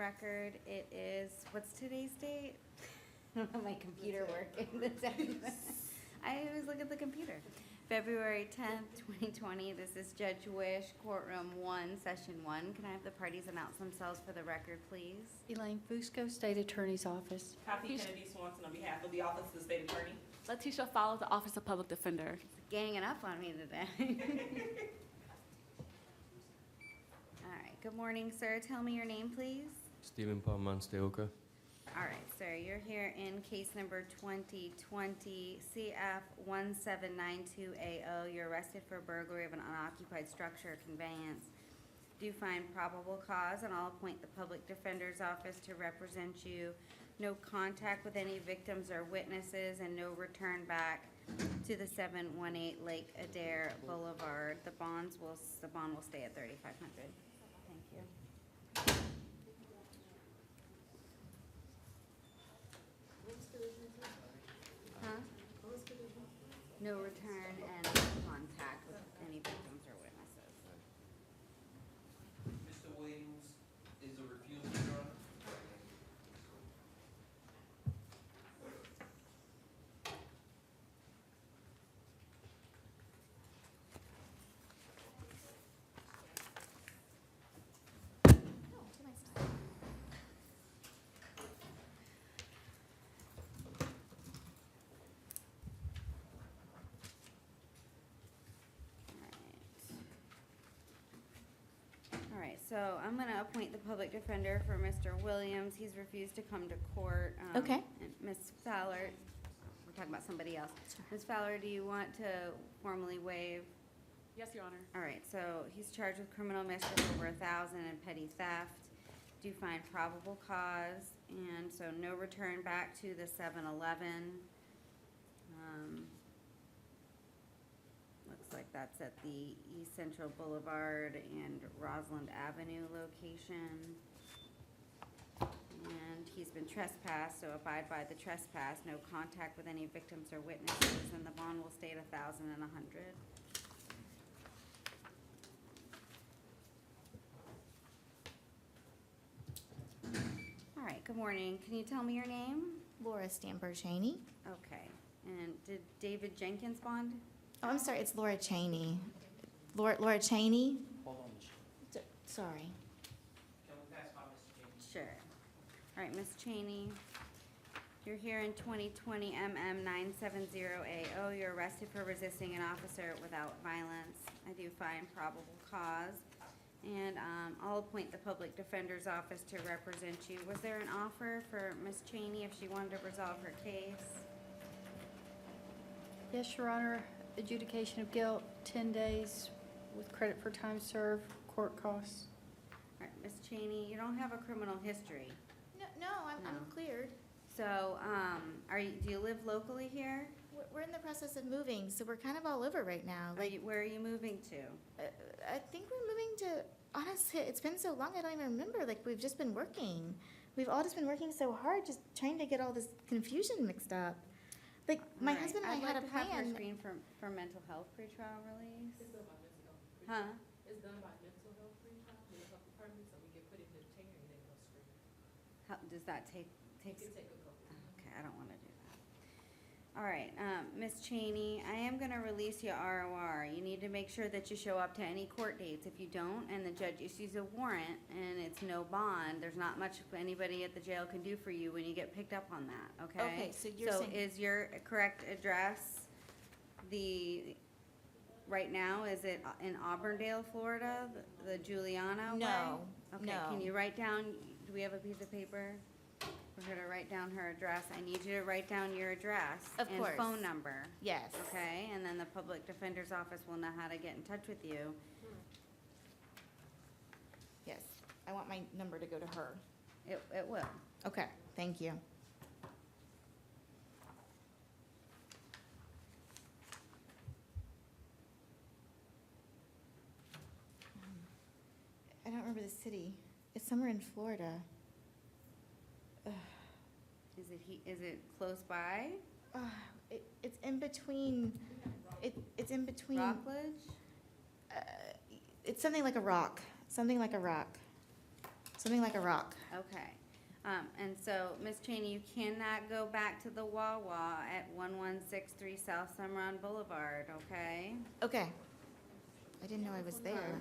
record. It is, what's today's date? I don't have my computer working. I always look at the computer. February 10th, 2020. This is Judge Wish, Courtroom 1, Session 1. Can I have the parties announce themselves for the record, please? Elaine Fusco, State Attorney's Office. Kathy Kennedy Swanson on behalf of the Office of the State Attorney. Letitia Fowler, the Office of Public Defender. Ganging up on me today. All right. Good morning, sir. Tell me your name, please. Stephen Palman Steoka. All right, sir. You're here in case number 2020 CF 1792AO. You're arrested for burglary of an unoccupied structure or conveyance. Do find probable cause, and I'll appoint the public defender's office to represent you. No contact with any victims or witnesses, and no return back to the 718 Lake Adair Boulevard. The bond will stay at $3,500. Thank you. Huh? No return and no contact with any victims or witnesses. Mr. Williams is a refusal, Your Honor. All right, so I'm gonna appoint the public defender for Mr. Williams. He's refused to come to court. Okay. And Ms. Fowler, we're talking about somebody else. Ms. Fowler, do you want to formally waive? Yes, Your Honor. All right, so he's charged with criminal mischief over 1,000 and petty theft. Do find probable cause, and so no return back to the 7-Eleven. Looks like that's at the East Central Boulevard and Roslyn Avenue location. And he's been trespassed, so abide by the trespass, no contact with any victims or witnesses, and the bond will stay at 1,000 and 100. All right, good morning. Can you tell me your name? Laura Stamper Cheney. Okay, and did David Jenkins bond? Oh, I'm sorry, it's Laura Cheney. Laura Cheney? Hold on, Sorry. Can we pass by Mr. James? Sure. All right, Ms. Cheney, you're here in 2020 MM 970AO. You're arrested for resisting an officer without violence. I do find probable cause. And I'll appoint the public defender's office to represent you. Was there an offer for Ms. Cheney if she wanted to resolve her case? Yes, Your Honor. Adjudication of guilt, 10 days with credit for time served, court costs. All right, Ms. Cheney, you don't have a criminal history. No, I'm No. cleared. So, do you live locally here? We're in the process of moving, so we're kind of all over right now. Where are you moving to? I think we're moving to, honestly, it's been so long, I don't even remember. Like, we've just been working. We've all just been working so hard, just trying to get all this confusion mixed up. Like, my All right, husband and I had a I'd like to have her plan. screened for mental health pretrial release. It's done by mental health. Huh? It's done by mental health pretrial, mental health department, so we get put in the detainer and then go screen. How, does that take? It can take a couple. Okay, I don't wanna do that. All right, Ms. Cheney, I am gonna release you ROR. You need to make sure that you show up to any court dates. If you don't, and the judge issues a warrant and it's no bond, there's not much anybody at the jail can do for you when you get picked up on that, okay? Okay, so you're saying. is your correct address right now, is it in Auburndale, Florida, the Juliana way? No, Okay, no. can you write down, do we have a piece of paper? For her to write down her address. I need you to write down your address. Of course. And phone number, Yes. okay? And then the public defender's office will know how to get in touch with you. Yes. I want my number to go to her. It will. Okay, thank you. I don't remember the city. It's somewhere in Florida. Is it close by? It's in between, it's in between. Rockledge? It's something like a rock, something like a rock. Something like a rock. Okay. And so, Ms. Cheney, you cannot go back to the Wawa at 1163 South Summeron Boulevard, okay? Okay. I didn't know I was there.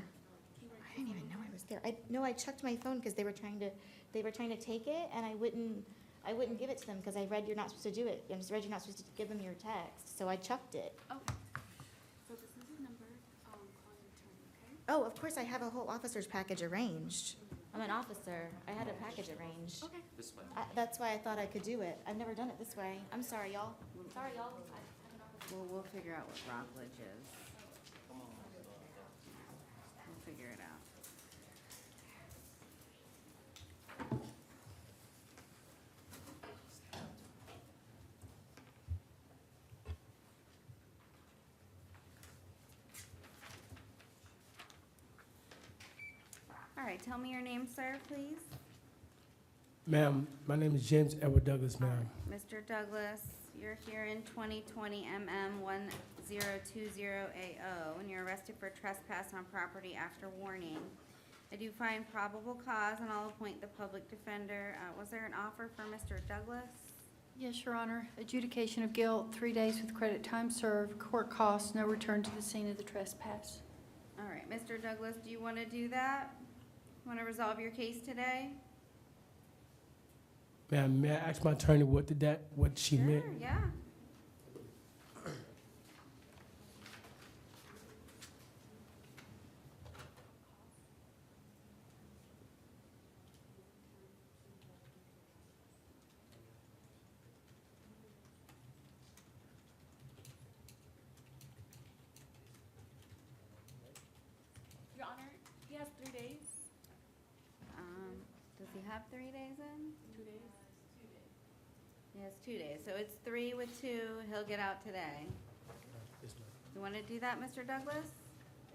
I didn't even know I was there. I checked my phone because they were trying to take it, and I wouldn't give it to them because I read you're not supposed to do it. I just read you're not supposed to give them your text, so I chucked it. Okay. So this is the number, call your attorney, okay? Oh, of course, I have a whole officer's package arranged. I'm an officer. I had a package arranged. Okay. This way. That's why I thought I could do it. I've never done it this way. I'm sorry, y'all. Sorry, y'all. We'll figure out what Rockledge is. We'll figure it out. All right, tell me your name, sir, please. Ma'am, my name is James Edward Douglas, ma'am. Mr. Douglas, you're here in 2020 MM 1020AO, and you're arrested for trespass on property after warning. I do find probable cause, and I'll appoint the public defender. Was there an offer for Mr. Douglas? Yes, Your Honor. Adjudication of guilt, 3 days with credit time served, court costs, no return to the scene of the trespass. All right, Mr. Douglas, do you want to do that? Want to resolve your case today? Ma'am, may I ask my attorney what she meant? Sure, yeah. Your Honor, he has 3 days. Does he have 3 days in? 2 days. He has 2 days, so it's 3 with 2. He'll get out today. Yes, ma'am. You want to do that, Mr. Douglas?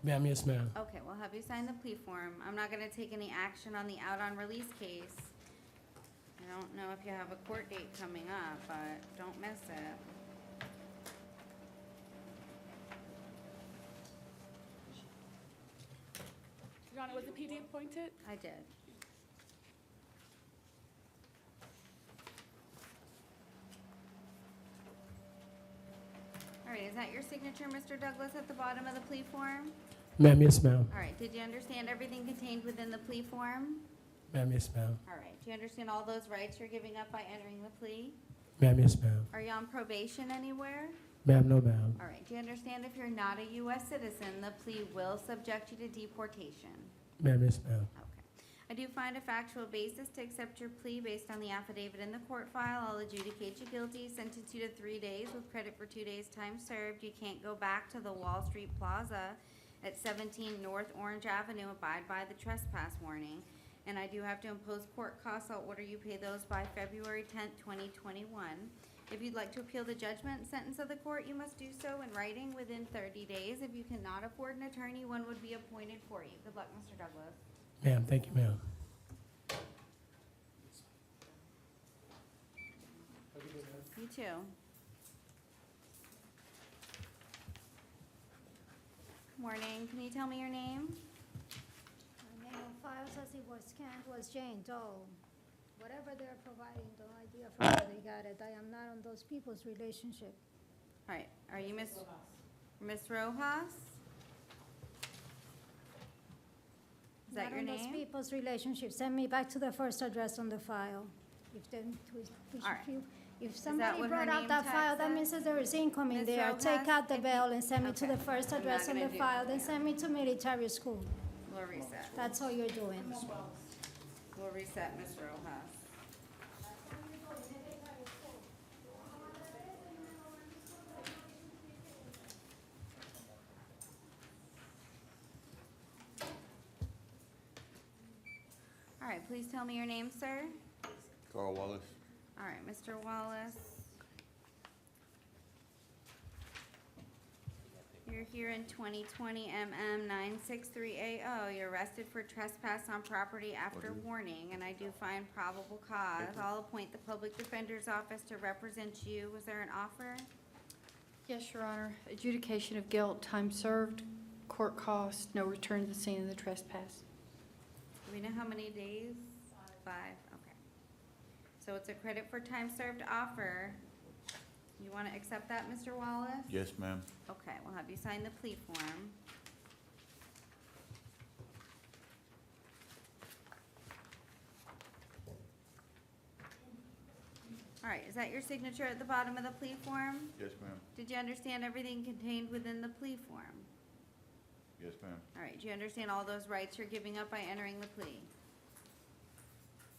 Ma'am, yes, ma'am. Okay, we'll have you sign the plea form. I'm not gonna take any action on the out on release case. I don't know if you have a court date coming up, but don't miss it. Your Honor, was the PD appointed? I did. All right, is that your signature, Mr. Douglas, at the bottom of the plea form? Ma'am, yes, ma'am. All right, did you understand everything contained within the plea form? Ma'am, yes, ma'am. All right, do you understand all those rights you're giving up by entering the plea? Ma'am, yes, ma'am. Are you on probation anywhere? Ma'am, no, ma'am. All right, do you understand if you're not a U.S. citizen, the plea will subject you to deportation? Ma'am, yes, ma'am. Okay. I do find a factual basis to accept your plea based on the affidavit in the court file. I'll adjudicate you guilty, sentence you to 3 days with credit for 2 days' time served. You can't go back to the Wall Street Plaza at 17 North Orange Avenue. Abide by the trespass warning. And I do have to impose court costs. I'll order you pay those by February 10th, 2021. If you'd like to appeal the judgment and sentence of the court, you must do so in writing within 30 days. If you cannot afford an attorney, one would be appointed for you. Good luck, Mr. Douglas. Ma'am, thank you, ma'am. You too. Morning. Can you tell me your name? My name on file says it was scanned was Jane Doe. Whatever they're providing, no idea from where they got it. I am not on those people's relationship. All right. Are you Miss Rojas? Is that your Not on those name? people's relationship. Send me back to the first address on the file. If then, All right. if that somebody what her brought name out that tag file, that says? means that there is income in Ms. there. Rojas, Take out the if you- bill and send me to Okay. the first I'm not address on gonna the do- file, then yeah. send me to military school. We'll reset. That's all you're doing. We'll reset Miss Rojas. All right, please tell me your name, sir. Carl Wallace. All right, Mr. Wallace. You're here in 2020 MM 963AO. You're arrested for trespass on property after warning, and I do find probable cause. I'll appoint the public defender's office to represent you. Was there an offer? Yes, Your Honor. Adjudication of guilt, time served, court costs, no return to the scene of the trespass. Do we know how many days 5? Okay. So it's a credit for time served offer. You want to accept that, Mr. Wallace? Yes, ma'am. Okay, we'll have you sign the plea form. All right, is that your signature at the bottom of the plea form? Yes, ma'am. Did you understand everything contained within the plea form? Yes, ma'am. All right, do you understand all those rights you're giving up by entering the plea?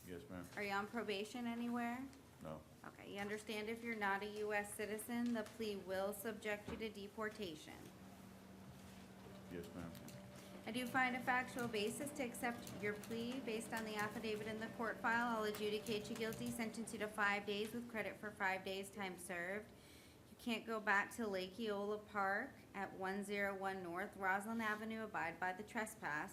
Yes, ma'am. Are you on probation anywhere? No. Okay, you understand if you're not a U.S. citizen, the plea will subject you to deportation. Yes, ma'am. I do find a factual basis to accept your plea based on the affidavit in the court file. I'll adjudicate you guilty, sentence you to 5 days with credit for 5 days time served. You can't go back to Lake Eola Park at 101 North Roslyn Avenue. Abide by the trespass.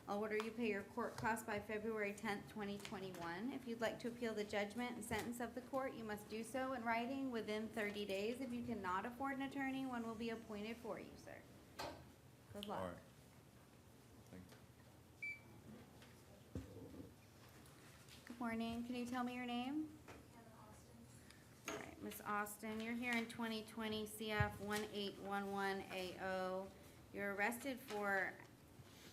I'll order you pay your court costs by February 10th, 2021. If you'd like to appeal the judgment and sentence of the court, you must do so in writing within 30 days. If you cannot afford an attorney, one will be appointed for you, sir. Good luck. All right. Thank you. Good morning. Can you tell me your name? All right, Ms. Austin, you're here in 2020 CF 1811AO. You're arrested for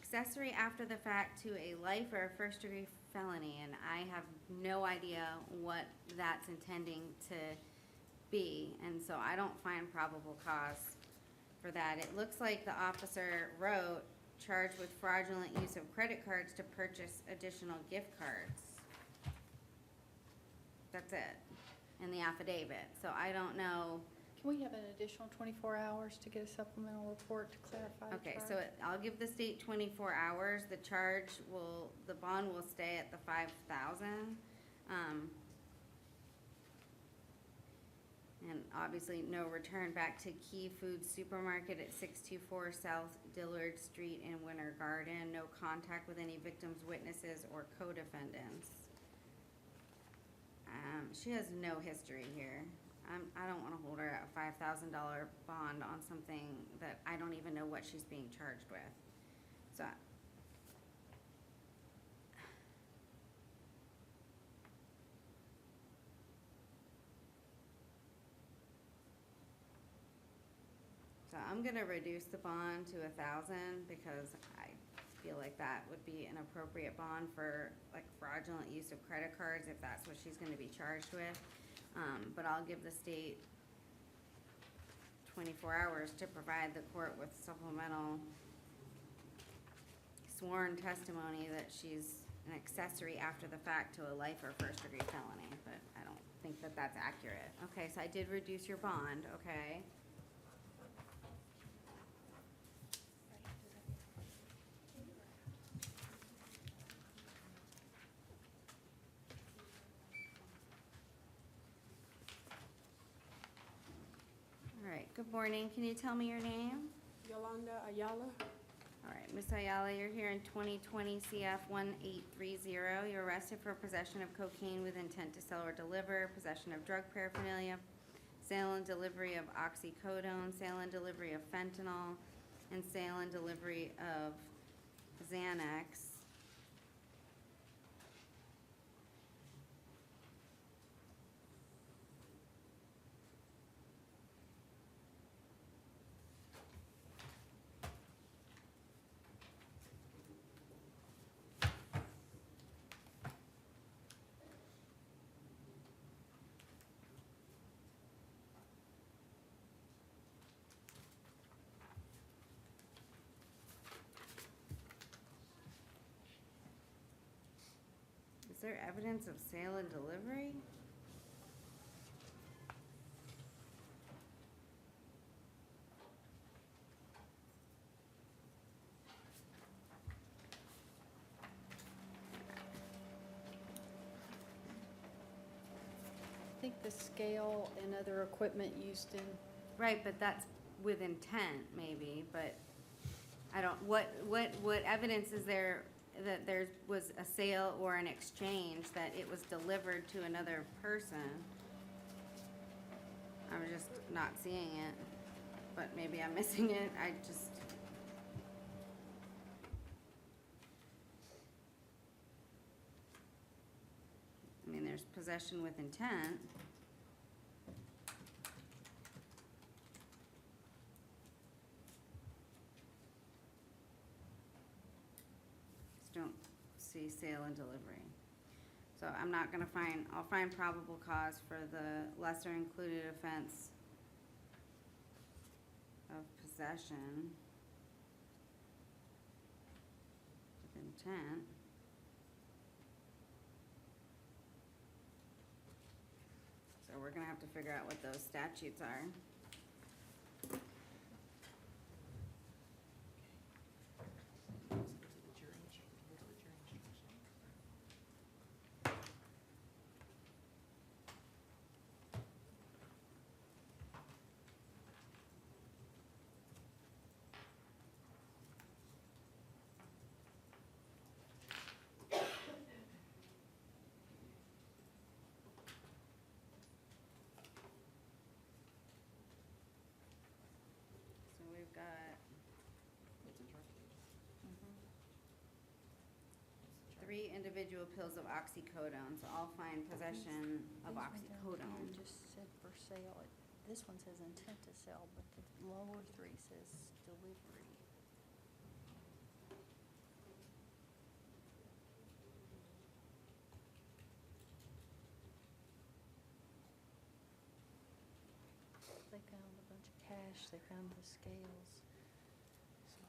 accessory after the fact to a life or a first-degree felony, and I have no idea what that's intending to be, and so I don't find probable cause for that. It looks like the officer wrote, charged with fraudulent use of credit cards to purchase additional gift cards. That's it, in the affidavit, so I don't know. Can we have an additional 24 hours to get a supplemental report to clarify the Okay, charge? so I'll give the state 24 hours. The the bond will stay at the 5,000. And obviously, no return back to Key Food Supermarket at 624 South Dillard Street in Winter Garden. No contact with any victims, witnesses, or co-defendants. She has no history here. I don't wanna hold her at a $5,000 bond on something that I don't even know what she's being charged with. So. So I'm gonna reduce the bond to 1,000 because I feel like that would be an appropriate bond for like fraudulent use of credit cards if that's what she's gonna be charged with. But I'll give the state 24 hours to provide the court with supplemental sworn testimony that she's an accessory after the fact to a life or first degree felony, but I don't think that that's accurate. Okay, so I did reduce your bond, okay? All right, good morning. Can you tell me your name? Yolanda Ayala. All right, Ms. Ayala, you're here in 2020 CF 1830. You're arrested for possession of cocaine with intent to sell or deliver, possession of drug paraphernalia, sale and delivery of oxycodone, sale and delivery of fentanyl, and sale and delivery of Xanax. Is there evidence of sale and delivery? I think the scale and other equipment used in, Right, but that's with intent, maybe, but I don't, what evidence is there that there was a sale or an exchange, that it was delivered to another person? I'm just not seeing it, but maybe I'm missing it, I just. there's possession with intent. Just don't see sale and delivery. So I'm not gonna find, I'll find probable cause for the lesser included offense of possession with intent. So we're gonna have to figure out what those statutes are. So we've got three individual pills of oxycodone, so I'll find possession of These right down here oxycodone. just said for sale. This one says intent to sell, but the lower three says delivery. They found a bunch of cash, they found the scales. So,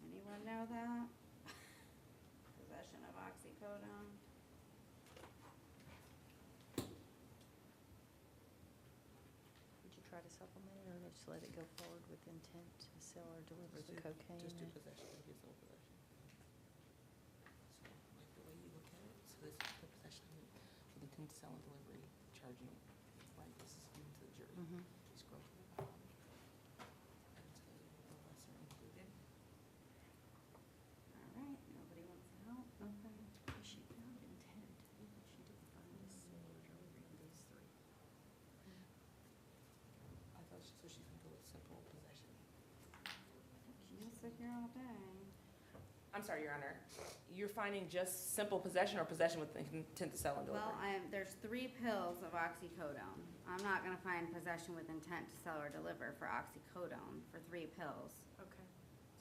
Anyone know that? Possession of oxycodone? would you try to supplement it or just let it go forward with intent to sell or deliver the cocaine? Just do and- possession, maybe it's no possession. So, like the way you look at it, so this is the possession with intent to sell and delivery, charging, right, this is given to the jury. Mhm. Scroll to the bottom. And to the lesser included. All right, nobody wants to help? Okay. She found intent, but she didn't find the sale or delivery of these three. I thought, so she's gonna go with simple possession. You'll sit here all day. I'm sorry, Your Honor, you're finding just simple possession or possession with intent to sell and deliver? Well, there's 3 pills of oxycodone. I'm not gonna find possession with intent to sell or deliver for oxycodone for 3 pills. Okay.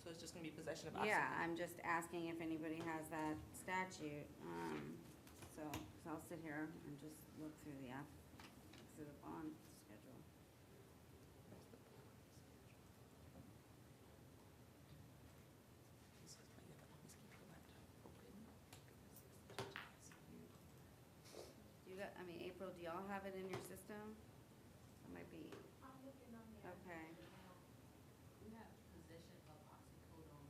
So it's just gonna be possession of oxy? Yeah, I'm just asking if anybody has that statute, so I'll sit here and just look through the bond schedule. This is why you have to always keep your laptop open, because the judge has you. April, do y'all have it in your system? That might be, I'm looking on there. okay, We have possession of oxycodone.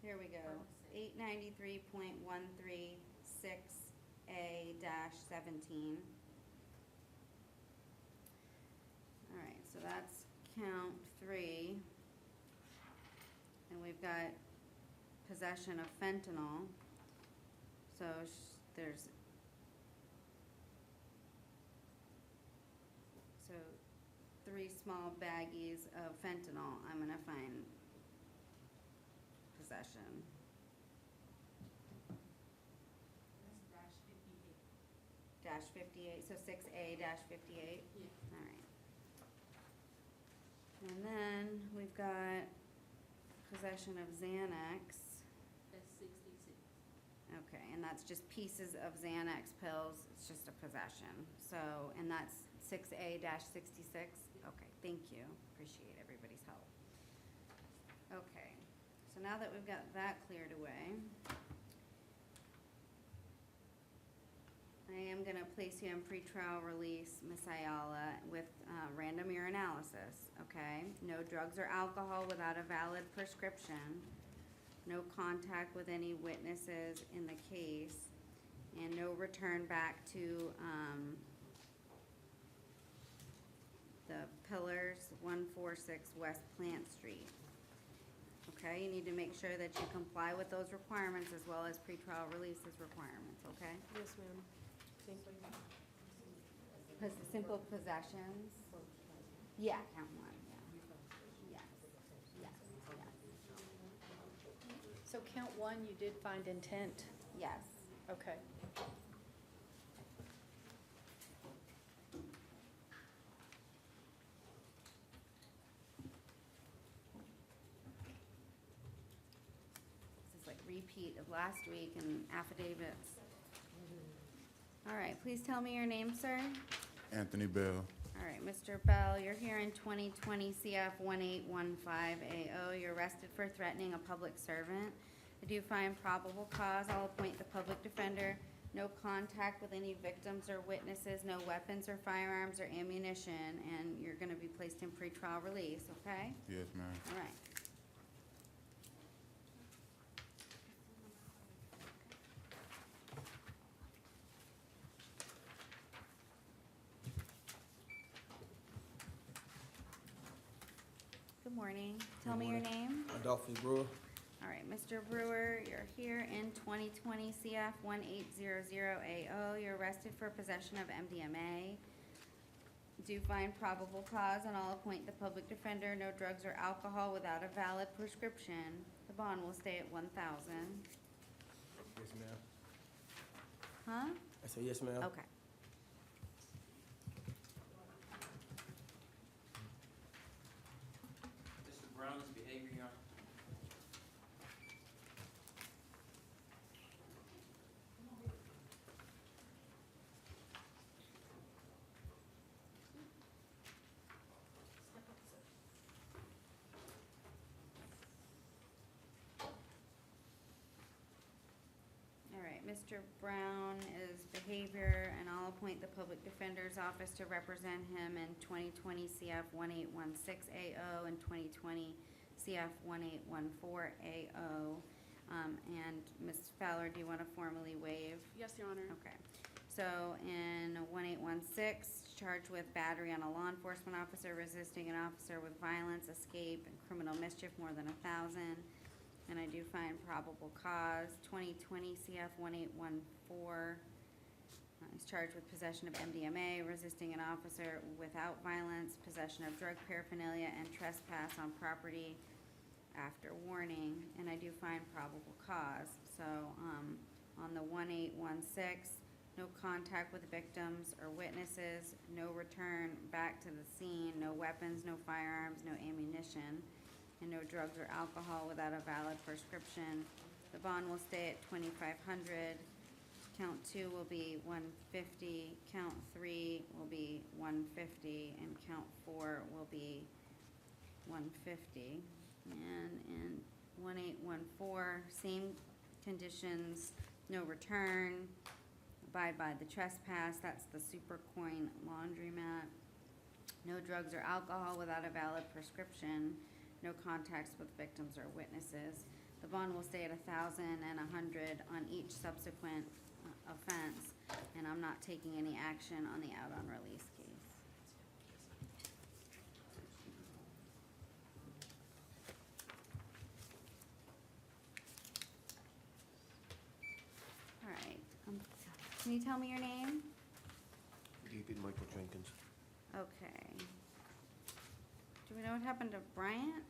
here we go. Pharmacy. 893.136A-17. All right, so that's count 3. And we've got possession of fentanyl. So there's, so 3 small baggies of fentanyl, I'm gonna find possession. That's dash 58. -58, so 6A-58? Yes. All right. And then we've got possession of Xanax. That's 66. Okay, and that's just pieces of Xanax pills, it's just a possession. So, and that's 6A-66? Okay, thank you, appreciate everybody's help. Okay, so now that we've got that cleared away, I am gonna place you in pretrial release, Miss Ayala, with random urinalysis, okay? No drugs or alcohol without a valid prescription, no contact with any witnesses in the case, and no return back to the Pillars, 146 West Plant Street. Okay, you need to make sure that you comply with those requirements as well as pretrial releases requirements, okay? Yes, ma'am. Thank you. Simple possessions? Yeah, count 1, yeah. Yes, yes, So count 1, you did find intent? yes. Okay. repeat of last week and affidavits. All right, please tell me your name, sir. Anthony Bell. All right, Mr. Bell, you're here in 2020 CF 1815AO. You're arrested for threatening a public servant. I do find probable cause. I'll appoint the public defender. No contact with any victims or witnesses, no weapons or firearms or ammunition, and you're gonna be placed in pretrial release, okay? Yes, ma'am. All right. Good morning. Tell me your name. Adolphe Brewer. All right, Mr. Brewer, you're here in 2020 CF 1800AO. You're arrested for possession of MDMA. Do find probable cause, and I'll appoint the public defender. No drugs or alcohol without a valid prescription. The bond will stay at 1,000. Yes, ma'am. Huh? I said yes, ma'am. Okay. Mr. Brown's behavior, Your Honor. All right, Mr. Brown is behavior, and I'll appoint the public defender's office to represent him in 2020 CF 1816AO and 2020 CF 1814AO. And Ms. Fowler, do you want to formally waive? Yes, Your Honor. Okay. So in 1816, charged with battery on a law enforcement officer, resisting an officer with violence, escape, and criminal mischief more than 1,000. And I do find probable cause. 2020 CF 1814. He's charged with possession of MDMA, resisting an officer without violence, possession of drug paraphernalia, and trespass on property after warning. And I do find probable cause. So on the 1816, no contact with victims or witnesses, no return back to the scene, no weapons, no firearms, no ammunition, and no drugs or alcohol without a valid prescription. The bond will stay at 2,500. Count 2 will be 150. Count 3 will be 150, and count 4 will be 150. And in 1814, same conditions, no return, abide by the trespass. That's the Super Coin laundromat. No drugs or alcohol without a valid prescription. No contacts with victims or witnesses. The bond will stay at 1,000 and 100 on each subsequent offense, and I'm not taking any action on the out on release case. All right, can you tell me your name? David Michael Jenkins. Okay. Do we know what happened to Bryant?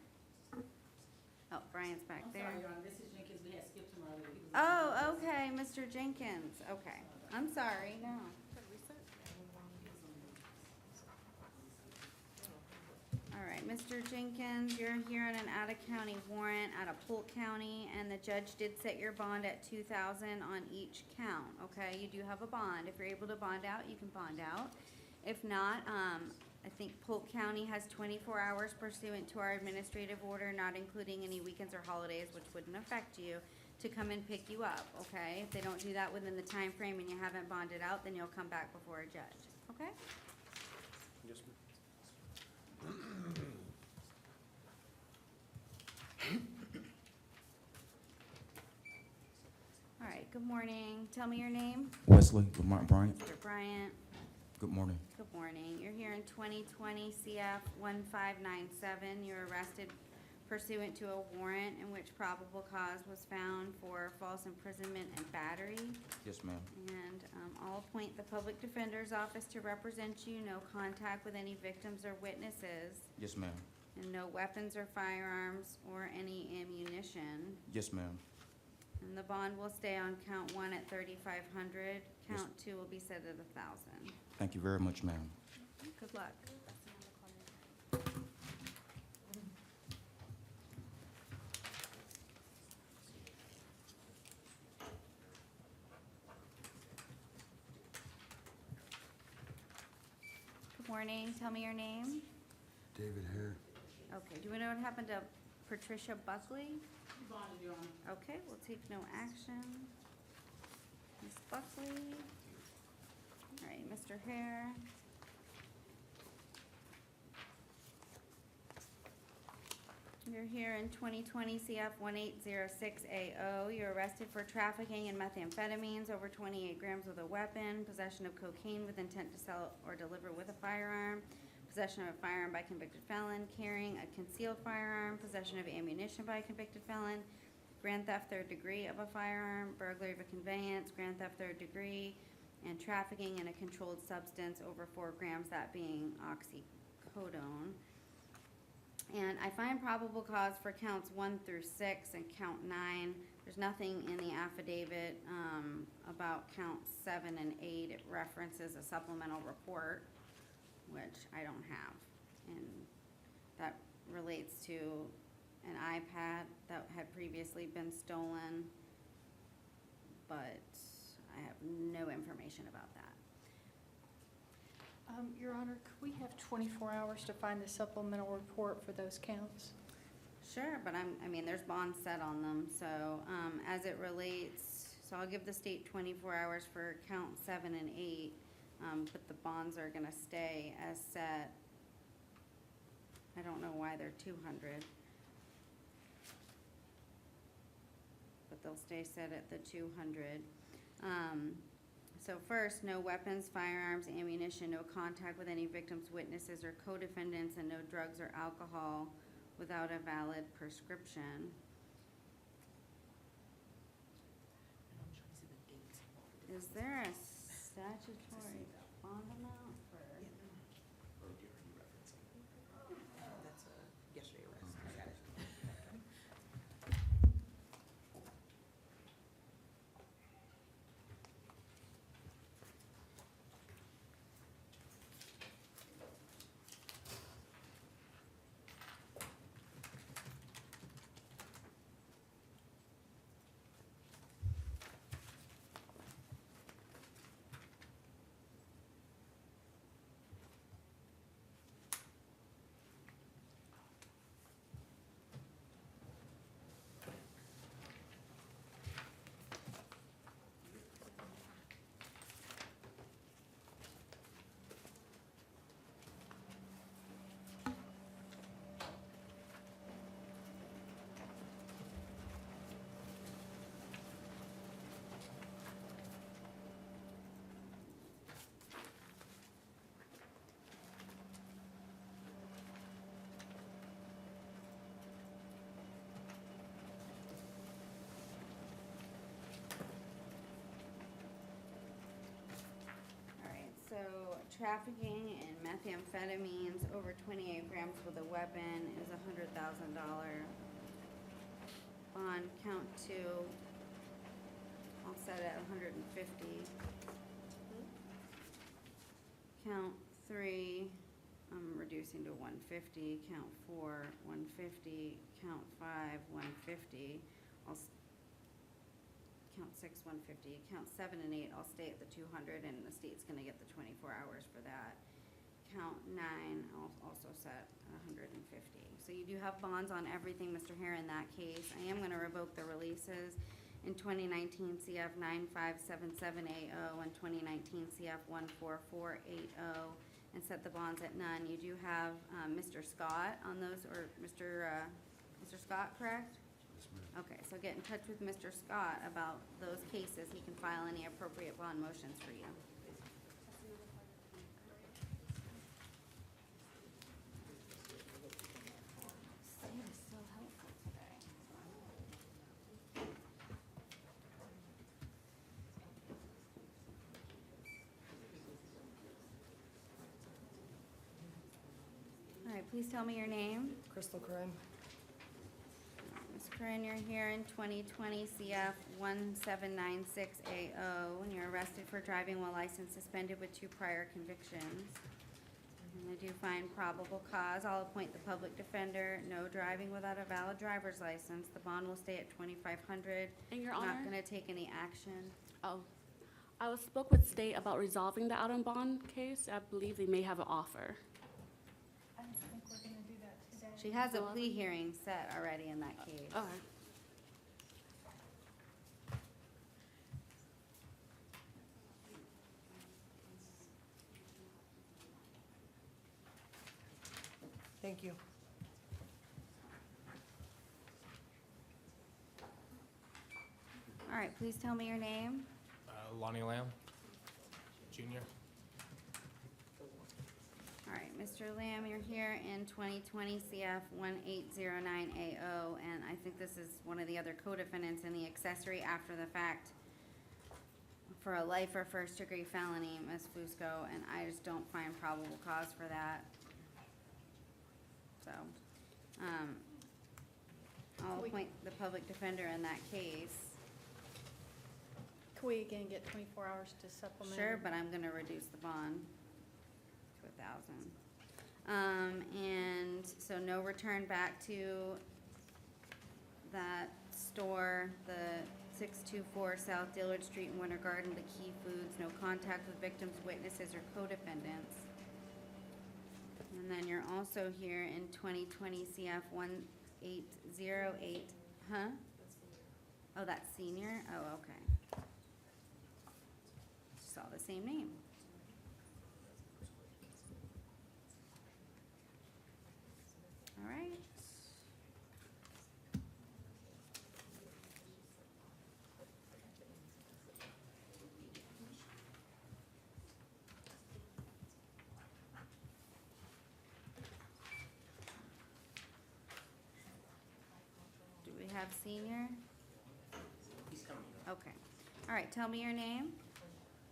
Oh, Bryant's back there. I'm sorry, Your Honor, this is Jenkins, we had skipped him earlier. He was- Oh, okay, Mr. Jenkins, okay. I'm sorry, no. All right, Mr. Jenkins, you're here on an out-of-county warrant out of Polk County, and the judge did set your bond at 2,000 on each count, okay? You do have a bond. If you're able to bond out, you can bond out. If not, I think Polk County has 24 hours pursuant to our administrative order, not including any weekends or holidays, which wouldn't affect you, to come and pick you up, okay? If they don't do that within the time frame and you haven't bonded out, then you'll come back before a judge, okay? Yes, ma'am. All right, good morning. Tell me your name. Wesley Lamont Bryant. Mr. Bryant. Good morning. Good morning. You're here in 2020 CF 1597. You're arrested pursuant to a warrant in which probable cause was found for false imprisonment and battery. Yes, ma'am. And I'll appoint the public defender's office to represent you. No contact with any victims or witnesses, Yes, ma'am. and no weapons or firearms or any ammunition. Yes, ma'am. And the bond will stay on count 1 at 3,500. Yes. Count 2 will be set at 1,000. Thank you very much, ma'am. Good luck. Morning, tell me your name. David Hare. Okay, do we know what happened to Patricia Buckley? Okay, we'll take no action. Ms. Buckley. All right, Mr. Hare. You're here in 2020 CF 1806AO. You're arrested for trafficking in methamphetamines, over 28 grams with a weapon, possession of cocaine with intent to sell or deliver with a firearm, possession of a firearm by convicted felon, carrying a concealed firearm, possession of ammunition by a convicted felon, grand theft third degree of a firearm, burglary of a conveyance, grand theft third degree, and trafficking in a controlled substance over 4 grams, that being oxycodone. And I find probable cause for counts 1 through 6 and count 9. There's nothing in the affidavit about counts 7 and 8. It references a supplemental report, which I don't have. And that relates to an iPad that had previously been stolen, but I have no information about that. Your Honor, could we have 24 hours to find the supplemental report for those counts? Sure, but I mean, there's bonds set on them, so, as it relates, so I'll give the state 24 hours for count 7 and 8, but the bonds are gonna stay as set. I don't know why they're 200. But they'll stay set at the 200. So first, no weapons, firearms, ammunition, no contact with any victims, witnesses, or co-defendants, and no drugs or alcohol without a valid prescription. And I'm trying to see the dates. Is there a statutory bond amount for? That's a yesterday arrest. I got it. So trafficking in methamphetamines over 28 grams with a weapon is $100,000 bond. Count 2, I'll set it at 150. Count 3, I'm reducing to 150. Count 4, 150. Count 5, 150. Count 6, 150, count 7 and 8, I'll stay at the 200, and the state's gonna get the 24 hours for that. Count 9, I'll also set 150. So you do have bonds on everything, Mr. Hare, in that case. I am gonna revoke the releases in 2019 CF 9577AO and 2019 CF 14480, and set the bonds at none. You do have, Mr. Scott on those, or Mr. Scott, correct? Okay, so get in touch with Mr. Scott about those cases. He can file any appropriate bond motions for you. Steve is so helpful today. All right, please tell me your name. Crystal Crane. Ms. Corinne, you're here in 2020 CF 1796AO, and you're arrested for driving while license suspended with 2 prior convictions. And I do find probable cause. I'll appoint the public defender. No driving without a valid driver's license. The bond will stay at $2,500. And Your I'm Honor? not gonna take any action. Oh, I spoke with state about resolving the out-on-bond case. I believe they may have an offer. I don't think we're gonna do that today. She has a plea hearing set already in that case. Okay. Thank you. All right, please tell me your name. Lonnie Lamb, Junior. All right, Mr. Lamb, you're here in 2020 CF 1809AO, and I think this is one of the other co-defendants in the accessory after the fact for a life or first-degree felony, Ms. Fusco, and I just don't find probable cause for that. So, I'll appoint the public defender in that case. Can we again get 24 hours to supplement? Sure, but I'm gonna reduce the bond to 1,000. And so no return back to that store, the 624 South Dillard Street in Winter Garden, the Key Foods, no contact with victims, witnesses, or co-defendants. And then you're also here in 2020 CF 1808, huh? Oh, that's senior? Oh, okay. Saw the same name. All right. Do we have senior? He's coming. Okay. All right, tell me your name.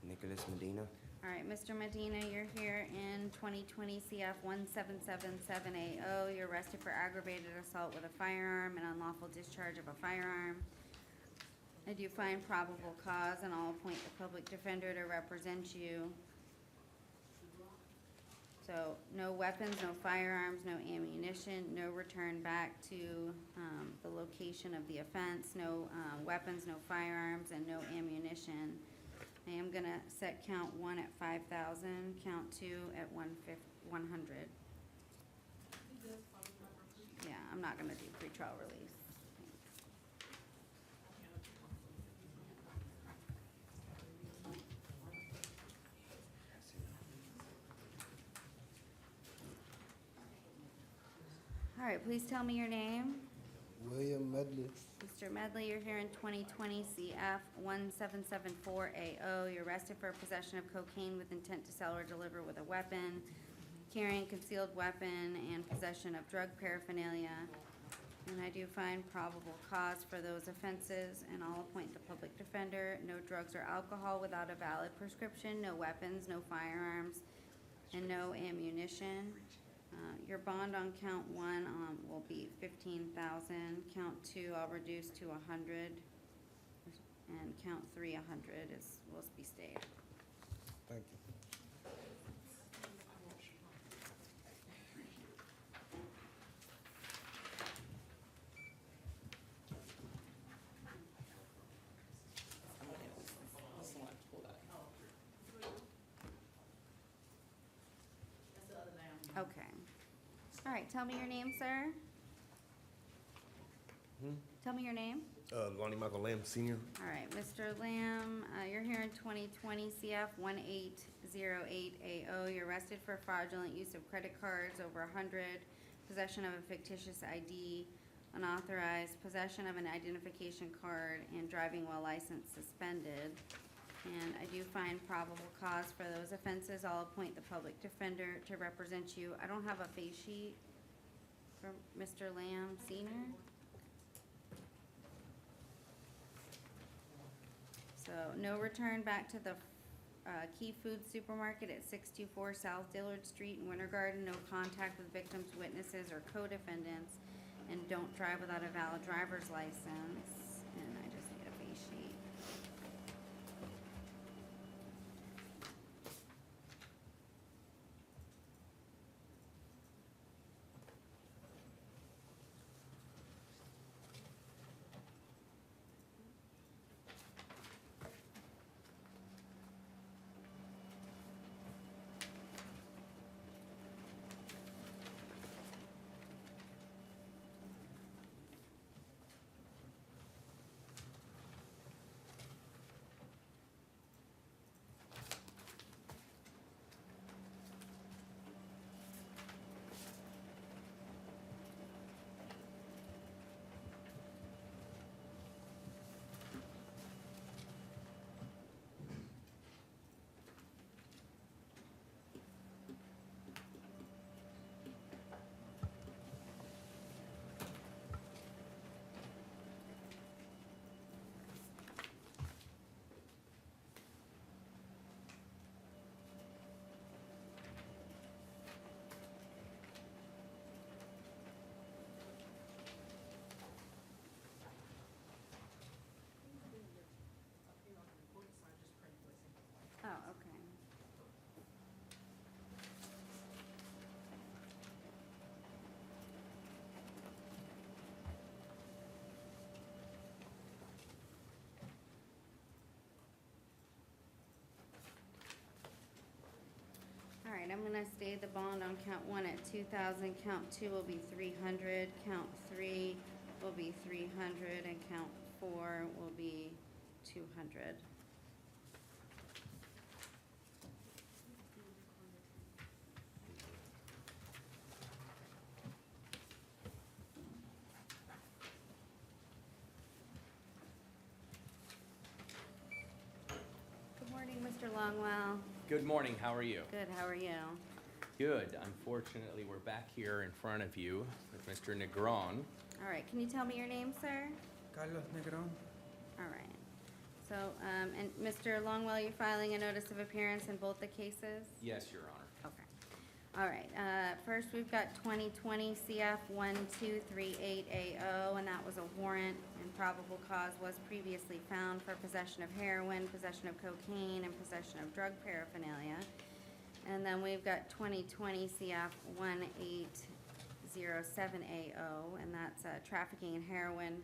Nicholas Medina. All right, Mr. Medina, you're here in 2020 CF 1777AO. You're arrested for aggravated assault with a firearm and unlawful discharge of a firearm. I do find probable cause, and I'll appoint the public defender to represent you. So, no weapons, no firearms, no ammunition, no return back to the location of the offense, no weapons, no firearms, and no ammunition. I am gonna set count 1 at 5,000, count 2 at 100. Yeah, I'm not gonna do pretrial release. All right, please tell me your name. William Medley. Mr. Medley, you're here in 2020 CF 1774AO. You're arrested for possession of cocaine with intent to sell or deliver with a weapon, carrying concealed weapon, and possession of drug paraphernalia. And I do find probable cause for those offenses, and I'll appoint the public defender. No drugs or alcohol without a valid prescription, no weapons, no firearms, and no ammunition. Your bond on count 1 will be 15,000. Count 2 I'll reduce to 100, and count 3 100 will be stayed. Thank you. Okay. All right, tell me your name, sir. Tell me your name. Lonnie Michael Lamb, Senior. All right, Mr. Lamb, you're here in 2020 CF 1808AO. You're arrested for fraudulent use of credit cards over 100, possession of a fictitious ID, unauthorized possession of an identification card, and driving while license suspended. And I do find probable cause for those offenses. I'll appoint the public defender to represent you. I don't have a face sheet for Mr. Lamb, Senior. So, no return back to the Key Food Supermarket at 624 South Dillard Street in Winter Garden. No contact with victims, witnesses, or co-defendants. And don't drive without a valid driver's license. And I just need a face sheet. gonna stay the bond on count 1 at 2,000, count 2 will be 300, count 3 will be 300, and count 4 will be 200. Good morning, Mr. Longwell. Good morning, how are you? Good, how are you? Good. Unfortunately, we're back here in front of you with Mr. Negron. All right, can you tell me your name, sir? Carlos Negron. All right. So, and Mr. Longwell, you're filing a notice of appearance in both the cases? Yes, Your Honor. Okay. All right, first we've got 2020 CF 1238AO, and that was a warrant, and probable cause was previously found for possession of heroin, possession of cocaine, and possession of drug paraphernalia. And then we've got 2020 CF 1807AO, and that's trafficking in heroin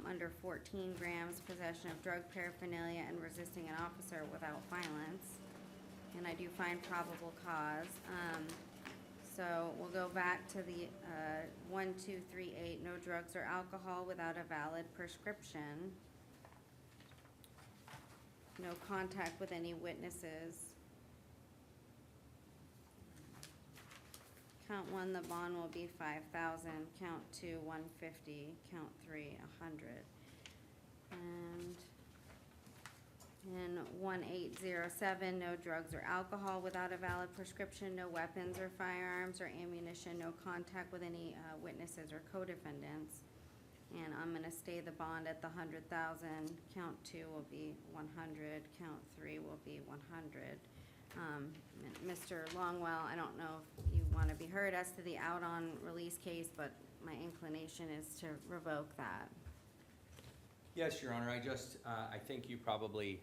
under 14 grams, possession of drug paraphernalia, and resisting an officer without violence. And I do find probable cause. So we'll go back to the 1238, no drugs or alcohol without a valid prescription. No contact with any witnesses. Count 1, the bond will be 5,000. Count 2, 150. Count 3, 100. And in 1807, no drugs or alcohol without a valid prescription, no weapons or firearms or ammunition, no contact with any witnesses or co-defendants. And I'm gonna stay the bond at the 100,000. Count 2 will be 100. Count 3 will be 100. Mr. Longwell, I don't know if you want to be heard as to the out on release case, but my inclination is to revoke that. Yes, Your Honor, I think you probably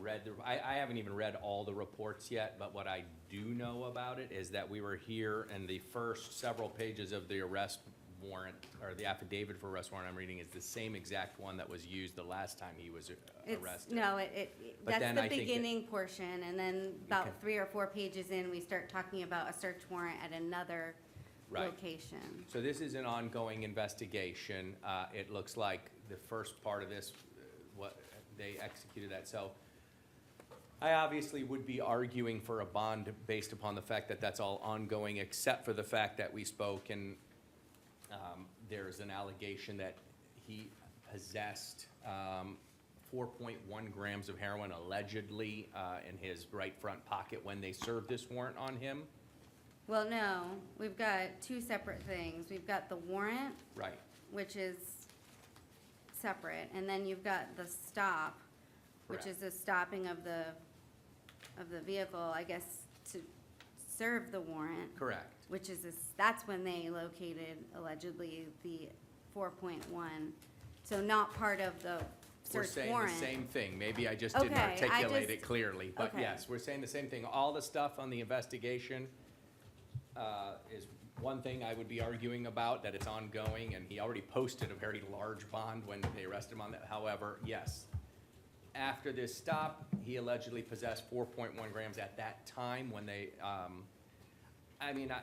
read I haven't even read all the reports yet, but what I do know about it is that we were here and the first several pages of the arrest warrant, or the affidavit for arrest warrant I'm reading is the same exact one that was used the last time he was arrested. No, But that's then the I think that- beginning portion, and then about 3 or 4 pages in, we start talking about a search warrant at another Right. location. So this is an ongoing investigation. It looks like the first part of this, what they executed that. So I obviously would be arguing for a bond based upon the fact that that's all ongoing, except for the fact that we spoke and there's an allegation that he possessed 4.1 grams of heroin allegedly in his right front pocket when they served this warrant on him. Well, no, we've got 2 separate things. We've got the warrant, Right. which is separate, and then you've got the stop, which Correct. is the stopping of the vehicle, I guess, to serve the warrant. Correct. Which is, that's when they located allegedly the 4.1, so not part of the We're search saying warrant. the same thing. Maybe I just didn't Okay, I articulate it just- clearly. But okay. yes, we're saying the same thing. All the stuff on the investigation is one thing I would be arguing about, that it's ongoing, and he already posted a very large bond when they arrested him on that. However, yes, after this stop, he allegedly possessed 4.1 grams at that time when they,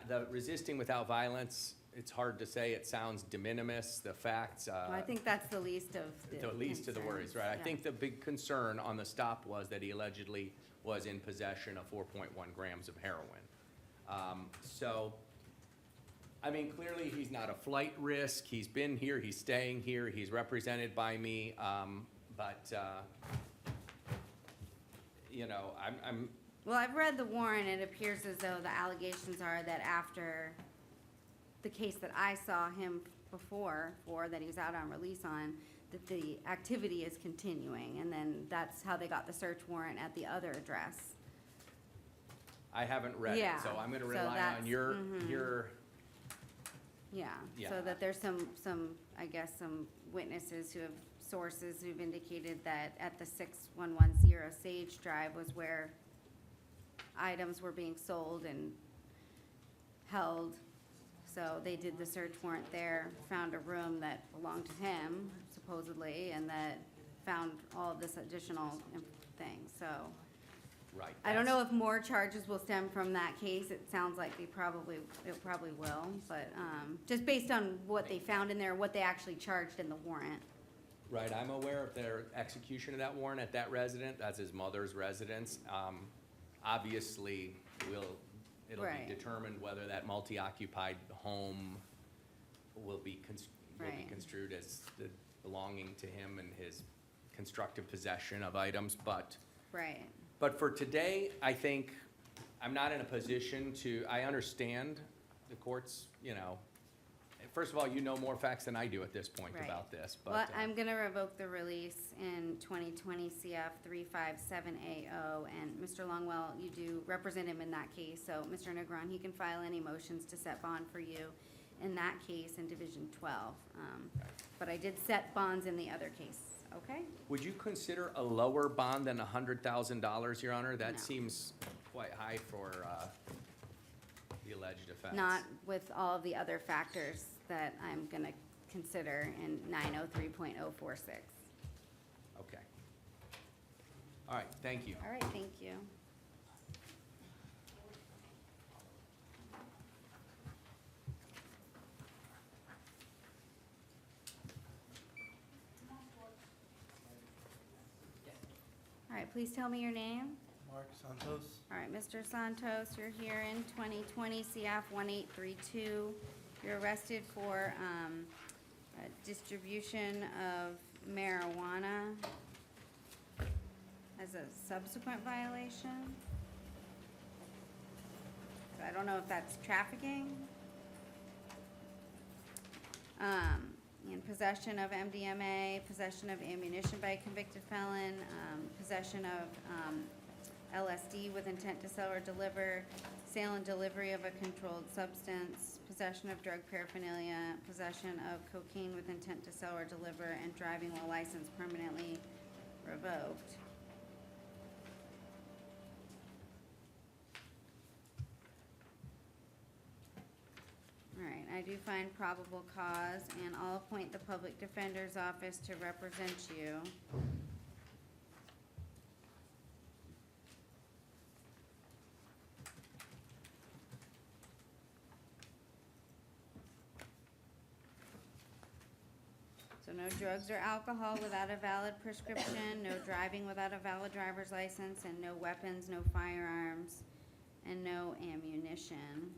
the resisting without violence, it's hard to say. It sounds de minimis, the facts. Well, I think that's the least of the least of the worries, right? I concerns, think the big concern on the stop was that he allegedly was in possession of 4.1 grams of heroin. Clearly, he's not a flight risk. He's been here, he's staying here, he's represented by me, Well, I've read the warrant, it appears as though the allegations are that after the case that I saw him before, that he was out on release on, that the activity is continuing, and then that's how they got the search warrant at the other address. I haven't read it, Yeah, so I'm gonna so rely on that's- your, Yeah, Yeah. so that there's some, I guess, some witnesses who have, sources who've indicated that at the 6110 Sage Drive was where items were being sold and held. So they did the search warrant there, found a room that belonged to him supposedly, and that found all of this additional thing, so. Right. I don't that's- know if more charges will stem from that case. It sounds like it probably will, but, just based on what they found in there, what they actually charged in the warrant. Right, I'm aware of their execution of that warrant at that resident, that's his mother's residence. Obviously, it'll Right. be determined whether that multi-occupied home will be Right. construed as belonging to him and his constructive possession of items, but Right. for today, I think, I'm not in a position to, I understand the courts, first of all, you know more facts than I do at this point Right. about this, but. Well, I'm gonna revoke the release in 2020 CF 357AO, and Mr. Longwell, you do represent him in that case, so Mr. Negron, he can file any motions to set bond for you in that case in Division 12. But I did set bonds in the other case, okay? Would you consider a lower bond than $100,000, Your Honor? No. That seems quite high for the alleged offense. Not with all of the other factors that I'm gonna consider in 903.046. Okay. All right, thank you. All right, thank you. All right, please tell me your name. Mark Santos. All right, Mr. Santos, you're here in 2020 CF 1832. You're arrested for distribution of marijuana as a subsequent violation. I don't know if that's trafficking. In possession of MDMA, possession of ammunition by a convicted felon, possession of LSD with intent to sell or deliver, sale and delivery of a controlled substance, possession of drug paraphernalia, possession of cocaine with intent to sell or deliver, and driving while license permanently revoked. All right, I do find probable cause, and I'll appoint the public defender's office to represent you. So no drugs or alcohol without a valid prescription, no driving without a valid driver's license, and no weapons, no firearms, and no ammunition.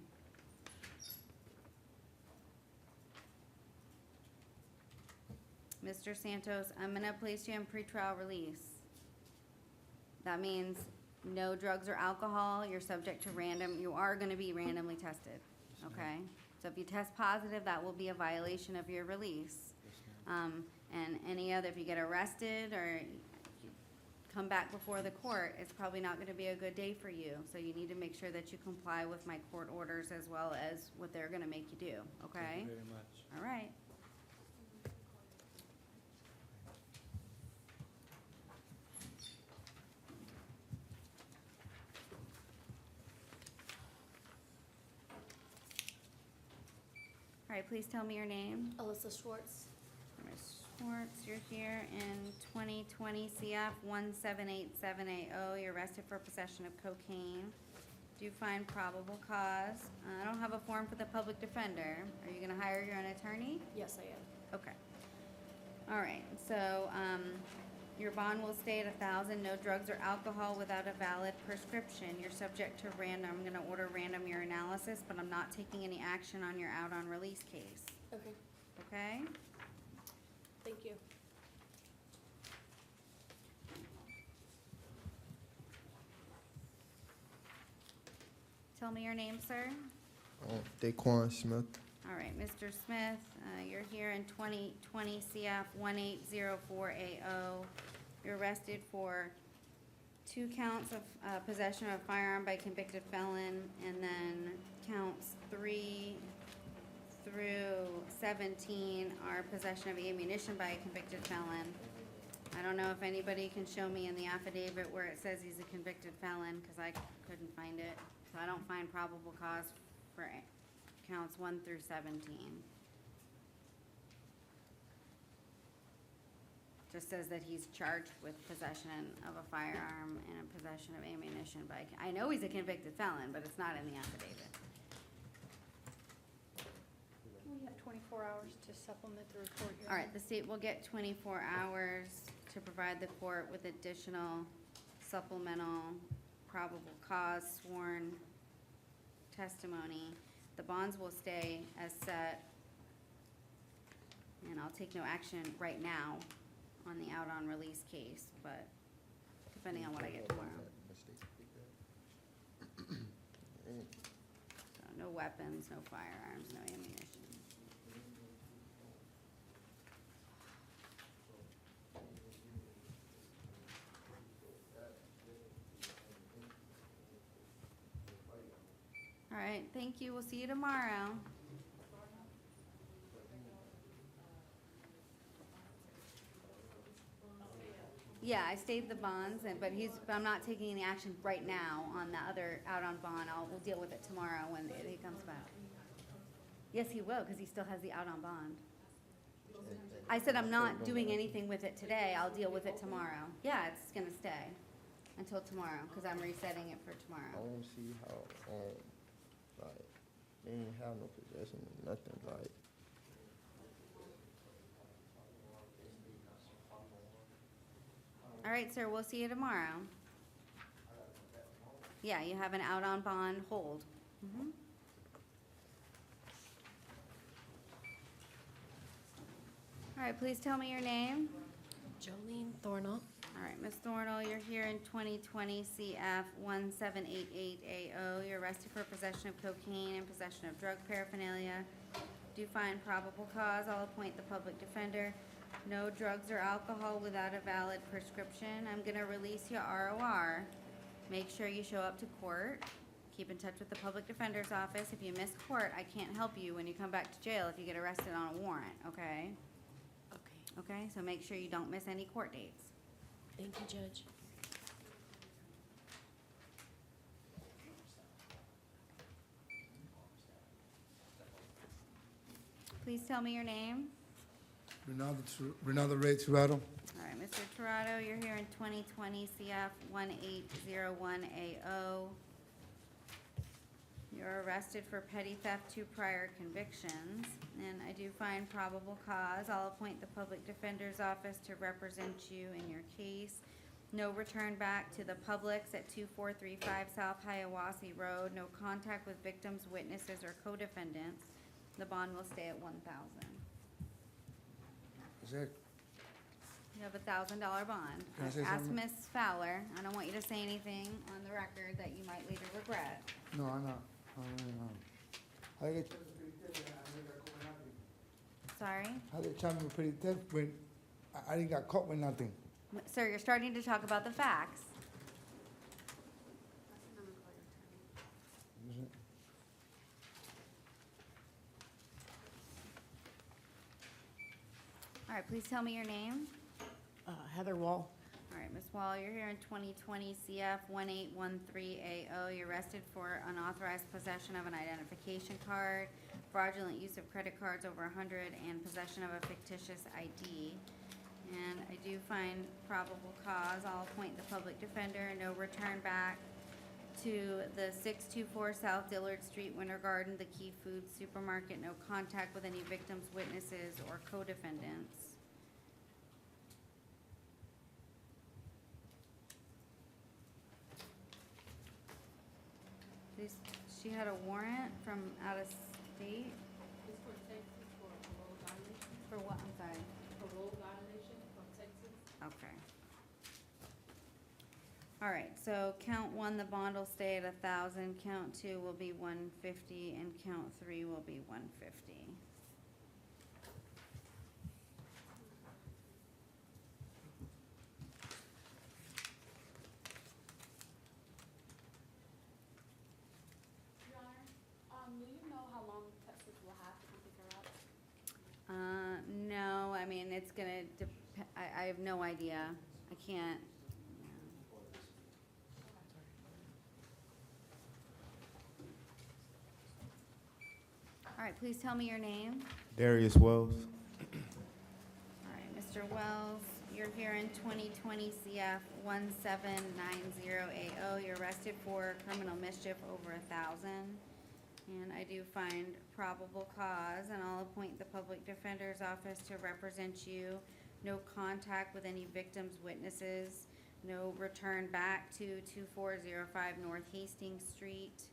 Mr. Santos, I'm gonna place you in pretrial release. That means no drugs or alcohol, you're subject to you are gonna be randomly tested, okay? So if you test positive, that will be a violation of your release. And any other, if you get arrested or you come back before the court, it's probably not gonna be a good day for you. So you need to make sure that you comply with my court orders as well as what they're gonna make you do, okay? Thank you very much. All right. All right, please tell me your name. Alyssa Schwartz. Ms. Schwartz, you're here in 2020 CF 178780. You're arrested for possession of cocaine. Do you find probable cause? I don't have a form for the public defender. Are you gonna hire your own attorney? Yes, I am. Okay. All right, so, your bond will stay at 1,000, no drugs or alcohol without a valid prescription. You're subject to I'm gonna order random urinalysis, but I'm not taking any action on your out on release case, Okay, okay? thank you. Tell me your name, sir. Daquan Smith. All right, Mr. Smith, you're here in 2020 CF 180480. You're arrested for 2 counts of possession of a firearm by convicted felon, and then counts 3 through 17 are possession of ammunition by a convicted felon. I don't know if anybody can show me in the affidavit where it says he's a convicted felon, because I couldn't find it. So I don't find probable cause for counts 1 through 17. just says that he's charged with possession of a firearm and possession of ammunition by, I know he's a convicted felon, but it's not in the affidavit. We have 24 hours to supplement the report. Your All right, Honor. the state will get 24 hours to provide the court with additional supplemental probable cause sworn testimony. The bonds will stay as set, and I'll take no action right now on the out on release case, but depending on what I get tomorrow. So no weapons, no firearms, no ammunition. All right, thank you. We'll see you tomorrow. Yeah, I stayed the bonds, but I'm not taking any action right now on the other out on bond. We'll deal with it tomorrow when he comes back. Yes, he will, because he still has the out on bond. I said I'm not doing anything with it today. I'll deal with it tomorrow. Yeah, it's gonna stay until tomorrow, because I'm resetting it for I tomorrow. don't see how, like, they ain't have no possession or nothing, like. All right, sir, we'll see you tomorrow. Yeah, you have an out on bond hold. Mhm. All right, please tell me your name. Jolene Thornall. All right, Ms. Thornall, you're here in 2020 CF 1788AO. You're arrested for possession of cocaine and possession of drug paraphernalia. Do find probable cause, I'll appoint the public defender. No drugs or alcohol without a valid prescription. I'm gonna release you ROR. Make sure you show up to court. Keep in touch with the public defender's office. If you miss court, I can't help you when you come back to jail if you get arrested on a warrant, okay? Okay. Okay, so make sure you don't miss any court dates. Thank you, Judge. Please tell me your name. Ronaldo Ray Tirado. All right, Mr. Torado, you're here in 2020 CF 1801AO. You're arrested for petty theft, 2 prior convictions, and I do find probable cause. I'll appoint the public defender's office to represent you in your case. No return back to the Publix at 2435 South Hiawassee Road. No contact with victims, witnesses, or co-defendants. The bond will stay at $1,000. Is that, You have a $1,000 bond. Can I say Ask something? Ms. Fowler. I don't want you to say anything on the record that you might later regret. no, I'm not. How they get, Sorry? how they charge me pretty tough when I didn't got caught with nothing? Sir, you're starting to talk about the facts. All right, please tell me your name. Heather Wall. All right, Ms. Wall, you're here in 2020 CF 1813AO. You're arrested for unauthorized possession of an identification card, fraudulent use of credit cards over 100, and possession of a fictitious ID. And I do find probable cause. I'll appoint the public defender. No return back to the 624 South Dillard Street, Winter Garden, the Key Food Supermarket. No contact with any victims, witnesses, or co-defendants. She had a warrant from out of state. It's for Texas for a parole violation. For what? I'm sorry. Parole violation from Texas. Okay. All right, so count 1, the bond will stay at 1,000, count 2 will be 150, and count 3 will be 150. Your Honor, do you know how long Texas will have to pick her up? No, I mean, it's gonna I have no idea. I can't. All right, please tell me your name. Darius Wells. All right, Mr. Wells, you're here in 2020 CF 1790AO. You're arrested for criminal mischief over 1,000. And I do find probable cause, and I'll appoint the public defender's office to represent you. No contact with any victims, witnesses, no return back to 2405 North Hastings Street.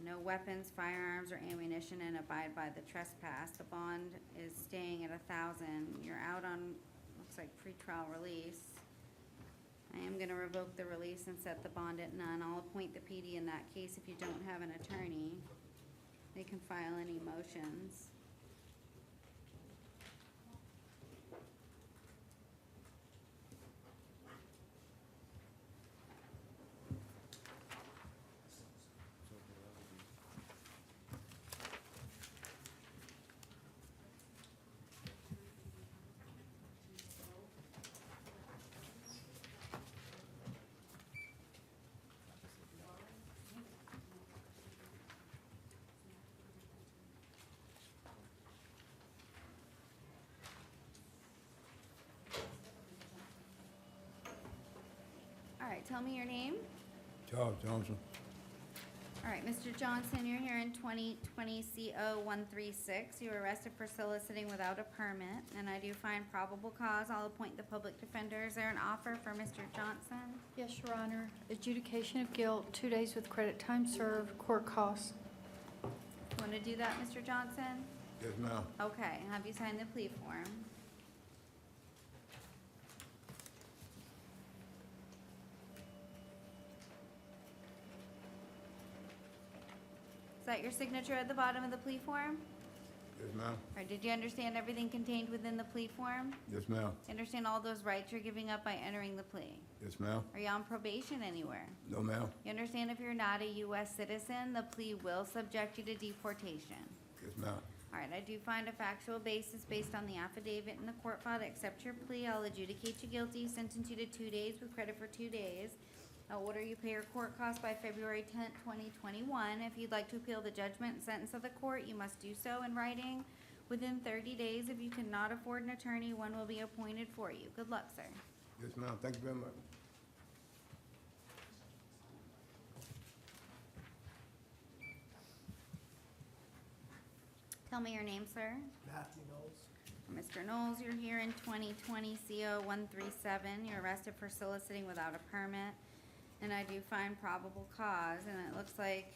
No weapons, firearms, or ammunition, and abide by the trespass. The bond is staying at 1,000. You're out on, looks like pretrial release. I am gonna revoke the release and set the bond at none. I'll appoint the PD in that case if you don't have an attorney. They can file any motions. All right, tell me your name. Charles Johnson. All right, Mr. Johnson, you're here in 2020 CO 136. You were arrested for soliciting without a permit, and I do find probable cause. I'll appoint the public defender. Is there an offer for Mr. Johnson? Yes, Your Honor. Adjudication of guilt, 2 days with credit time served, court costs. You want to do that, Mr. Johnson? Yes, ma'am. Okay, have you signed the plea form? Is that your signature at the bottom of the plea form? Yes, ma'am. Or did you understand everything contained within the plea form? Yes, ma'am. Understand all those rights you're giving up by entering the plea? Yes, ma'am. Are you on probation anywhere? No, ma'am. You understand if you're not a U.S. citizen, the plea will subject you to deportation? Yes, ma'am. All right, I do find a factual basis based on the affidavit in the court file to accept your plea. I'll adjudicate you guilty, sentence you to 2 days with credit for 2 days. I'll order you pay your court costs by February 10th, 2021. If you'd like to appeal the judgment and sentence of the court, you must do so in writing within 30 days. If you cannot afford an attorney, one will be appointed for you. Good luck, sir. Yes, ma'am. Thank you very much. Tell me your name, sir. Matthew Knowles. Mr. Knowles, you're here in 2020 CO 137. You're arrested for soliciting without a permit. And I do find probable cause, and it looks like,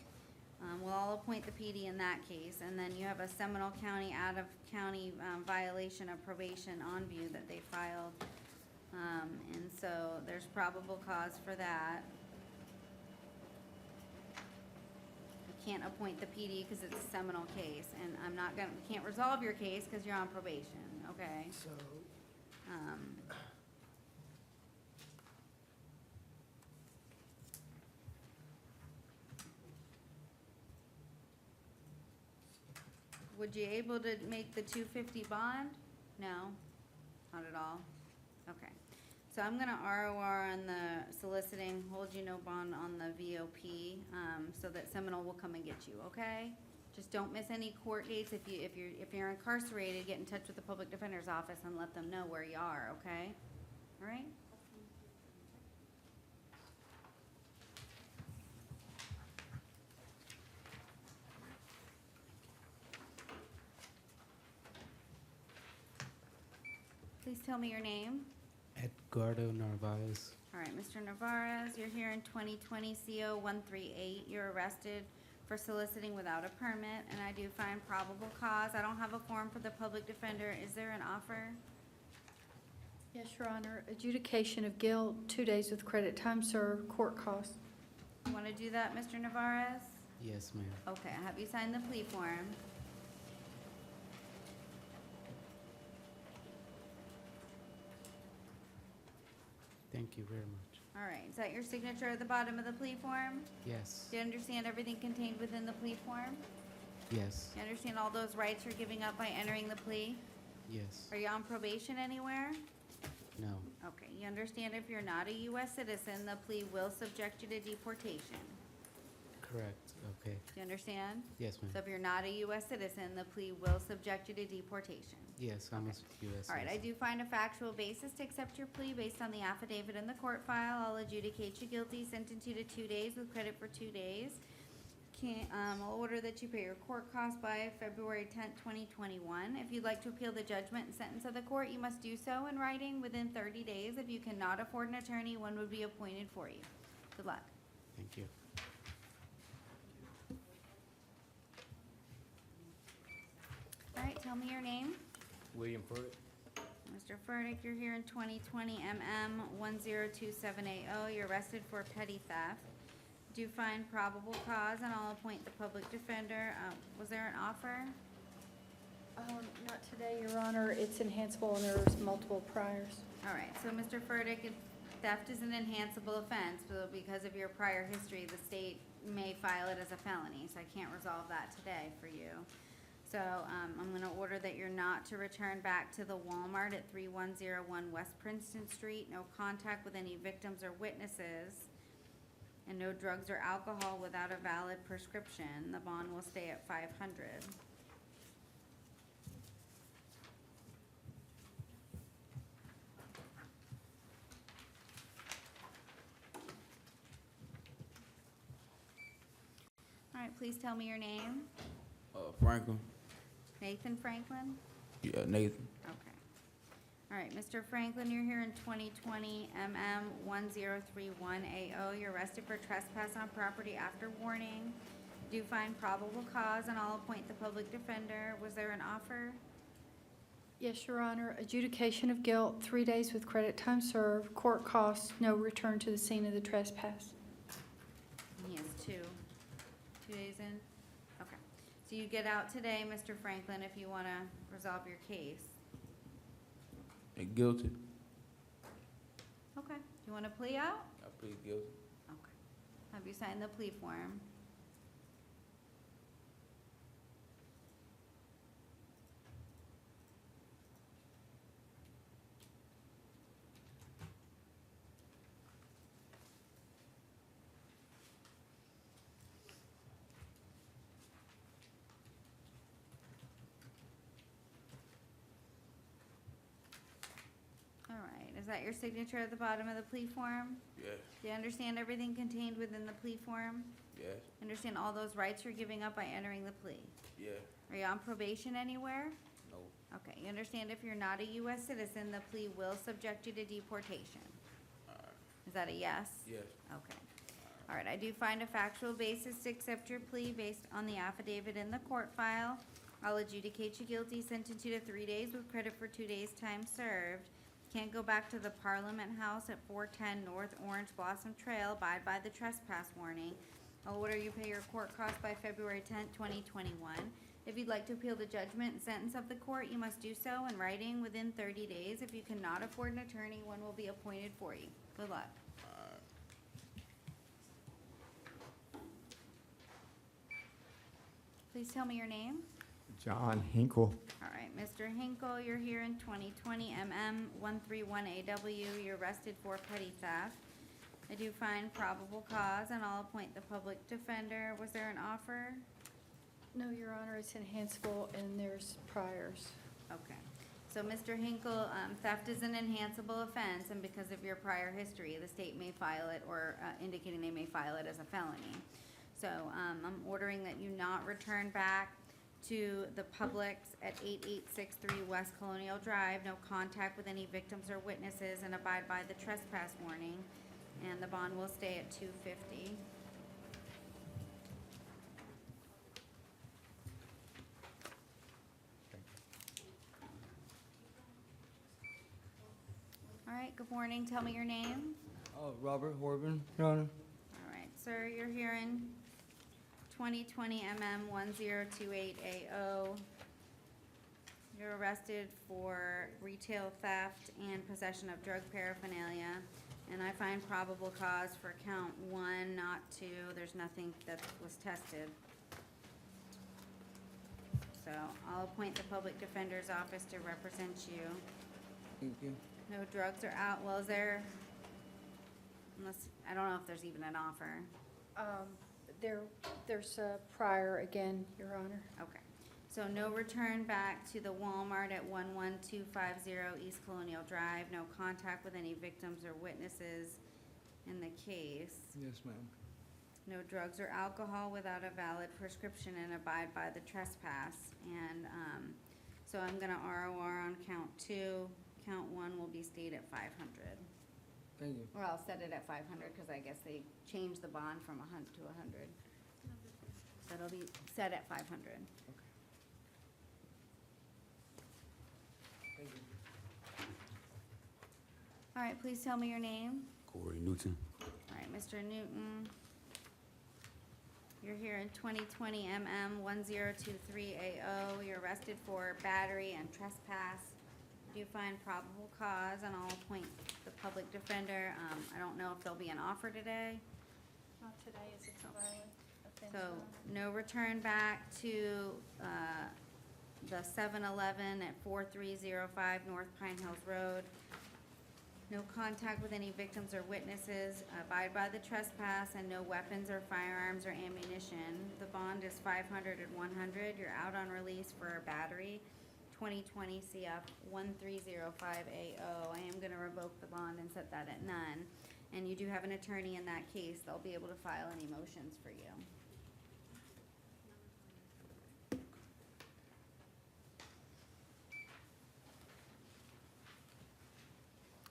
we'll all appoint the PD in that case. And then you have a Seminole County out-of-county violation of probation on view that they filed. And so there's probable cause for that. You can't appoint the PD because it's a Seminole case, and we can't resolve your case because you're on probation, okay? So, Would you able to make the 250 bond? No, not at all. Okay. So I'm gonna ROR on the soliciting, hold you no bond on the VOP, so that Seminole will come and get you, okay? Just don't miss any court dates. If you're incarcerated, get in touch with the public defender's office and let them know where you are, okay? All right? Please tell me your name. Edgardo Narvaez. All right, Mr. Navarez, you're here in 2020 CO 138. You're arrested for soliciting without a permit, and I do find probable cause. I don't have a form for the public defender. Is there an offer? Yes, Your Honor. Adjudication of guilt, 2 days with credit time served, court costs. You want to do that, Mr. Navarez? Yes, ma'am. Okay, have you signed the plea form? Thank you very much. All right, is that your signature at the bottom of the plea form? Yes. Do you understand everything contained within the plea form? Yes. You understand all those rights you're giving up by entering the plea? Yes. Are you on probation anywhere? No. Okay, you understand if you're not a U.S. citizen, the plea will subject you to deportation? Correct, okay. Do you understand? Yes, ma'am. So if you're not a U.S. citizen, the plea will subject you to deportation. Yes, I'm a U.S. All right, I citizen. do find a factual basis to accept your plea based on the affidavit in the court file. I'll adjudicate you guilty, sentence you to 2 days with credit for 2 days. I'll order that you pay your court costs by February 10th, 2021. If you'd like to appeal the judgment and sentence of the court, you must do so in writing within 30 days. If you cannot afford an attorney, one would be appointed for you. Good luck. Thank you. All right, tell me your name. William Furtick. Mr. Furtick, you're here in 2020 MM 102780. You're arrested for petty theft. Do find probable cause, and I'll appoint the public defender. Was there an offer? Not today, Your Honor. It's enhanceable and there's multiple priors. All right, so Mr. Furtick, if theft is an enhanceable offense, so because of your prior history, the state may file it as a felony, so I can't resolve that today for you. So, I'm gonna order that you're not to return back to the Walmart at 3101 West Princeton Street, no contact with any victims or witnesses, and no drugs or alcohol without a valid prescription. The bond will stay at 500. All right, please tell me your name. Franklin. Nathan Franklin? Yeah, Nathan. Okay. All right, Mr. Franklin, you're here in 2020 MM 103180. You're arrested for trespass on property after warning. Do find probable cause, and I'll appoint the public defender. Was there an offer? Yes, Your Honor. Adjudication of guilt, 3 days with credit time served. Court costs, no return to the scene of the trespass. He has 2 days in? Okay. So you get out today, Mr. Franklin, if you want to resolve your case. Guilty. Okay. You want to plea out? I plead guilty. Okay. Have you signed the plea form? All right, is that your signature at the bottom of the plea form? Yes. Do you understand everything contained within the plea form? Yes. Understand all those rights you're giving up by entering the plea? Yes. Are you on probation anywhere? No. Okay, you understand if you're not a U.S. citizen, the plea will subject you to deportation? Is that a yes? Yes. Okay. All right, I do find a factual basis to accept your plea based on the affidavit in the court file. I'll adjudicate you guilty, sentence you to 3 days with credit for 2 days' time served. Can't go back to the Parliament House at 410 North Orange Blossom Trail. Abide by the trespass warning. I'll order you pay your court costs by February 10th, 2021. If you'd like to appeal the judgment and sentence of the court, you must do so in writing within 30 days. If you cannot afford an attorney, one will be appointed for you. Good luck. Please tell me your name. John Hinkle. All right, Mr. Hinkle, you're here in 2020 MM 131AW. You're arrested for petty theft. I do find probable cause, and I'll appoint the public defender. Was there an offer? No, Your Honor, it's enhanceable and there's priors. Okay. So, Mr. Hinkle, theft is an enhanceable offense, and because of your prior history, the state may file it, or indicating they may file it as a felony. So, I'm ordering that you not return back to the Publix at 8863 West Colonial Drive, no contact with any victims or witnesses, and abide by the trespass warning, and the bond will stay at $250. All right, good morning, tell me your name. Robert Horban, Your Honor. All right, sir, you're here in 2020 MM 1028AO. You're arrested for retail theft and possession of drug paraphernalia. And I find probable cause for count 1, not 2. There's nothing that was tested. So I'll appoint the public defender's office to represent you. Thank you. No drugs are out. Well, is there, unless, I don't know if there's even an offer. There's a prior again, Your Honor. Okay. So no return back to the Walmart at 11250 East Colonial Drive, no contact with any victims or witnesses in the case. Yes, ma'am. No drugs or alcohol without a valid prescription and abide by the trespass. And, so I'm gonna ROR on count 2. Count 1 will be stayed at 500. Thank you. Or I'll set it at 500 because I guess they changed the bond from 100 to 100. So it'll be set at 500. All right, please tell me your name. Corey Newton. All right, Mr. Newton. You're here in 2020 MM 1023AO. You're arrested for battery and trespass. Do you find probable cause, and I'll appoint the public defender. I don't know if there'll be an offer today. Not today, as it's a violent offense. So, Your Honor. no return back to the 7-Eleven at 4305 North Pine Hills Road. No contact with any victims or witnesses. Abide by the trespass, and no weapons or firearms or ammunition. The bond is 500 and 100. You're out on release for a battery. 2020 CF 13058O. I am going to revoke the bond and set that at none. And you do have an attorney in that case. They'll be able to file any motions for you.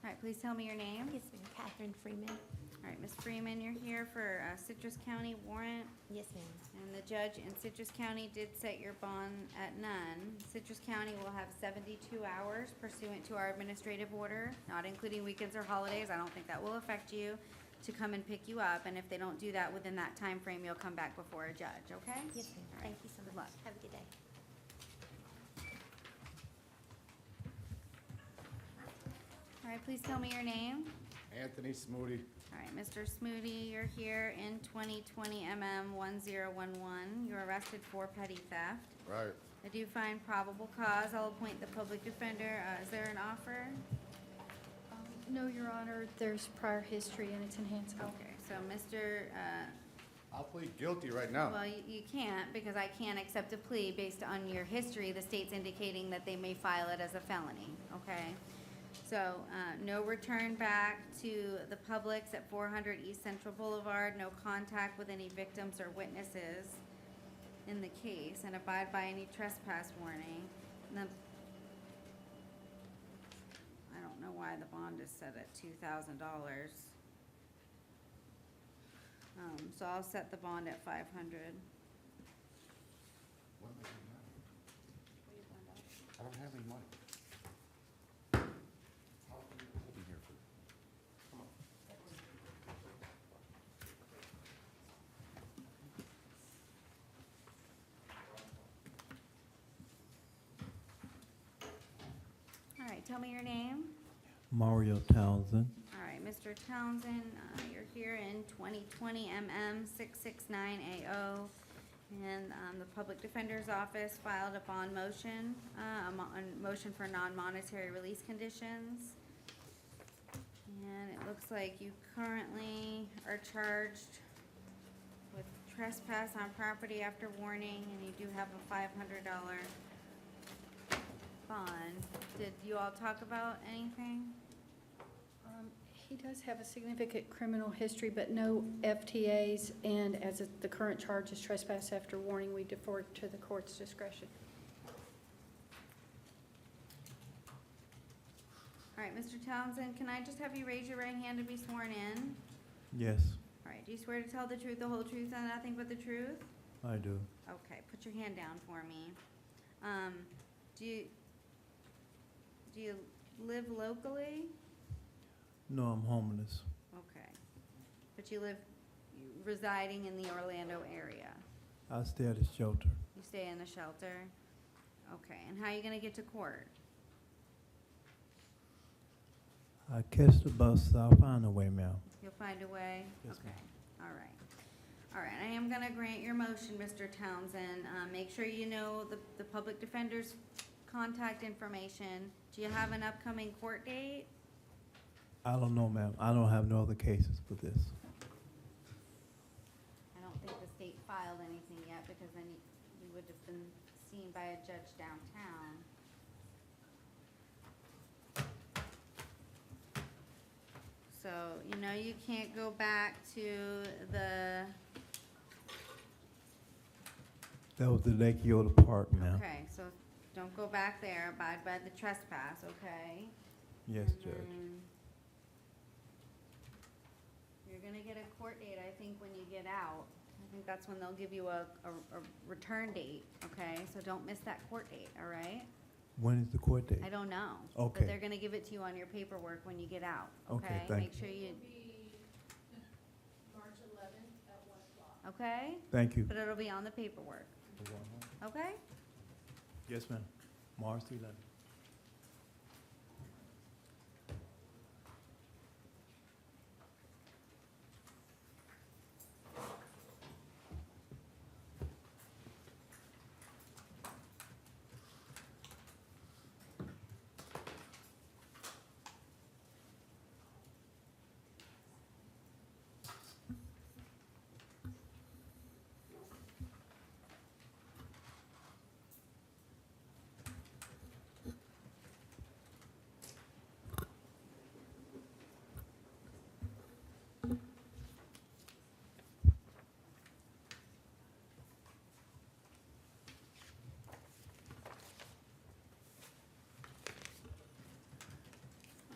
All right, please tell me your name. Yes, ma'am. Catherine Freeman. All right, Ms. Freeman, you're here for Citrus County warrant. Yes, ma'am. And the judge in Citrus County did set your bond at none. Citrus County will have 72 hours pursuant to our administrative order, not including weekends or holidays. I don't think that will affect you, to come and pick you up. And if they don't do that within that time frame, you'll come back before a judge, okay? Yes, ma'am. All right. Thank you so Good much. luck. Have a good day. All right, please tell me your name. Anthony Smoody. All right, Mr. Smoody, you're here in 2020 MM 1011. You're arrested for petty theft. Right. I do find probable cause. I'll appoint the public defender. Is there an offer? No, Your Honor, there's prior history and it's enhanced. Okay, so Mr., I'll plead guilty right now. well, you can't, because I can't accept a plea based on your history. The state's indicating that they may file it as a felony, okay? So, no return back to the Publix at 400 East Central Boulevard, no contact with any victims or witnesses in the case, and abide by any trespass warning. And then, I don't know why the bond is set at $2,000. So I'll set the bond at 500. What am I doing now? I don't have any money. How can you hold me here for? Come on. All right, tell me your name. Mario Townsend. All right, Mr. Townsend, you're here in 2020 MM 669AO. And the Public Defender's Office filed a bond motion, a motion for non-monetary release conditions. And it looks like you currently are charged with trespass on property after warning, and you do have a $500 bond. Did you all talk about anything? He does have a significant criminal history, but no FTAs, and as the current charge is trespass after warning, we defer to the court's discretion. All right, Mr. Townsend, can I just have you raise your right hand to be sworn in? Yes, All right, do you swear to tell the truth, the whole truth, and nothing but the truth? I do. Okay, put your hand down for me. Do you live locally? No, I'm homeless. Okay. But you residing in the Orlando area? I stay at a shelter. You stay in the shelter? Okay, and how are you gonna get to court? I catch the bus, I'll find a way, ma'am. You'll find a way? Yes, Okay, all right. All right, I am gonna grant your motion, Mr. Townsend. Make sure you know the public defender's contact information. Do you have an upcoming court date? I don't know, ma'am. I don't have no other cases but this. I don't think the state filed anything yet, because then you would have been seen by a judge downtown. So, you know, you can't go back to the, That was the Lake Yola Park, ma'am. okay, so don't go back there, abide by the trespass, okay? Yes, And Judge. then you're gonna get a court date, I think, when you get out. I think that's when they'll give you a return date, okay? So don't miss that court date, all right? When is the court date? I don't know. Okay. But they're gonna give it to you on your paperwork when you get out, Okay, okay? thank Make sure you, March 11th at 1 o'clock. okay? Thank you. But it'll be on the paperwork, okay? Yes, ma'am. March 11th.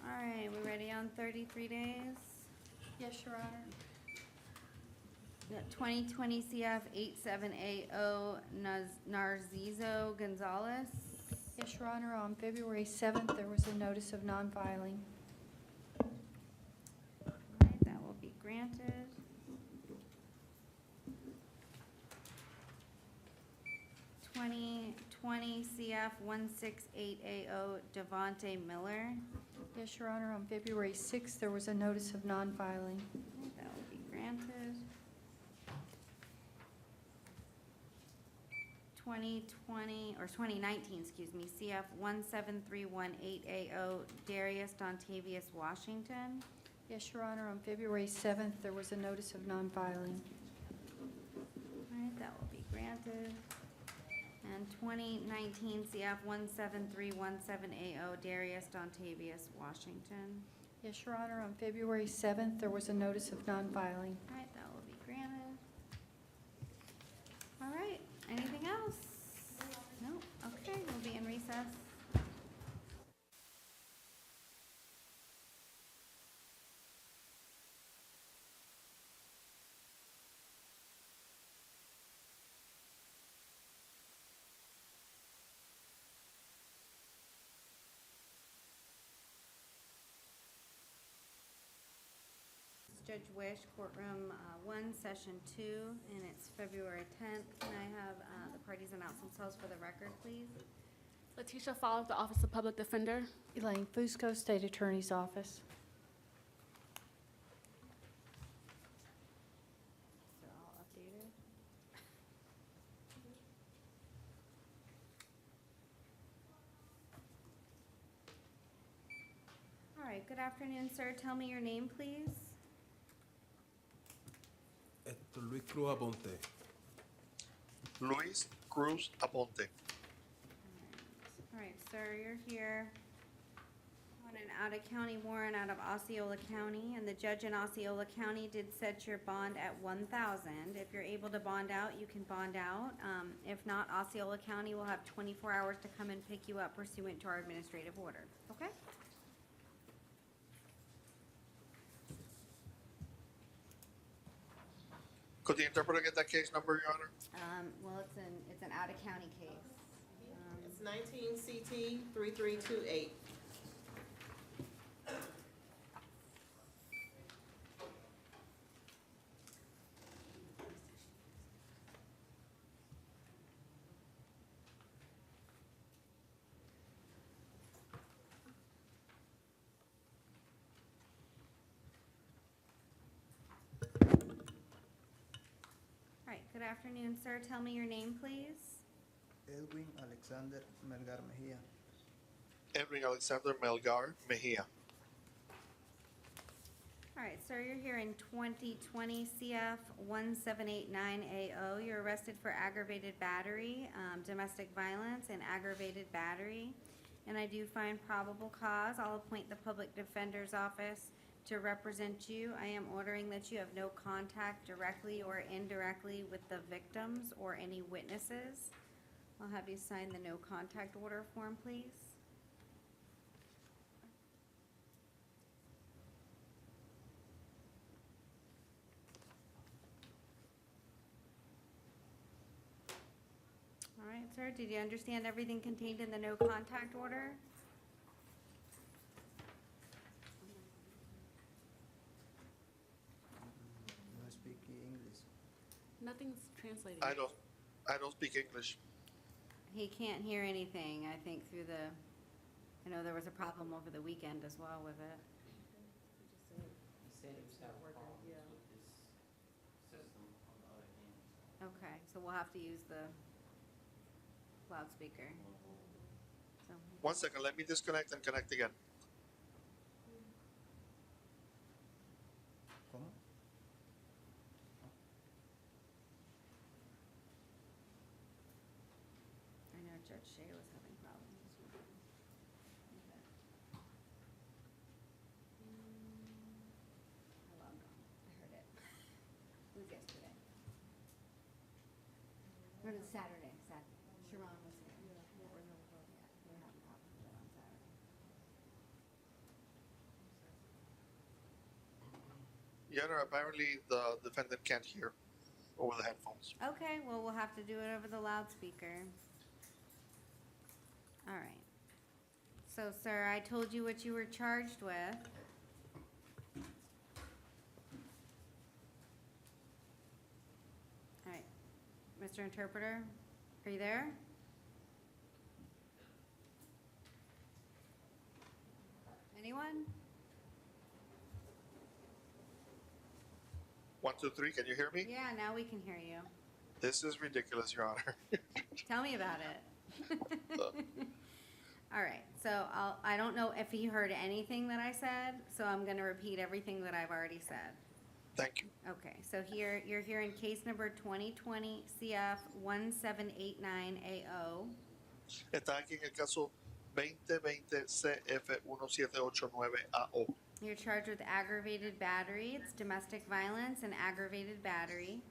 All right, we ready on 33 days? Yes, Your Honor. We got 2020 CF 87AO Narciso Gonzalez. Yes, Your Honor, on February 7th, there was a notice of non-filing. All right, that will be granted. 2020 CF 168AO Devonte Miller. Yes, Your Honor, on February 6th, there was a notice of non-filing. Okay, that will be granted. 2019, excuse me, CF 17318AO Darius Dontavius Washington. Yes, Your Honor, on February 7th, there was a notice of non-filing. All right, that will be granted. And 2019 CF 17317AO Darius Dontavius Washington. Yes, Your Honor, on February 7th, there was a notice of non-filing. All right, that will be granted. All right, anything else? No, okay, we'll be in recess. Judge Wish, courtroom 1, session 2, and it's February 10th. Can I have the parties announce themselves for the record, please? Letitia Fowler, the Office of Public Defender. Elaine Fusco, State Attorney's Office. They're all updated. All right, good afternoon, sir. Tell me your name, please. Luis Cruz Aponte. Luis Cruz Aponte. All right, sir, you're here on an out-of-county warrant out of Osceola County, and the judge in Osceola County did set your bond at $1,000. If you're able to bond out, you can bond out. If not, Osceola County will have 24 hours to come and pick you up pursuant to our administrative order, okay? Could the interpreter get that case number, Your Honor? Well, it's an out-of-county case. It's 19 CT 3328. All right, good afternoon, sir. Tell me your name, please. Edwin Alexander Melgar Mejia. Edwin Alexander Melgar Mejia. All All right, sir, you're here in 2020 CF 1789AO. You're arrested for aggravated battery, domestic violence, and aggravated battery. And I do find probable cause. I'll appoint the public defender's office to represent you. I am ordering that you have no contact directly or indirectly with the victims or any witnesses. I'll have you sign the no contact order form, please. All right, sir, did you understand everything contained in the no contact order? No speak English. Nothing's translating. I don't speak English. He can't hear anything, I think, through the, I know there was a problem over the weekend as well with it. Okay, so we'll have to use the loudspeaker. So, 1 second, let me disconnect and connect again. ¿Cómo? I know Judge Shea was having problems this weekend. Okay. I logged on, I heard it. It was yesterday. Or no, Saturday. Sharon was here. Yeah, we were having problems with it on Saturday. Your Honor, apparently the defendant can't hear over the headphones. Okay, well, we'll have to do it over the loudspeaker. All right. So, sir, I told you what you were charged with. All right. Mr. Interpreter, are you there? Anyone? 1, 2, 3, can you hear me? Yeah, now we can hear you. This is ridiculous, Your Honor. Tell me about it. All right, so I don't know if he heard anything that I said, so I'm gonna repeat everything that I've already said. Thank you. Okay, so here, you're here in case number 2020 CF 1789AO. Está aquí en el caso 2020 CF1789AO. You're charged with aggravated battery, it's domestic violence and aggravated battery.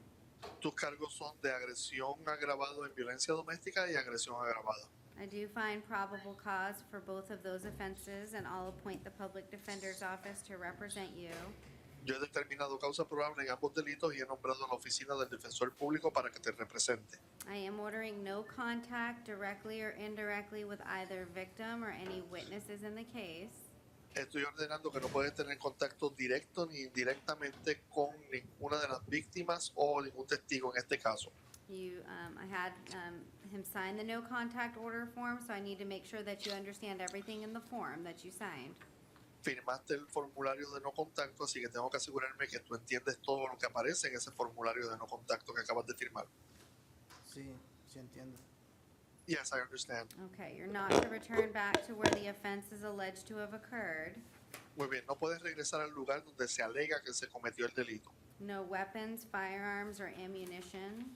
Tus cargos son de agresión agravado en violencia doméstica y agresión agravada. I do find probable cause for both of those offenses, and I'll appoint the public defender's office to represent you. Yo he determinado causa probable en ambos delitos y he nombrado a la oficina del defensor público para que te represente. I am ordering no contact directly or indirectly with either victim or any witnesses in the case. Estoy ordenando que no puedes tener contacto directo ni indirectamente con ninguna de las víctimas o ningún testigo en este caso. I had him sign the no contact order form, so I need to make sure that you understand everything in the form that you signed. Firmaste el formulario de no contacto, así que tengo que asegurarme que tú entiendes todo lo que aparece en ese formulario de no contacto que acabas de firmar. Sí, sí entiendo. Yes, I understand. Okay, you're not to return back to where the offense is alleged to have occurred. Muy bien, no puedes regresar al lugar donde se alega que se cometió el delito. No weapons, firearms, or ammunition.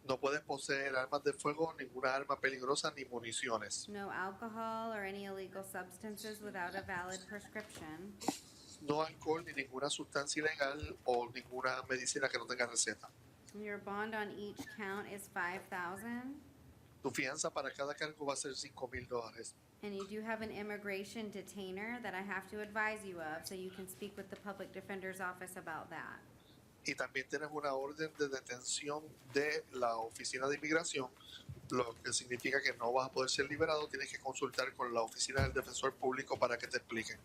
No puedes poseer armas de fuego, ninguna arma peligrosa ni municiones. No alcohol or any illegal substances without a valid prescription. No alcohol ni ninguna sustancia ilegal o ninguna medicina que no tenga receta. Your bond on each count is $5,000. Tu fianza para cada cargo va a ser $5,000. And you do have an immigration detainer that I have to advise you of, so you can speak with the public defender's office about that. Y también tienes una orden de detención de la oficina de inmigración, lo que significa que no vas a poder ser liberado. Tienes que consultar con la oficina del defensor público para que te expliquen.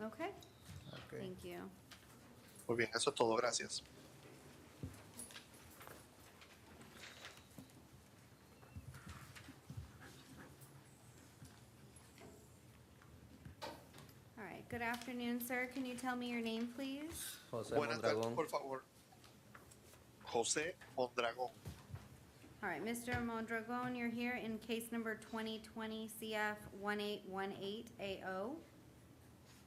Okay? Thank you. Muy bien, eso es todo. Gracias. All right, good afternoon, sir. Can you tell me your name, please? José Buenas tardes, Mondragón. por favor. José Mondragón. All right, Mr. Mondragon, you're here in case number 2020 CF 1818AO.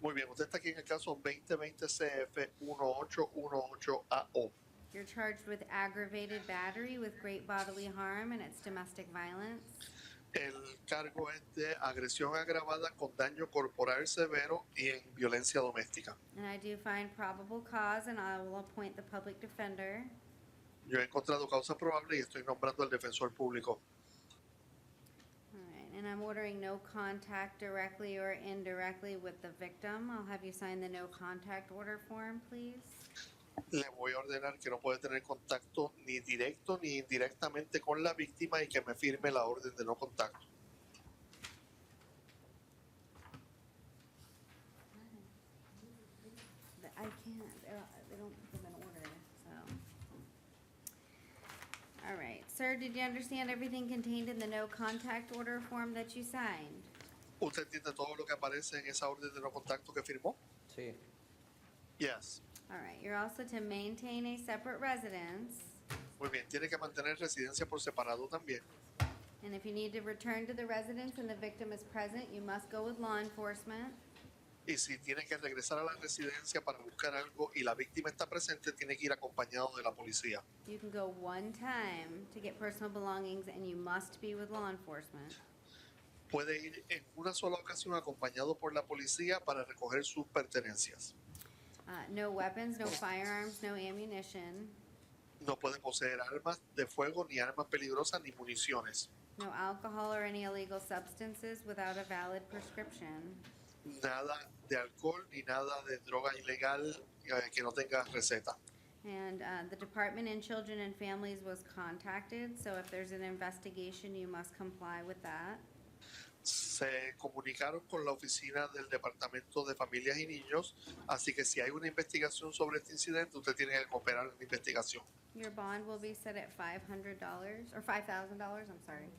Muy bien, usted está aquí en el caso 2020 CF 1818AO. You're charged with aggravated battery with great bodily harm, and it's domestic violence. El cargo es de agresión agravada con daño corporal severo y en violencia doméstica. And I do find probable cause, and I will appoint the public defender. Yo he encontrado causa probable y estoy nombrando al defensor público. All right, and I'm ordering no contact directly or indirectly with the victim. I'll have you sign the no contact order form, please. Le voy a ordenar que no puede tener contacto ni directo ni indirectamente con la víctima y que me firme la orden de no contacto. I can't, they don't put them in order, so. All right, sir, did you understand everything contained in the no contact order form that you signed? ¿Usted entiende todo lo que aparece en esa orden de no contacto que firmó? Sí. Yes. All right, you're also to maintain a separate residence, Muy bien, tiene que mantener residencia por separado también. and if you need to return to the residence and the victim is present, you must go with law enforcement. Y si tiene que regresar a la residencia para buscar algo y la víctima está presente, tiene que ir acompañado de la policía. You can go one time to get personal belongings, and you must be with law enforcement. Puede ir en una sola ocasión acompañado por la policía para recoger sus pertenencias. No weapons, no firearms, no ammunition, No puede poseer armas de fuego, ni armas peligrosas, ni municiones. no alcohol or any illegal substances without a valid prescription. Nada de alcohol ni nada de droga ilegal que no tenga receta. And the Department in Children and Families was contacted, so if there's an investigation, you must comply with that. Se comunicaron con la oficina del Departamento de Familias y Niños, así que si hay una investigación sobre este incidente, usted tiene que cooperar en la investigación. Your bond will be set at $500, or $5,000, I'm sorry.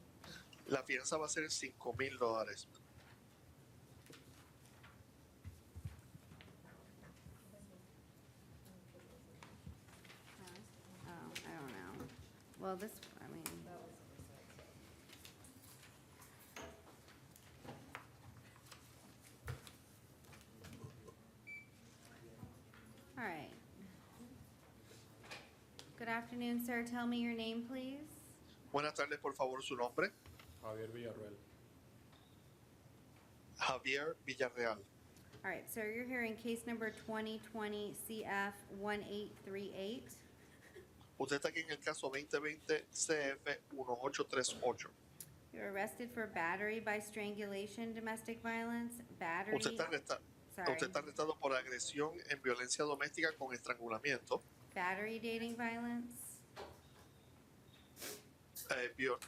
La fianza va a ser $5,000. Oh, I don't know. Well, this, I mean. All right. Good afternoon, sir. Tell me your name, please. Buenas tardes, por favor, su nombre. Javier Villarreal. Javier Villarreal. All right, sir, you're hearing case number 2020 CF 1838. Usted está aquí en el caso 2020 CF 1838. You're arrested for battery by strangulation, domestic violence, battery. Usted está arrestado por agresión en violencia doméstica con estrangulamiento, Battery dating violence,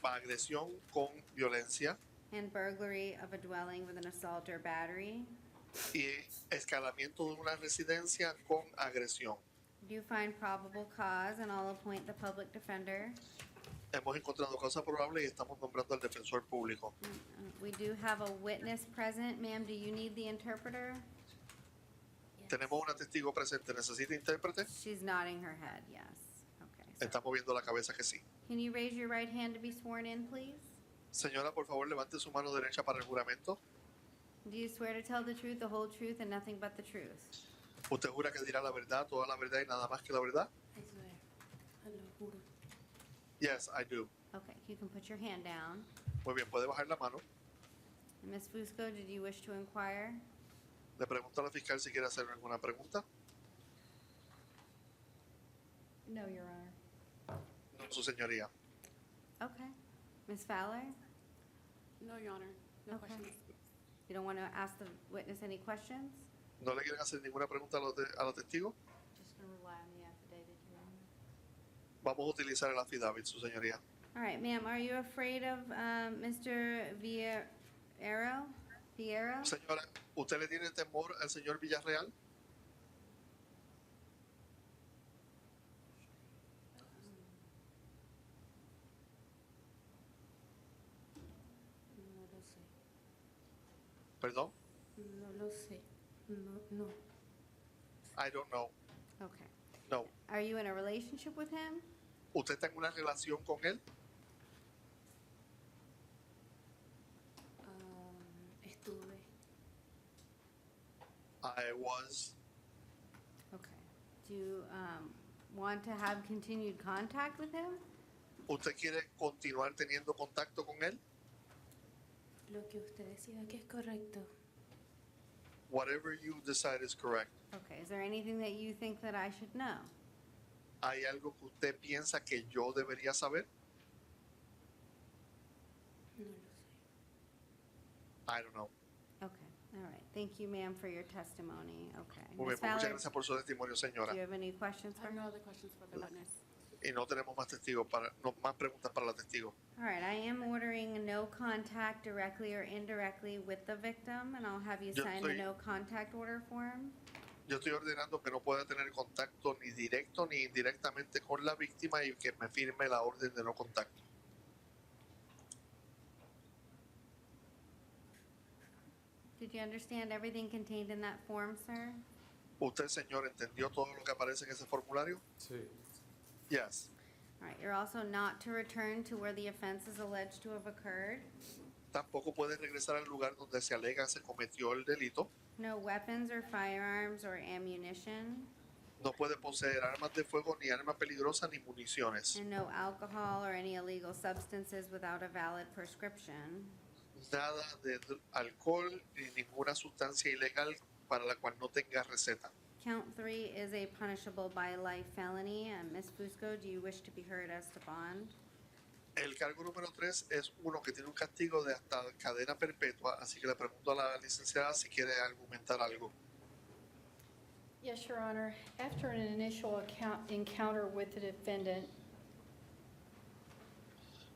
agresión con violencia and burglary of a dwelling with an assault or battery. y escalamiento de una residencia con agresión. Do you find probable cause, and I'll appoint the public defender. Hemos encontrado causa probable y estamos nombrando al defensor público. We do have a witness present. Ma'am, do you need the interpreter? Tenemos una testigo presente. ¿Necesita intérprete? She's nodding her head, yes. Okay. So Está moviendo la cabeza que sí. can you raise your right hand to be sworn in, please? Señora, por favor, levante su mano derecha para el juramento. Do you swear to tell the truth, the whole truth, and nothing but the truth? ¿Usted jura que dirá la verdad, toda la verdad y nada más que la verdad? Yes, I do. Okay, you can put your hand down. Muy bien, puede bajar la mano. And Ms. Fusco, did you wish to inquire? Le pregunto a la fiscal si quiere hacer alguna pregunta. No, Your Honor. No, su señoría. Okay. Ms. Fowler? No, Your Honor. No Okay. questions. You don't want to ask the witness any questions? ¿No le quieren hacer ninguna pregunta a los testigos? Just going to rely on the affidavit, Your Honor. Vamos a utilizar el affidavit, su señoría. All right, ma'am, are you afraid of Mr. Vieiro? Señora, ¿usted le tiene temor al señor Villarreal? No lo sé. Perdón. No lo sé. No. I don't know. Okay. No. Are you in a relationship with him? ¿Usted está en una relación con él? Estuve. I was. Okay. Do you want to have continued contact with him? ¿Usted quiere continuar teniendo contacto con él? Lo que usted decida que es correcto. Whatever you decide is correct. Okay. Is there anything that you think that I should know? ¿Hay algo que usted piensa que yo debería saber? No lo sé. I don't know. Okay. All right. Thank you, ma'am, for your testimony. Okay. Muy Ms. bien, pues muchas Fowler, gracias por su testimonio, señora. do you have any questions I for have her? no other questions for the witness. Y no tenemos más testigos no más preguntas para la testigo. All right, I am ordering no contact directly or indirectly with the victim, and I'll have you Yo sign the estoy- no contact order form. Yo estoy ordenando que no pueda tener contacto ni directo ni indirectamente con la víctima y que me firme la orden de no contacto. Did you understand everything contained in that form, sir? ¿Usted, señor, entendió todo lo que aparece en ese formulario? Sí. Yes. All right, you're also not to return to where the offense is alleged to have occurred. Tampoco puede regresar al lugar donde se alega se cometió el delito. No weapons or firearms or ammunition, No puede poseer armas de fuego, ni armas peligrosas, ni municiones. and no alcohol or any illegal substances without a valid prescription. Nada de alcohol ni ninguna sustancia ilegal para la cual no tenga receta. Count 3 is a punishable by life felony. Ms. Fusco, do you wish to be heard as to bond? El cargo número 3 es uno que tiene un castigo de hasta cadena perpetua, así que le pregunto a la licenciada si quiere argumentar algo. Yes, Your Honor. After an initial encounter with the defendant,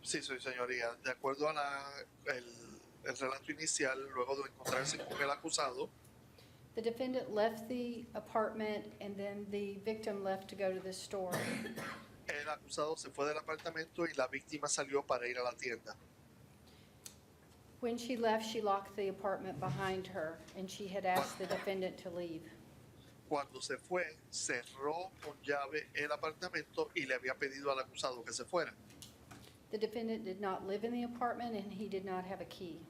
Sí, soy señoría. De acuerdo a el relato inicial, luego de encontrarse con el acusado, the defendant left the apartment and then the victim left to go to the store. el acusado se fue del apartamento y la víctima salió para ir a la tienda. When she left, she locked the apartment behind her and she had asked the defendant to leave. Cuando se fue, cerró con llave el apartamento y le había pedido al acusado que se fuera. The defendant did not live in the apartment and he did not have a key.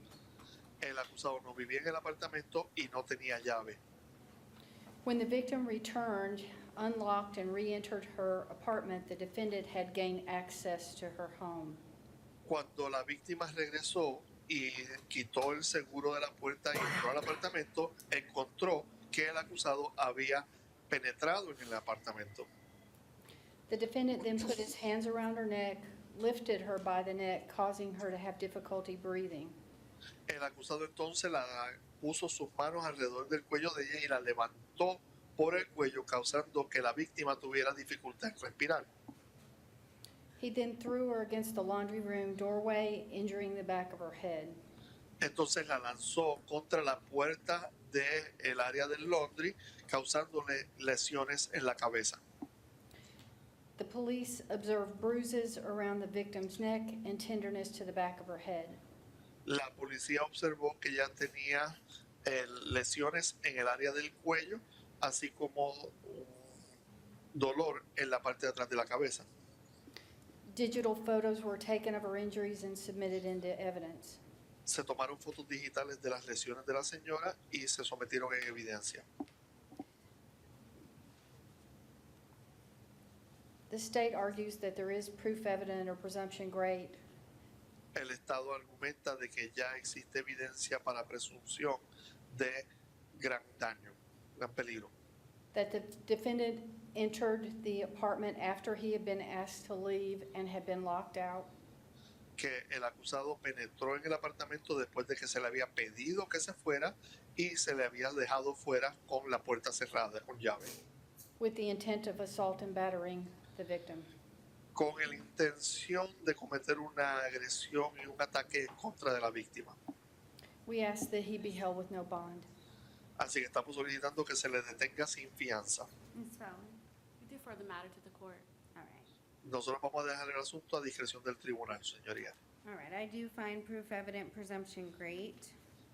El acusado no vivía en el apartamento y no tenía llave. When the victim returned, unlocked and re-entered her apartment, the defendant had gained access to her home. Cuando la víctima regresó y quitó el seguro de la puerta y entró al apartamento, encontró que el acusado había penetrado en el apartamento. The defendant then put his hands around her neck, lifted her by the neck, causing her to have difficulty breathing. El acusado entonces la puso sus manos alrededor del cuello de ella y la levantó por el cuello, causando que la víctima tuviera dificultad en respirar. He then threw her against the laundry room doorway, injuring the back of her head. Entonces la lanzó contra la puerta del área del laundry, causándole lesiones en la cabeza. The police observed bruises around the victim's neck and tenderness to the back of her head. La policía observó que ella tenía lesiones en el área del cuello, así como un dolor en la parte de atrás de la cabeza. Digital photos were taken of her injuries and submitted into evidence. Se tomaron fotos digitales de las lesiones de la señora y se sometieron en evidencia. The state argues that there is proof evident or presumption great El Estado argumenta de que ya existe evidencia para presunción de gran daño, gran peligro. that the defendant entered the apartment after he had been asked to leave and had been locked out. Que el acusado penetró en el apartamento después de que se le había pedido que se fuera y se le había dejado fuera con la puerta cerrada, con llave, With the intent of assault and battering the victim. con la intención de cometer una agresión y un ataque en contra de la víctima. We ask that he be held with no bond. Así que estamos solicitando que se le detenga sin fianza. Ms. Fowler? We defer the matter to the court. All right. Nosotros vamos a dejar el asunto a discreción del tribunal, señoría. All right, I do find proof evident presumption great.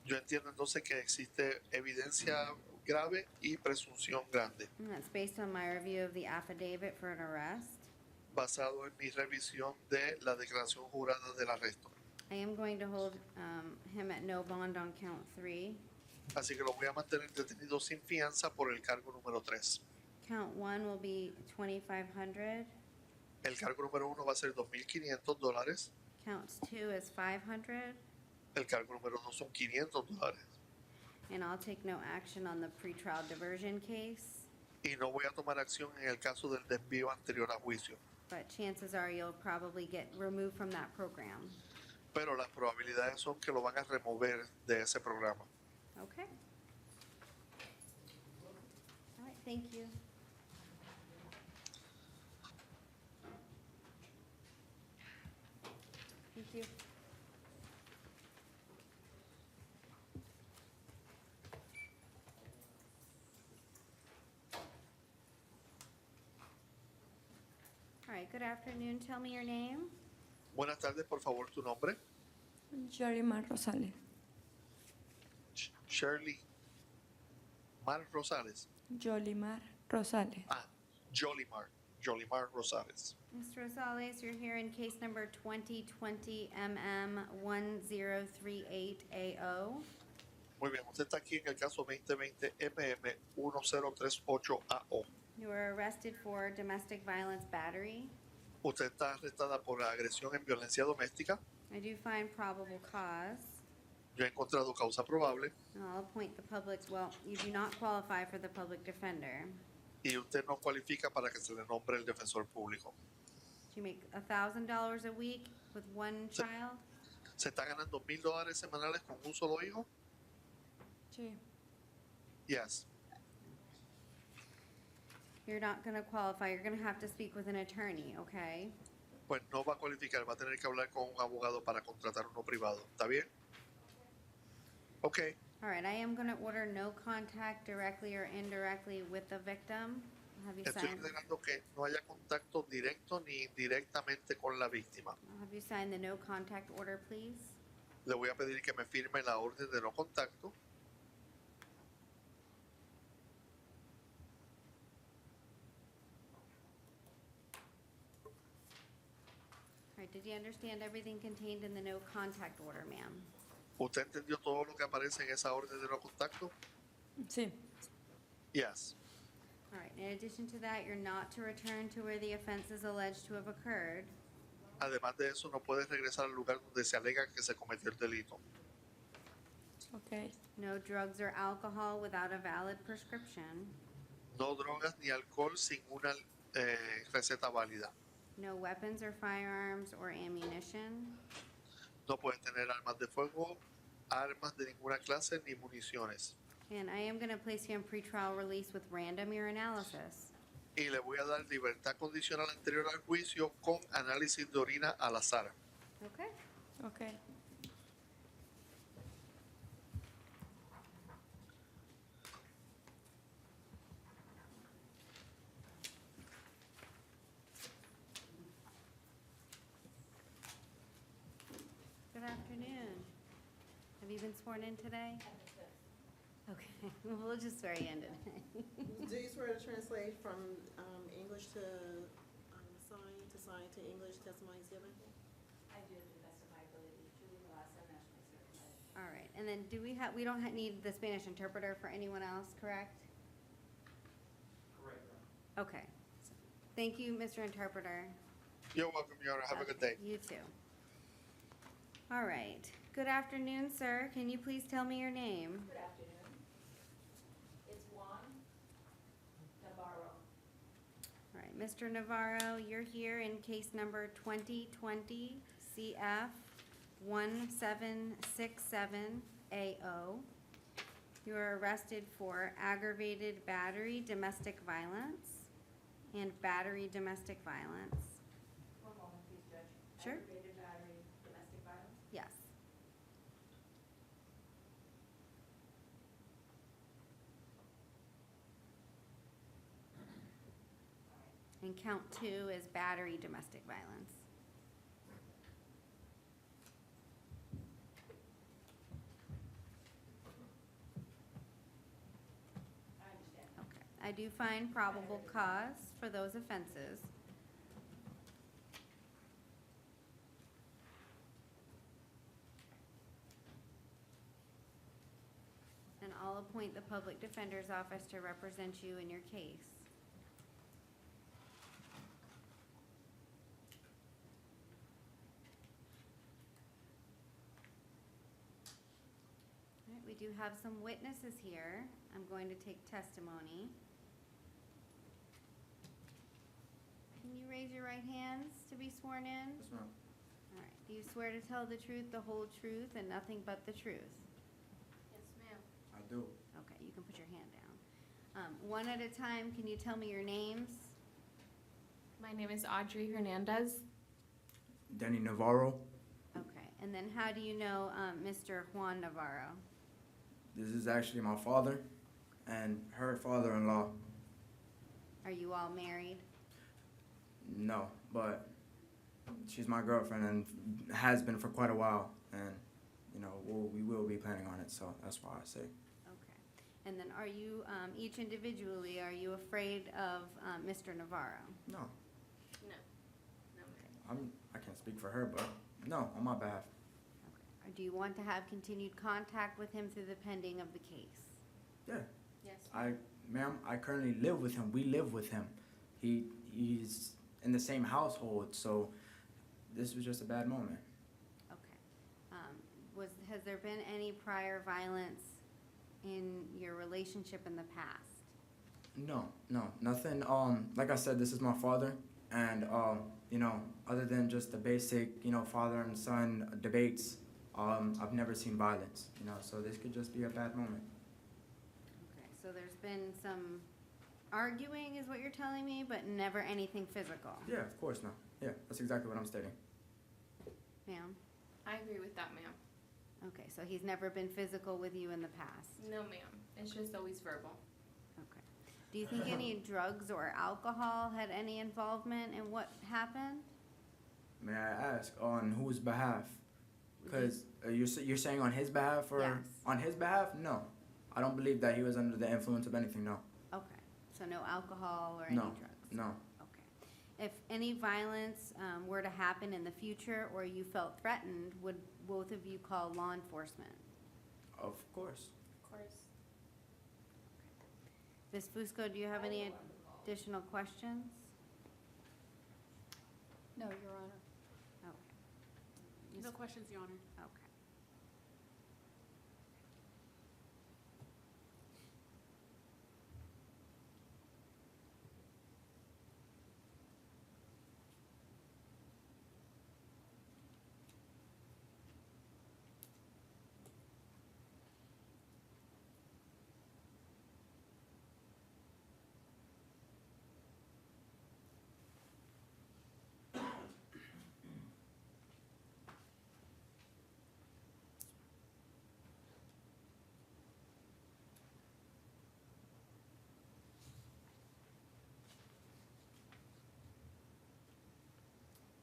Yo entiendo entonces que existe evidencia grave y presunción grande, And that's based on my review of the affidavit for an arrest. basado en mi revisión de la declaración jurada del arresto. I am going to hold him at no bond on count 3. Así que lo voy a mantener detenido sin fianza por el cargo número 3. Count one will be $2,500. El cargo número 1 va a ser $2,500. Counts two is 500. El cargo número 2 son $500. And I'll take no action on the pretrial diversion case, Y no voy a tomar acción en el caso del desvío anterior a juicio. but chances are you'll probably get removed from that program. Pero las probabilidades son que lo van a remover de ese programa. Okay? All right, thank you. Thank you. All right, good afternoon. Tell me your name. Buenas tardes, por favor, tu nombre. Yolimar Rosales. Shirley Mar Rosales. Yolimar Rosales. Jolimar Rosales. Mr. Rosales, you're here in case number 2020 MM1038AO. Muy bien, usted está aquí en el caso 2020 MM1038AO. You were arrested for domestic violence battery. Usted está arrestada por agresión en violencia doméstica. I do find probable cause. Yo he encontrado causa probable And I'll appoint the public, well, you do not qualify for the public defender. y usted no cualifica para que se le nombre el defensor público. You make $1,000 a week with one child. ¿Se está ganando $1,000 semanales con un solo hijo? Sí. Yes. You're not going to qualify. You're going to have to speak with an attorney, okay? Pues no va a cualificar, va a tener que hablar con un abogado para contratar uno privado. ¿Está bien? Okay. All right, I am going to order no contact directly or indirectly with the victim. Have you Estoy signed? ordenando que no haya contacto directo ni indirectamente con la víctima. Have you signed the no contact order, please? Le voy a pedir que me firme la orden de no contacto. All right, did you understand everything contained in the no contact order, ma'am? ¿Usted entendió todo lo que aparece en esa orden de no contacto? Sí. Yes. All right, in addition to that, you're not to return to where the offense is alleged to have occurred. Además de eso, no puede regresar al lugar donde se alega que se cometió el delito. Okay. No drugs or alcohol without a valid prescription. No drogas ni alcohol sin una receta válida. No weapons or firearms or ammunition. No puede tener armas de fuego, armas de ninguna clase ni municiones. And I am going to place you on pretrial release with random urinalysis. Y le voy a dar libertad condicional anterior al juicio con análisis de orina al azar. Okay? Okay. Good afternoon. Have you been sworn in today? Okay, we'll just swear you in today. Do you swear to translate from English to sign to English testimony is given? I do to the best of my ability. Julie Malasa, nationally certified. All right, and then we don't need the Spanish interpreter for anyone else, correct? Correct. Okay. Thank you, Mr. Interpreter. You're welcome, Your Honor. Have a good day. You too. All right. Good afternoon, sir. Can you please tell me your name? Good afternoon. It's Juan Navarro. All right, Mr. Navarro, you're here in case number 2020 CF 1767AO. You were arrested for aggravated battery, domestic violence, and battery, domestic violence. One moment, please, Judge. Sure. Aggravated battery, domestic violence. Yes. And count two is battery, domestic violence. I understand. Okay. I do find probable cause for those offenses. And I'll appoint the public defender's office to represent you in your case. All right, we do have some witnesses here. I'm going to take testimony. Can you raise your right hands to be sworn in? Yes, ma'am. All right, do you swear to tell the truth, the whole truth, and nothing but the truth? Yes, ma'am. I do. Okay, you can put your hand down. One at a time, can you tell me your names? My name is Audrey Hernandez. Denny Navarro. Okay, and then how do you know Mr. Juan Navarro? This is actually my father and her father-in-law. Are you all married? No, but she's my girlfriend and has been for quite a while. And, you know, we will be planning on it, so that's why I say. Okay. And then are you, each individually, are you afraid of Mr. Navarro? No, No. No, ma'am. I can't speak for her, but no, on my behalf. Or do you want to have continued contact with him through the pending of the case? Yeah. Yes. Ma'am, I currently live with him. We live with him. He's in the same household, so this was just a bad moment. Okay. Has there been any prior violence in your relationship in the past? No, nothing. Like I said, this is my father, and you know, other than just the basic, you know, father and son debates, I've never seen violence. You know, so this could just be a bad moment. Okay, so there's been some arguing is what you're telling me, but never anything physical? Yeah, of course not. Yeah, that's exactly what I'm stating. Ma'am? I agree with that, ma'am. Okay, so he's never been physical with you in the past? No, ma'am. It's just always verbal. Okay. Do you think any drugs or alcohol had any involvement in what happened? May I ask on whose behalf? Because you're saying on his behalf or Yes. on his behalf? No, I don't believe that he was under the influence of anything. No. Okay, so no alcohol or any No. drugs? No. Okay. If any violence were to happen in the future or you felt threatened, would both of you call law enforcement? Of course. Of course. Ms. Fusco, do you have any additional questions? No, Your Honor. Okay. No questions, Your Honor. Okay.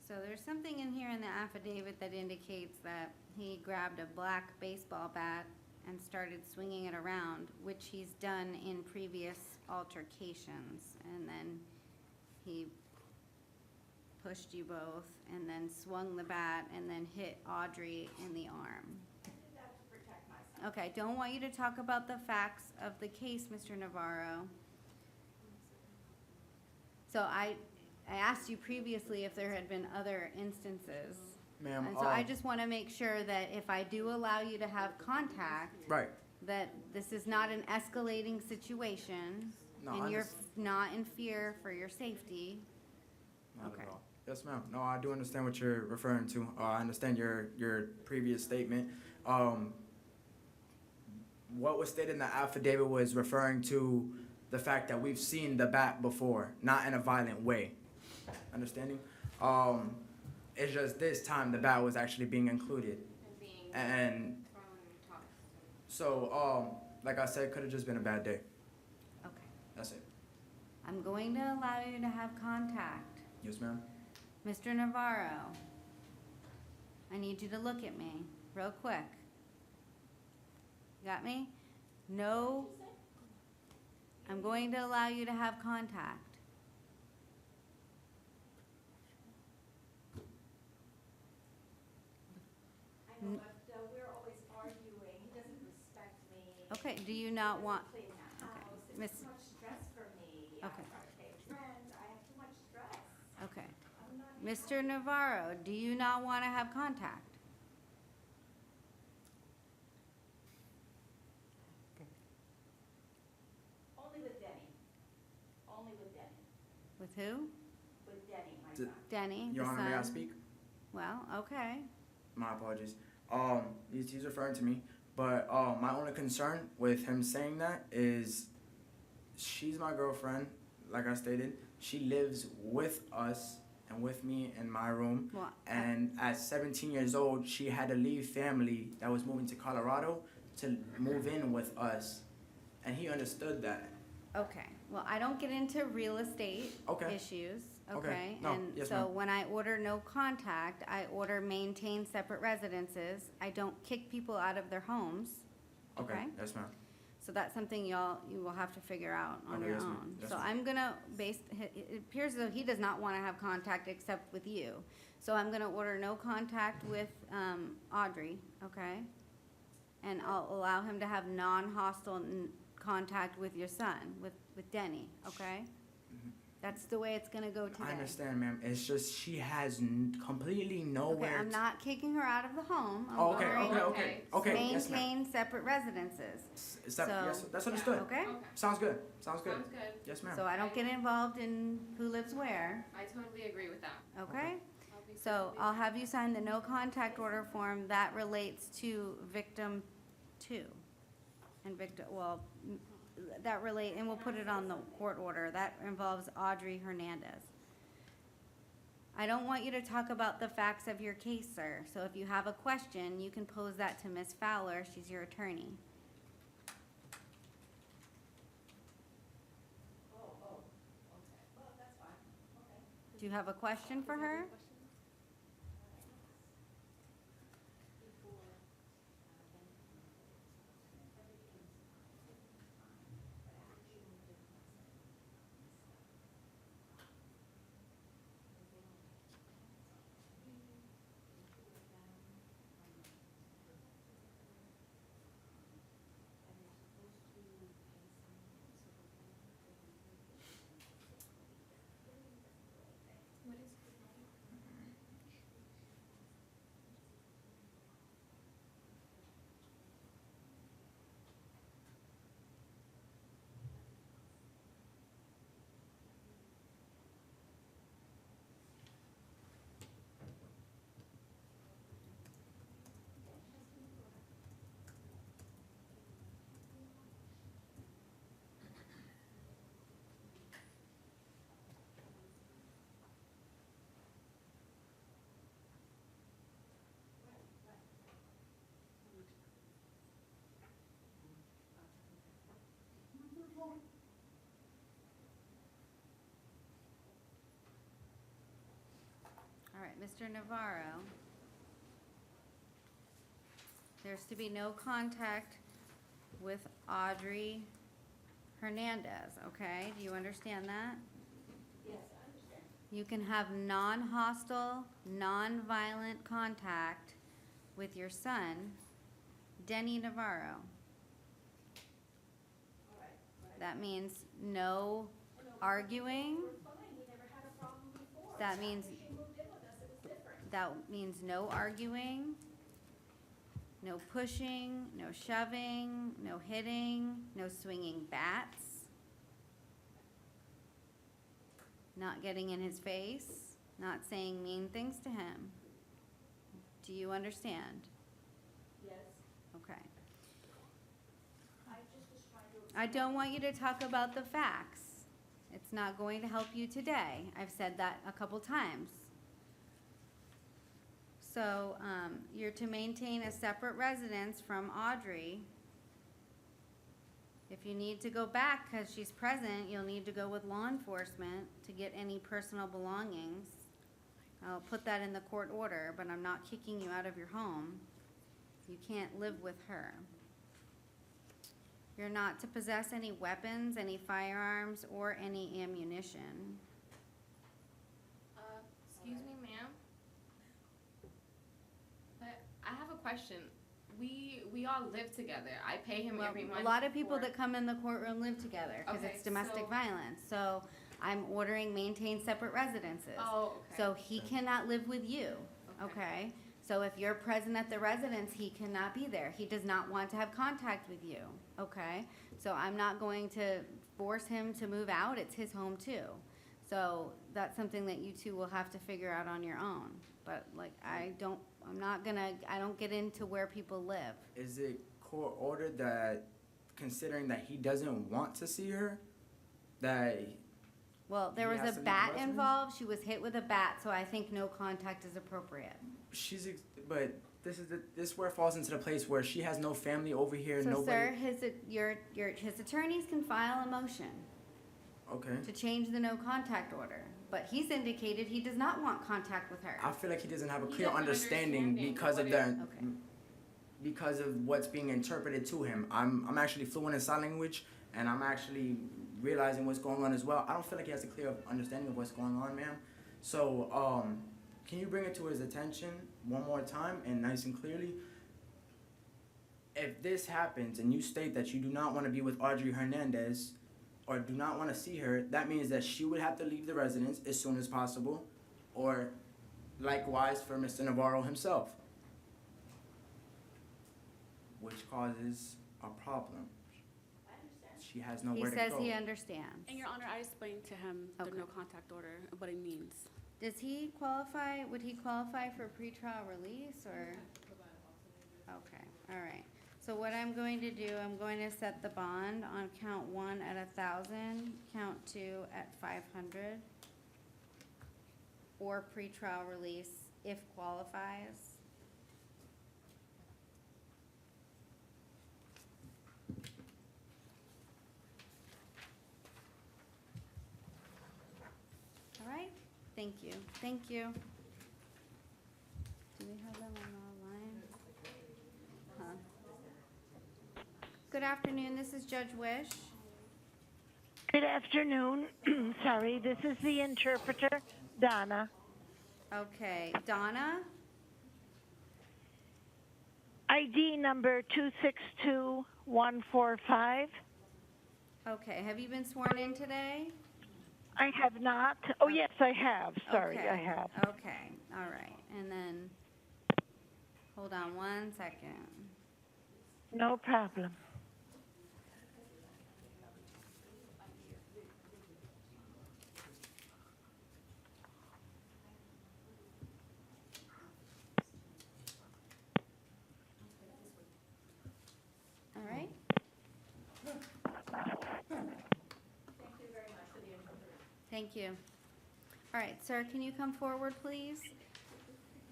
So there's something in here in the affidavit that indicates that he grabbed a black baseball bat and started swinging it around, which he's done in previous altercations. And then he pushed you both and then swung the bat and then hit Audrey in the arm. I did that to protect myself. Okay, don't want you to talk about the facts of the case, Mr. Navarro. So I asked you previously if there had been other instances. Ma'am, And so I just want to make sure that if I do allow you to have contact, Right. that this is not an escalating situation, No, I and you're understand. not in fear for your safety. Not Okay. at all. Yes, ma'am. No, I do understand what you're referring to. I understand your previous statement. What was stated in the affidavit was referring to the fact that we've seen the bat before, not in a violent way. Understanding? It's just this time the bat was actually being included. And being And thrown and tossed. so, like I said, could have just been a bad day. Okay. That's it. I'm going to allow you to have contact. Yes, ma'am. Mr. Navarro, I need you to look at me real quick. Got me? No. I'm going to allow you to have contact. I know, but we're always arguing. He doesn't respect me. Okay, do you not want, Clean the okay, house, Miss, it's too much stress for me. Okay. I'm trying to pay rent, I have too much stress. okay. I'm not. Mr. Navarro, do you not want to have contact? Only with Denny. Only with Denny. With who? With Denny, my D- son. Denny, the Your Honor, may I son? speak? Well, okay. My apologies. He's referring to me, but my only concern with him saying that is, she's my girlfriend. Like I stated, she lives with us and with me in my room. Well, And at 17 years old, she had to leave family that was moving to Colorado to move in with us, and he understood that. Okay, well, I don't get into real estate Okay. issues, Okay. okay? No, And yes, so ma'am. when I order no contact, I order maintain separate residences. I don't kick people out of their homes, okay? Yes, ma'am. So that's something you will have to figure out on Okay, your yes, ma'am. own. Yes, So ma'am. I'm gonna it appears as though he does not wanna have contact except with you. So I'm gonna order no contact with, Audrey, okay? And I'll allow him to have non-hostile contact with your son, with Denny, okay? That's the way it's gonna go today. I understand, ma'am. It's just she has completely Okay, nowhere. I'm not kicking her out of the home. I'm Oh, okay, ordering okay. Yes, ma'am. maintain separate residences. Is that, So- yes, that's understood. Okay? Sounds good. Sounds good. Sounds good. Yes, ma'am. So I don't get involved in who lives where, I totally agree with that. okay? I'll be So perfectly I'll fine. have you sign the no contact order form that relates to victim 2. And that relate, and we'll put it on the court order. That involves Audrey Hernandez. I don't want you to talk about the facts of your case, sir. So if you have a question, you can pose that to Miss Fowler. She's your attorney. Oh, okay, well, that's fine, okay. Do you have a question for her? What is? All right, Mr. Navarro. There's to be no contact with Audrey Hernandez, okay? Do you understand that? Yes, I understand. You can have non-hostile, non-violent contact with your son, Denny Navarro. All right, right. That means no arguing. We're fine, we never had a problem before. That means, After she moved in with us, it was different. that means no arguing, no pushing, no shoving, no hitting, no swinging bats, not getting in his face, not saying mean things to him. Do you understand? Yes, Okay. I just was trying to. I don't want you to talk about the facts. It's not going to help you today. I've said that a couple times. So, you're to maintain a separate residence from Audrey. If you need to go back because she's present, you'll need to go with law enforcement to get any personal belongings. I'll put that in the court order, but I'm not kicking you out of your home. You can't live with her. You're not to possess any weapons, any firearms, or any ammunition. Excuse me, ma'am. But I have a question. We all live together. I pay him Well, every month. a lot of people for- that come in the courtroom live together, because Okay, it's domestic so- violence, so I'm ordering maintain separate residences. Oh, okay. So he cannot live with you, okay? So if you're present at the residence, he cannot be there. He does not want to have contact with you, okay? So I'm not going to force him to move out, it's his home too. So that's something that you two will have to figure out on your own. But like, I don't get into where people live. Is it court ordered that, considering that he doesn't want to see her, that Well, there He was has a to leave bat the residence? involved, she was hit with a bat, so I think no contact is appropriate. but this is where it falls into the place where she has no family over here, So nobody. sir, his attorneys can file a motion Okay. to change the no contact order, but he's indicated he does not want contact with her. I feel like he doesn't have a He clear doesn't understanding understanding because of what the Okay. because of what's being interpreted to him. I'm actually fluent in sign language, and I'm actually realizing what's going on as well. I don't feel like he has a clear understanding of what's going on, ma'am. So, can you bring it to his attention one more time and nice and clearly? If this happens and you state that you do not want to be with Audrey Hernandez or do not want to see her, that means that she would have to leave the residence as soon as possible, or likewise for Mr. Navarro himself, which causes a problem. She has He nowhere to says go. he understands. And Your Honor, I explained to him the Okay. no contact order, what it means. Would he qualify for pretrial release or? Okay, all right. So what I'm going to do, I'm going to set the bond on count 1 at 1,000, count 2 at 500, or pretrial release if qualifies. All right, thank you, thank you. Do we have them on the line? Huh. Good afternoon, this is Judge Wish. Good afternoon. Sorry, this is the interpreter, Donna. Okay, Donna? ID number 262145. Okay, have you been sworn in today? I have not. Oh, yes, I have. Sorry, Okay, I have. Okay, all right, and then, hold on one second. No problem. All right? Thank you. All right, sir, can you come forward, please?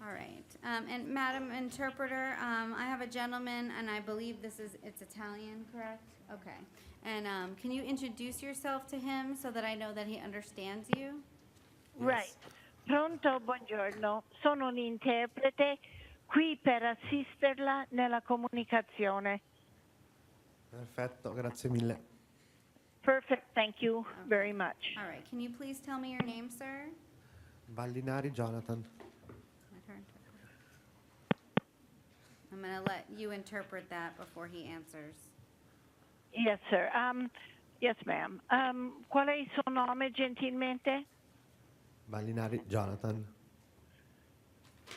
All right, and Madam Interpreter, I have a gentleman, and I believe it's Italian, correct? Okay, and, can you introduce yourself to him so that I know that he understands you? Right. Pronto, buongiorno. Sono un interprete qui per assisterla nella comunicazione. Perfetto, grazie mille. Perfect. Thank you very much. All right, can you please tell me your name, sir? Ballinari Jonathan. My turn. I'm gonna let you interpret that before he answers. Yes, sir. Yes, ma'am. Qual è il suo nome, gentilmente? Ballinari Jonathan.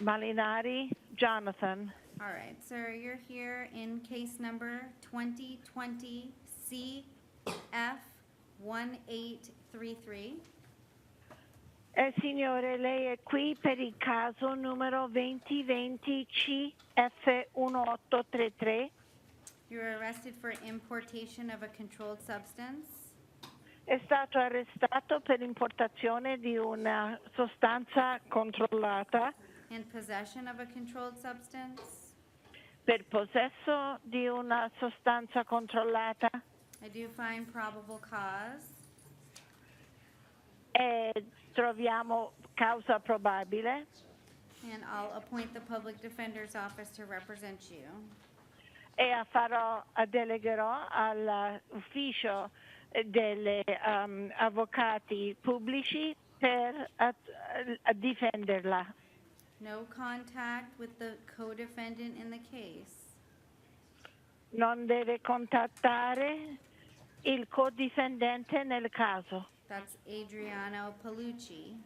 Malinari Jonathan. All right, sir, you're here in case number 2020 CF 1833. Signore, lei è qui per il caso numero 2020 CF1833. You were arrested for importation of a controlled substance. È stato arrestato per importazione di una sostanza controllata, And possession of a controlled substance. per possesso di una sostanza controllata. I do find probable cause. E troviamo causa probabile. And I'll appoint the public defender's office to represent you. E delegherò all'ufficio degli avvocati pubblici per difenderla. No contact with the co-defendant in the case. non deve contattare il codifendente nel caso, That's Adriano Palucci.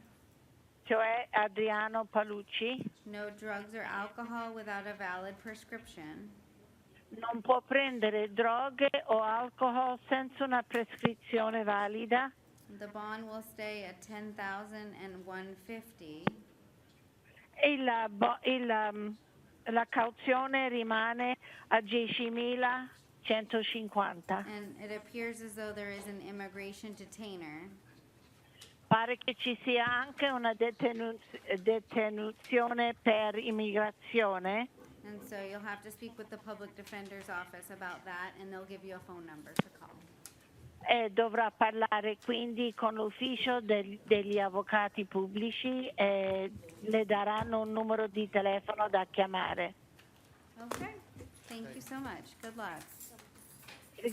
cioè Adriano Palucci. No drugs or alcohol without a valid prescription. Non può prendere droghe o alcol senza una prescrizione valida. The bond will stay at $10,150. E la cauzione rimane a 10.150. And it appears as though there is an immigration detainer. Pare che ci sia anche una detenuzione per immigrazione. And so you'll have to speak with the public defender's office about that, and they'll give you a phone number to call. E dovrà parlare quindi con l'ufficio degli avvocati pubblici e le daranno un numero di telefono da chiamare. Okay, thank you so much. Good luck.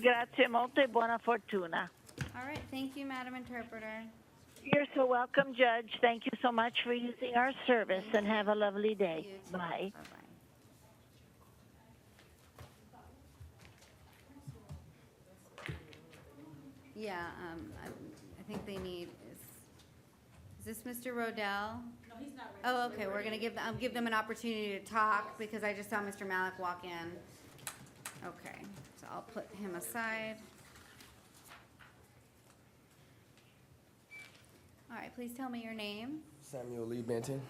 Grazie molto e buona fortuna. All right, thank you, Madam Interpreter. You're so welcome, Judge. Thank you so much for using our service and have a lovely day. You too. Bye. Bye-bye. Yeah, I think they need, is this Mr. Rodell? No, he's not ready. Oh, okay, we're gonna give them an opportunity to talk because I just saw Mr. Malik walk in. Okay, so I'll put him aside. All right, please tell me your name. Samuel Lee Benton.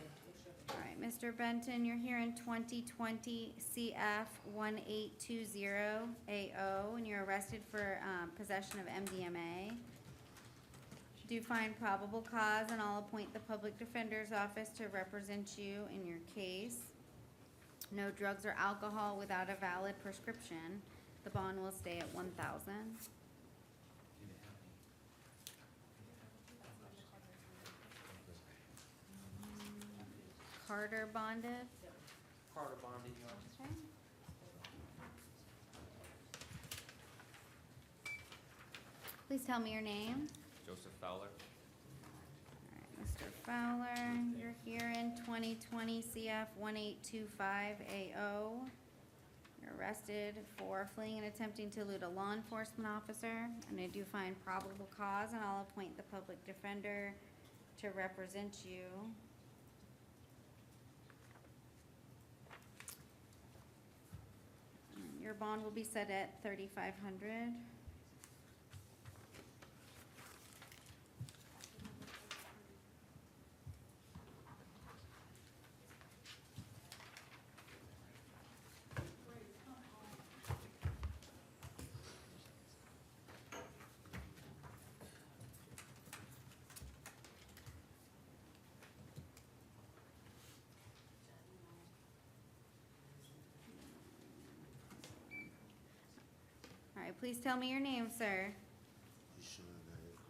All right, Mr. Benton, you're here in 2020 CF 1820AO, and you're arrested for possession of MDMA. Do find probable cause, and I'll appoint the public defender's office to represent you in your case. No drugs or alcohol without a valid prescription. The bond will stay at $1,000. Carter bonded. Carter bonded, Okay. Please tell me your name. Joseph Fowler. All right, Mr. Fowler, you're here in 2020 CF 1825AO. You're arrested for fleeing and attempting to elude a law enforcement officer, and I do find probable cause, and I'll appoint the public defender to represent you. Your bond will be set at $3,500. All right, please tell me your name, sir.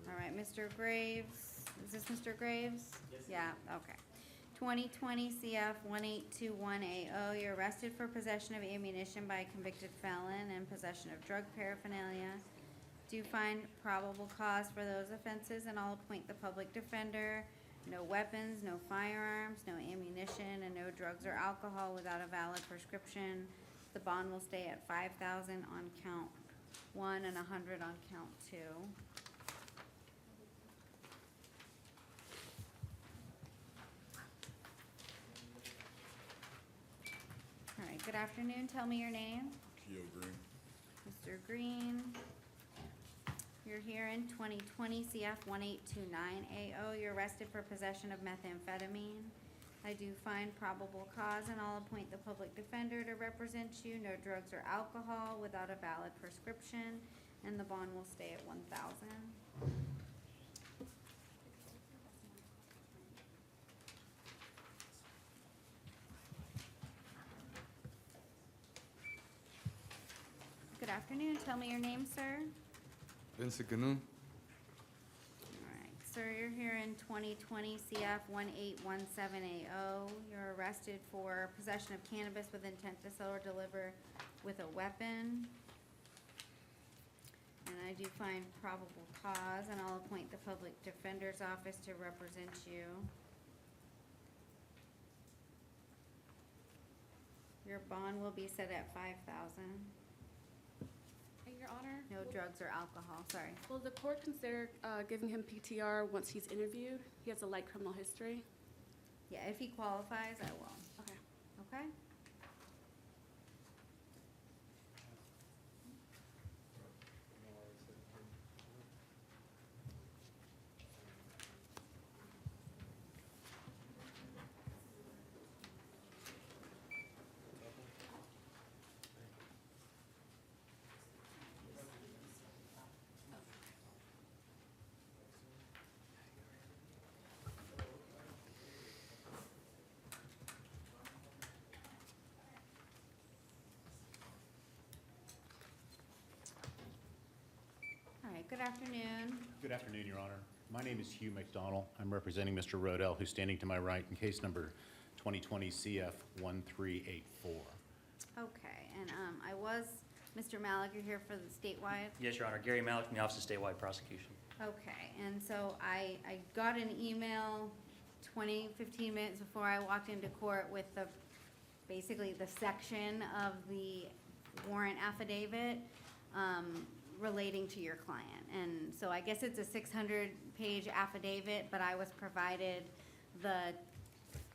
All right, Mr. Graves. Is this Mr. Graves? Yes. Yeah, okay. 2020 CF 1821AO, you're arrested for possession of ammunition by a convicted felon and possession of drug paraphernalia. Do find probable cause for those offenses, and I'll appoint the public defender. No weapons, no firearms, no ammunition, and no drugs or alcohol without a valid prescription. The bond will stay at $5,000 on count 1 and $100 on count 2. All right, good afternoon. Tell me your name. Keo Green. Mr. Green. You're here in 2020 CF 1829AO. You're arrested for possession of methamphetamine. I do find probable cause, and I'll appoint the public defender to represent you. No drugs or alcohol without a valid prescription, and the bond will stay at $1,000. Good afternoon. Tell me your name, sir. Vincent Canoe. All right, sir, you're here in 2020 CF 1817AO. You're arrested for possession of cannabis with intent to sell or deliver with a weapon. And I do find probable cause, and I'll appoint the public defender's office to represent you. Your bond will be set at $5,000. Your Honor. No drugs or alcohol, sorry. Will the court consider giving him PTR once he's interviewed? He has a light criminal history. Yeah, if he qualifies, I will. Okay. Okay? All right, good afternoon. Good afternoon, Your Honor. My name is Hugh McDonald. I'm representing Mr. Rodell, who's standing to my right in case number 2020 CF 1384. Okay, and I was, Mr. Malik, you're here for the statewide? Yes, Your Honor. Gary Malik from the Office of Statewide Prosecution. Okay, and so I got an email 15 minutes before I walked into court with basically the section of the warrant affidavit relating to your client. And so I guess it's a 600-page affidavit, but I was provided the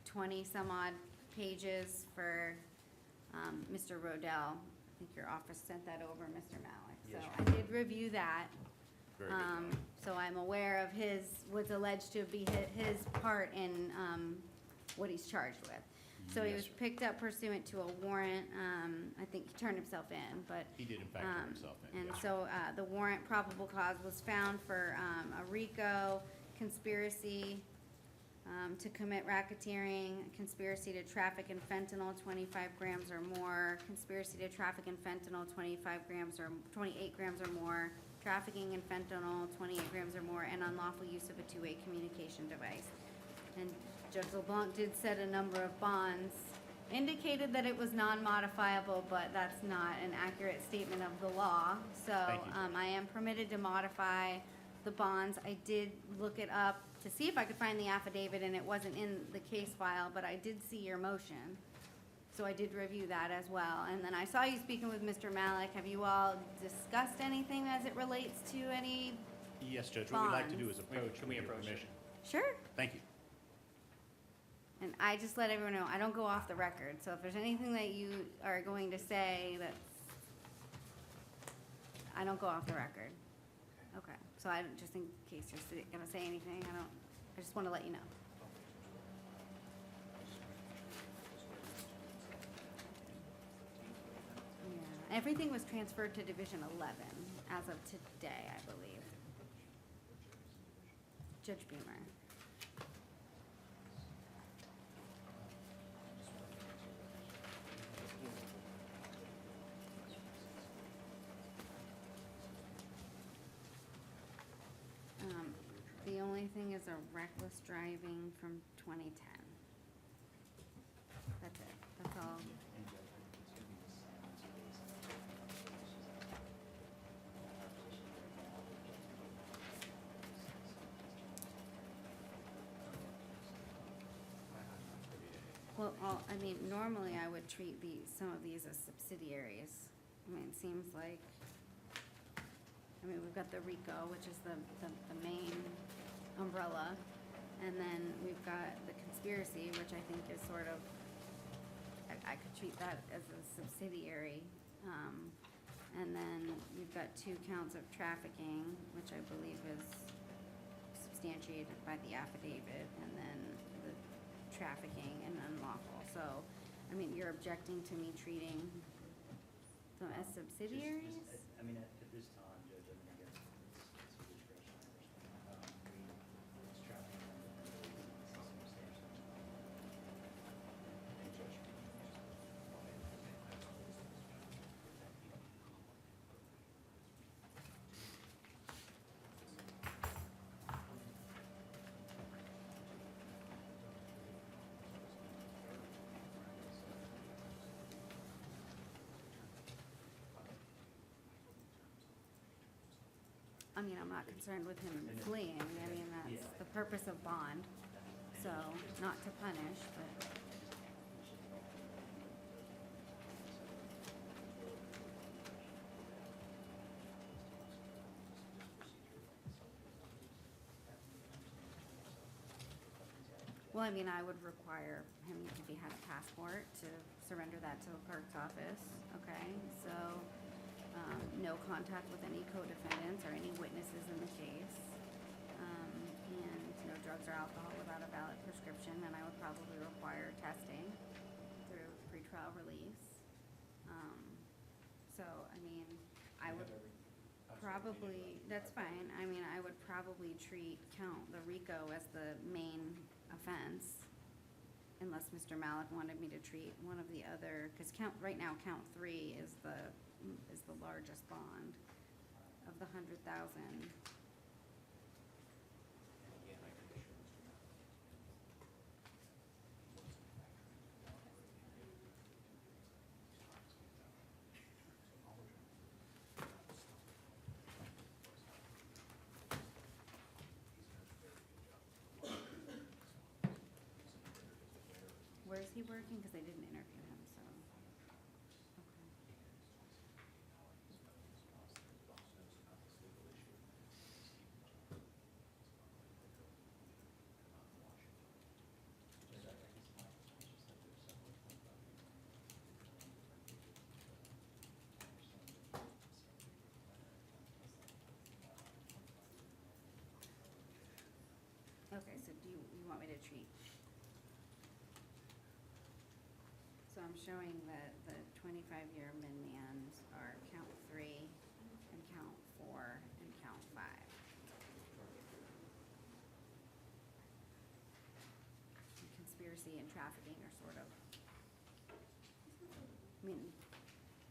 20-some-odd pages for Mr. Rodell. I think your office sent that over, Mr. Malik. Yes, So I did review that. Very good, Your Honor. So I'm aware of what's alleged to be his part in what he's charged with. So he was Yes, sir. picked up pursuant to a warrant. I think he turned himself in, but. He did in fact turn himself in. And Yes, sir. so the warrant probable cause was found for a RICO conspiracy to commit racketeering, conspiracy to traffic in fentanyl 25 grams or more, conspiracy to traffic in fentanyl 25 grams or 28 grams or more, trafficking in fentanyl 28 grams or more, and unlawful use of a two-way communication device. And Judge LeBlanc did set a number of bonds, indicated that it was non-modifiable, but that's not an accurate statement of the law. So Thank you. I am permitted to modify the bonds. I did look it up to see if I could find the affidavit, and it wasn't in the case file, but I did see your motion. So I did review that as well. And then I saw you speaking with Mr. Malik. Have you all discussed anything as it relates to any? Yes, Judge. What we'd like to do bonds? is approach Can we with your approach it? permission. Sure. Thank you. And I just let everyone know, I don't go off the record. So if there's anything that you are going to say that's, I don't go off the record. Okay. So I don't, just in case you're gonna say anything, I just want to let you know. Yeah, everything was transferred to Division 11 as of today, I believe. Judge Beamer. The only thing is a reckless driving from 2010. That's it. That's all. Well, I mean, normally I would treat some of these as subsidiaries. I mean, it seems like, we've got the RICO, which is the main umbrella, and then we've got the conspiracy, which I think is sort of, I could treat that as a subsidiary. And then we've got 2 counts of trafficking, which I believe is substantiated by the affidavit, and then the trafficking and unlawful. So, I mean, you're objecting to me treating them as subsidiaries? I mean, at this time, Judge, I mean, I guess it's a discretion. It's traffic. I mean, I'm not concerned with him fleeing. I mean, that's the purpose of bond. So, not to punish, but. Well, I mean, I would require him, if he had a passport, to surrender that to the clerk's office, okay? So, no contact with any co-defendants or any witnesses in the case. And no drugs or alcohol without a valid prescription, and I would probably require testing through pretrial release. So, I mean, I would probably, that's fine, I mean, I would probably treat the RICO as the main offense, unless Mr. Malik wanted me to treat one of the other, because right now, count 3 is the largest bond of the 100,000. Where is he working? Because I didn't interview him, so. Okay. Okay, so do you want me to treat? So I'm showing that the 25-year min-mans are count 3 and count 4 and count 5. And conspiracy and trafficking are sort of, I mean,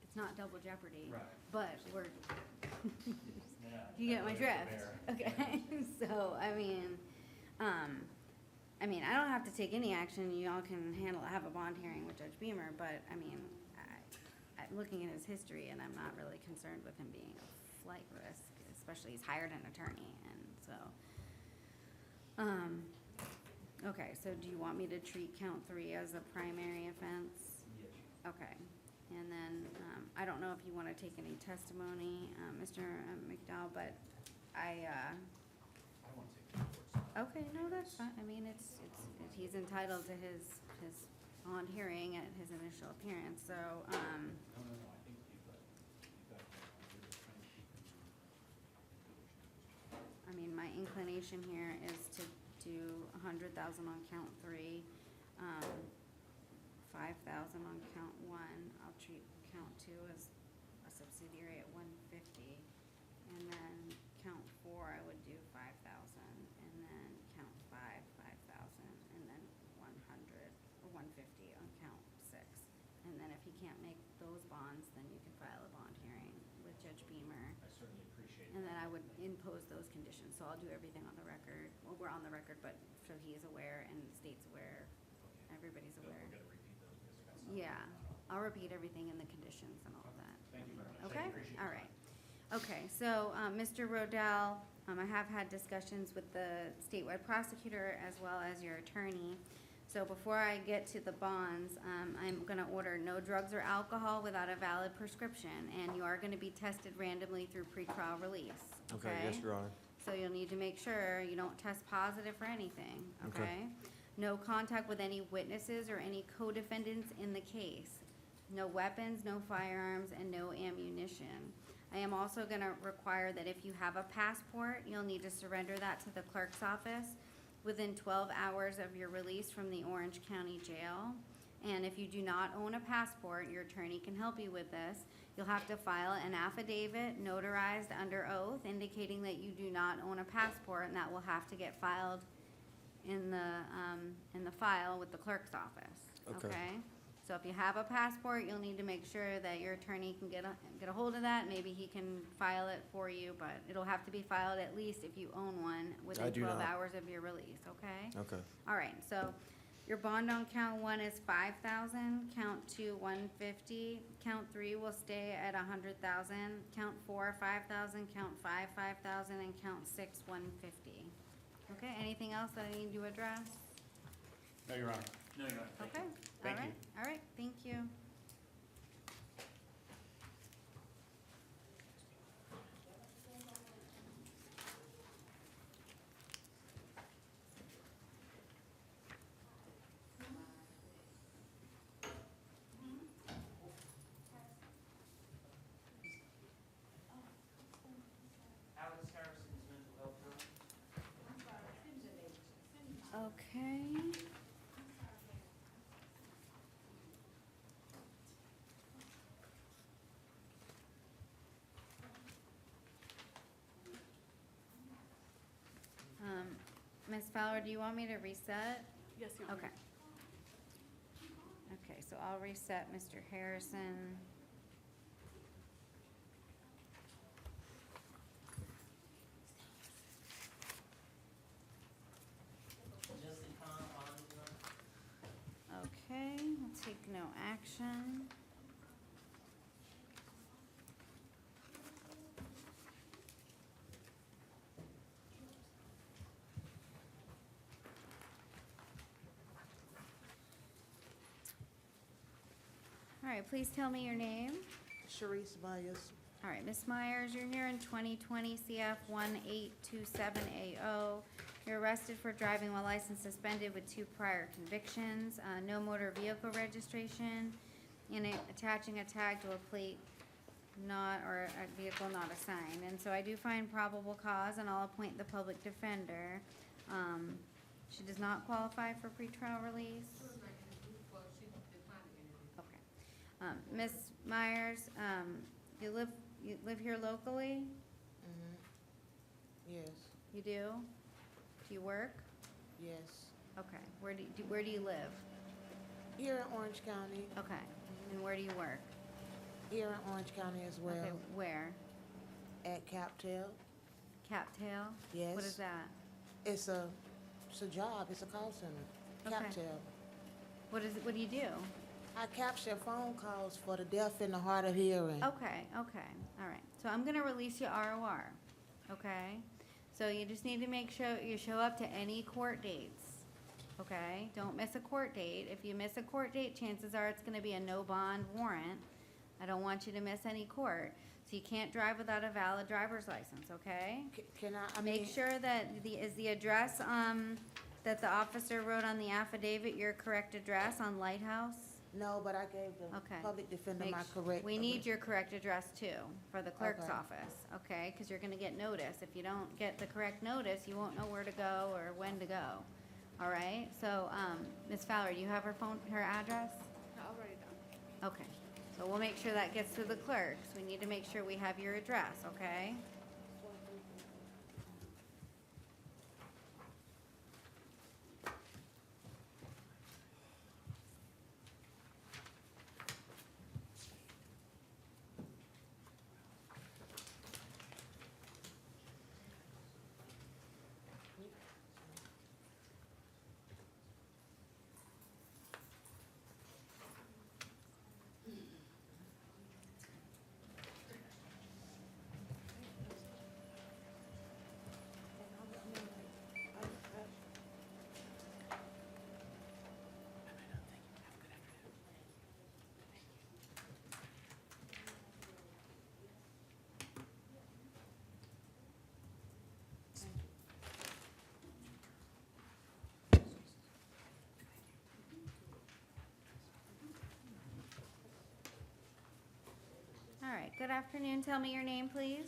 it's not double jeopardy. Right. But we're, Yeah, you get my that's drift, fair. okay? So, I mean, I don't have to take any action, you all can have a bond hearing with Judge Beamer, but, I mean, I'm looking at his history, and I'm not really concerned with him being a flight risk, especially he's hired an attorney, and so. Okay, so do you want me to treat count 3 as a primary offense? Yes. Okay, and then, I don't know if you wanna take any testimony, Mr. McDowell, but I want to take the court's okay, no, that's fine, I mean, he's entitled to his bond hearing at his initial appearance, so, No, I think you've got, you're trying to keep I mean, my inclination here is to do 100,000 on count 3, 5,000 on count 1. I'll treat count 2 as a subsidiary at 150, and then count 4 I would do 5,000, and then count 5, 5,000, and then 100 or 150 on count 6. And then if he can't make those bonds, then you can file a bond hearing with Judge Beamer. I certainly appreciate And then I would impose those conditions, so I'll do everything on the record. Well, we're on the record, but so he is aware and the state's aware, everybody's aware. We're gonna repeat those because I got some. Yeah, I'll repeat everything in the conditions and all of that. Thank you very much. Okay, Appreciate all your right. Okay, so, Mr. Rodell, I have had discussions with the statewide prosecutor as well as your attorney. So before I get to the bonds, I'm gonna order no drugs or alcohol without a valid prescription, and you are gonna be tested randomly through pretrial release, okay? Yes, Your Honor. So you'll need to make sure you don't test positive for anything, Okay. okay? No contact with any witnesses or any co-defendants in the case. No weapons, no firearms, and no ammunition. I am also gonna require that if you have a passport, you'll need to surrender that to the clerk's office within 12 hours of your release from the Orange County Jail. And if you do not own a passport, your attorney can help you with this. You'll have to file an affidavit notarized under oath indicating that you do not own a passport, and that will have to get filed in the file with the clerk's office, Okay. okay? So if you have a passport, you'll need to make sure that your attorney can get a hold of that. Maybe he can file it for you, but it'll have to be filed at least if you own one I within do 12 not. hours of your release, okay? Okay. All right, so your bond on count 1 is 5,000, count 2, 150, count 3 will stay at 100,000, count 4, 5,000, count 5, 5,000, and count 6, 150. Okay, anything else that I need to address? No, Your Honor. No, Your Honor. Thank Okay, you. all Thank right, you. all right, thank you. Fowler, do you want me to reset? Yes, Your Honor. Okay. Okay, so I'll reset Mr. Harrison. Okay, we'll take no action. All right, please tell me your name. Sharice Myers. All right, Ms. Myers, you're here in 2020 CF 1827AO. You're arrested for driving while license suspended with 2 prior convictions, no motor vehicle registration, and attaching a tag to a plate or a vehicle not assigned. And so I do find probable cause, and I'll appoint the public defender. She does not qualify for pretrial release. Okay. Ms. Myers, you live here locally? Yes, You do? Do you work? yes. Okay. Where do you live? Here in Orange County, Okay. And where do you work? here in Orange County as well, Okay. Where? at Captel. Captail? Yes. What is that? It's a job, it's a call center, Okay. Captel. What do you do? I capture phone calls for the deaf and the hard of hearing. Okay, all right. So I'm gonna release you ROR, okay? So you just need to make sure you show up to any court dates, okay? Don't miss a court date. If you miss a court date, chances are it's gonna be a no bond warrant. I don't want you to miss any court. So you can't drive without a valid driver's license, okay? Can I Make mean, sure that is the address, that the officer wrote on the affidavit your correct address on Lighthouse? no, but I gave the Okay. public defender Make my sh- correct. We need your correct address too, for the clerk's Okay. office, okay? Because you're gonna get notice. If you don't get the correct notice, you won't know where to go or when to go. All right? So, Ms. Fowler, do you have her address? I'll write it down. Okay. So we'll make sure that gets to the clerks. We need to make sure we have your address, okay? All right, good afternoon. Tell me your name, please.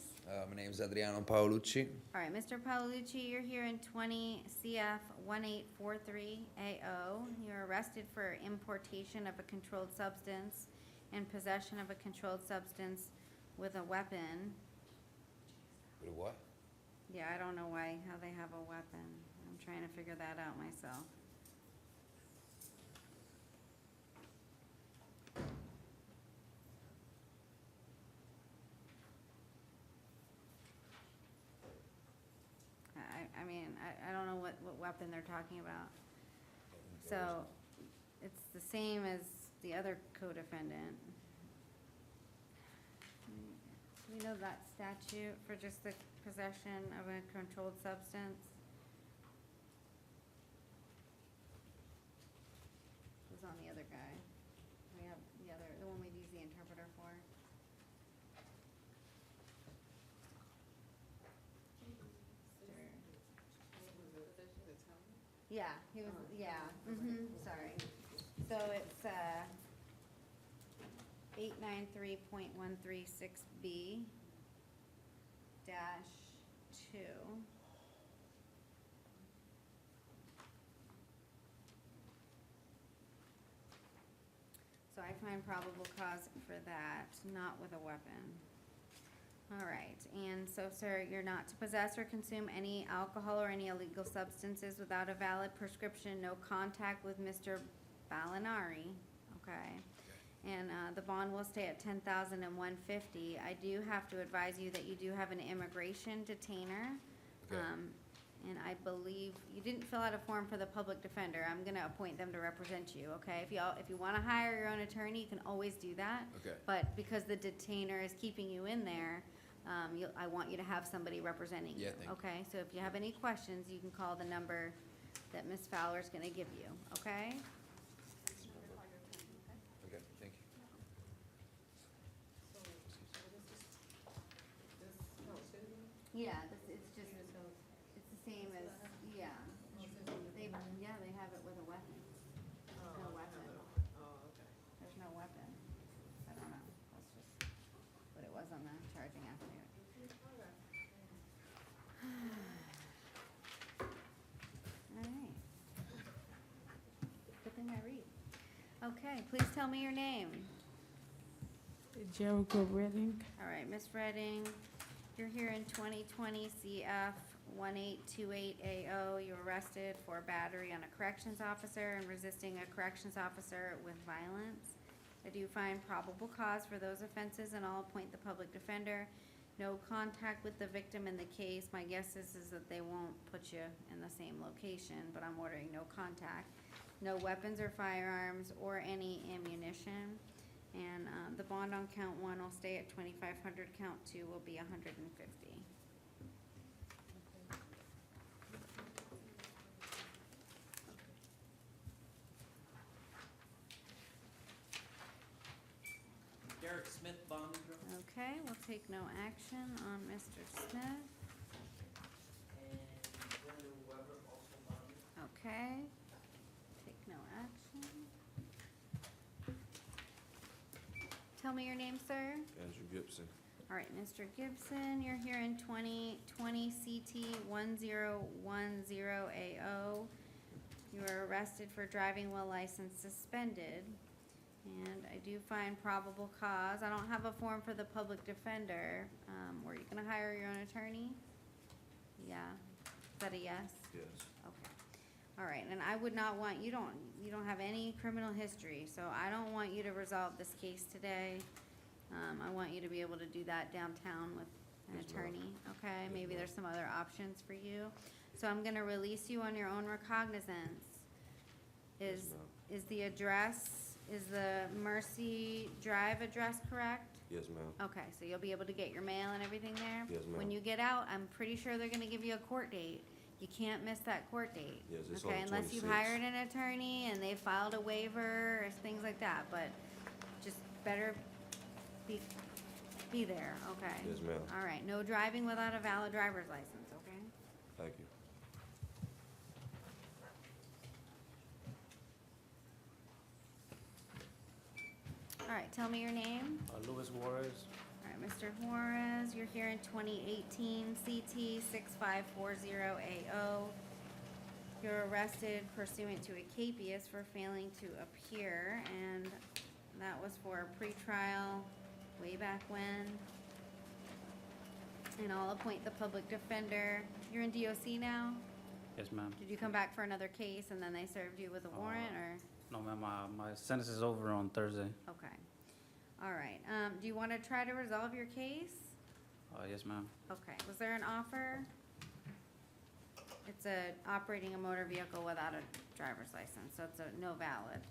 My name is Adriano Paolucci. All right, Mr. Paolucci, you're here in 20 CF 1843AO. You're arrested for importation of a controlled substance and possession of a controlled substance with a weapon. With a what? Yeah, I don't know how they have a weapon. I'm trying to figure that out myself. I mean, I don't know what weapon they're talking about. So, it's the same as the other co-defendant. Do we know that statute for just the possession of a controlled substance? Who's on the other guy? We have the one we've used the interpreter for. Yeah, he was, sorry. So it's, 893.136B dash 2. So I find probable cause for that, not with a weapon. All right, and so, sir, you're not to possess or consume any alcohol or any illegal substances without a valid prescription, no contact with Mr. Balinari, okay? And, the bond will stay at $10,150. I do have to advise you that you do have an immigration detainer. Okay. And I believe, you didn't fill out a form for the public defender. I'm gonna appoint them to represent you, okay? If you wanna hire your own attorney, you can always do that. Okay. But because the detainer is keeping you in there, I want you to have somebody representing you, Yeah, thank you. okay? So if you have any questions, you can call the number that Ms. Fowler's gonna give you, okay? Okay, thank you. Yeah, it's just, it's the same as, yeah. They have it with a weapon. There's no weapon. Oh, okay. There's no weapon. I don't know. That's just what it was on the charging affidavit. All right. Good thing I read. Okay, please tell me your name. Jericho Redding. All right, Miss Redding, you're here in 2020 CF 1828AO. You were arrested for battery on a corrections officer and resisting a corrections officer with violence. I do find probable cause for those offenses, and I'll appoint the public defender. No contact with the victim in the case. My guess is that they won't put you in the same location, but I'm ordering no contact. No weapons or firearms or any ammunition. And the bond on count 1 will stay at 2,500. Count 2 will be 150. Derek Smith, bond. Okay, we'll take no action on Mr. Smith. And Brenda Weber, also bond. Okay, take no action. Tell me your name, sir. Andrew Gibson. All right, Mr. Gibson, you're here in 2020 CT 1010AO. You were arrested for driving while license suspended. And I do find probable cause. I don't have a form for the public defender. Were you gonna hire your own attorney? Yeah. Is that a yes? Yes. Okay. All right, and I would not want, you don't have any criminal history, so I don't want you to resolve this case today. I want you to be able to do that downtown with an Yes, ma'am. attorney, okay? Yes, Maybe ma'am. there's some other options for you. So I'm gonna release you on your own recognizance. Yes, Is, ma'am. is the address, is the Mercy Drive address correct? Yes, ma'am. Okay, so you'll be able to get your mail and everything there? Yes, ma'am. When you get out, I'm pretty sure they're gonna give you a court date. You can't miss that court date. Yes, it's on Okay, the unless you've 26th. hired an attorney and they filed a waiver or things like that, but just better be there, okay? Yes, ma'am. All right, no driving without a valid driver's license, okay? Thank you. All right, tell me your name. Louis Juarez. All right, Mr. Juarez, you're here in 2018 CT 6540AO. You're arrested pursuant to a capias for failing to appear, and that was for a pretrial way back when. And I'll appoint the public defender. You're in DOC now? Yes, ma'am. Did you come back for another case and then they served you with a warrant, or? No, ma'am, my sentence is over on Thursday. Okay. All right. Do you want to try to resolve your case? Yes, ma'am. Okay. Was there an offer? It's operating a motor vehicle without a driver's license, so it's a no valid.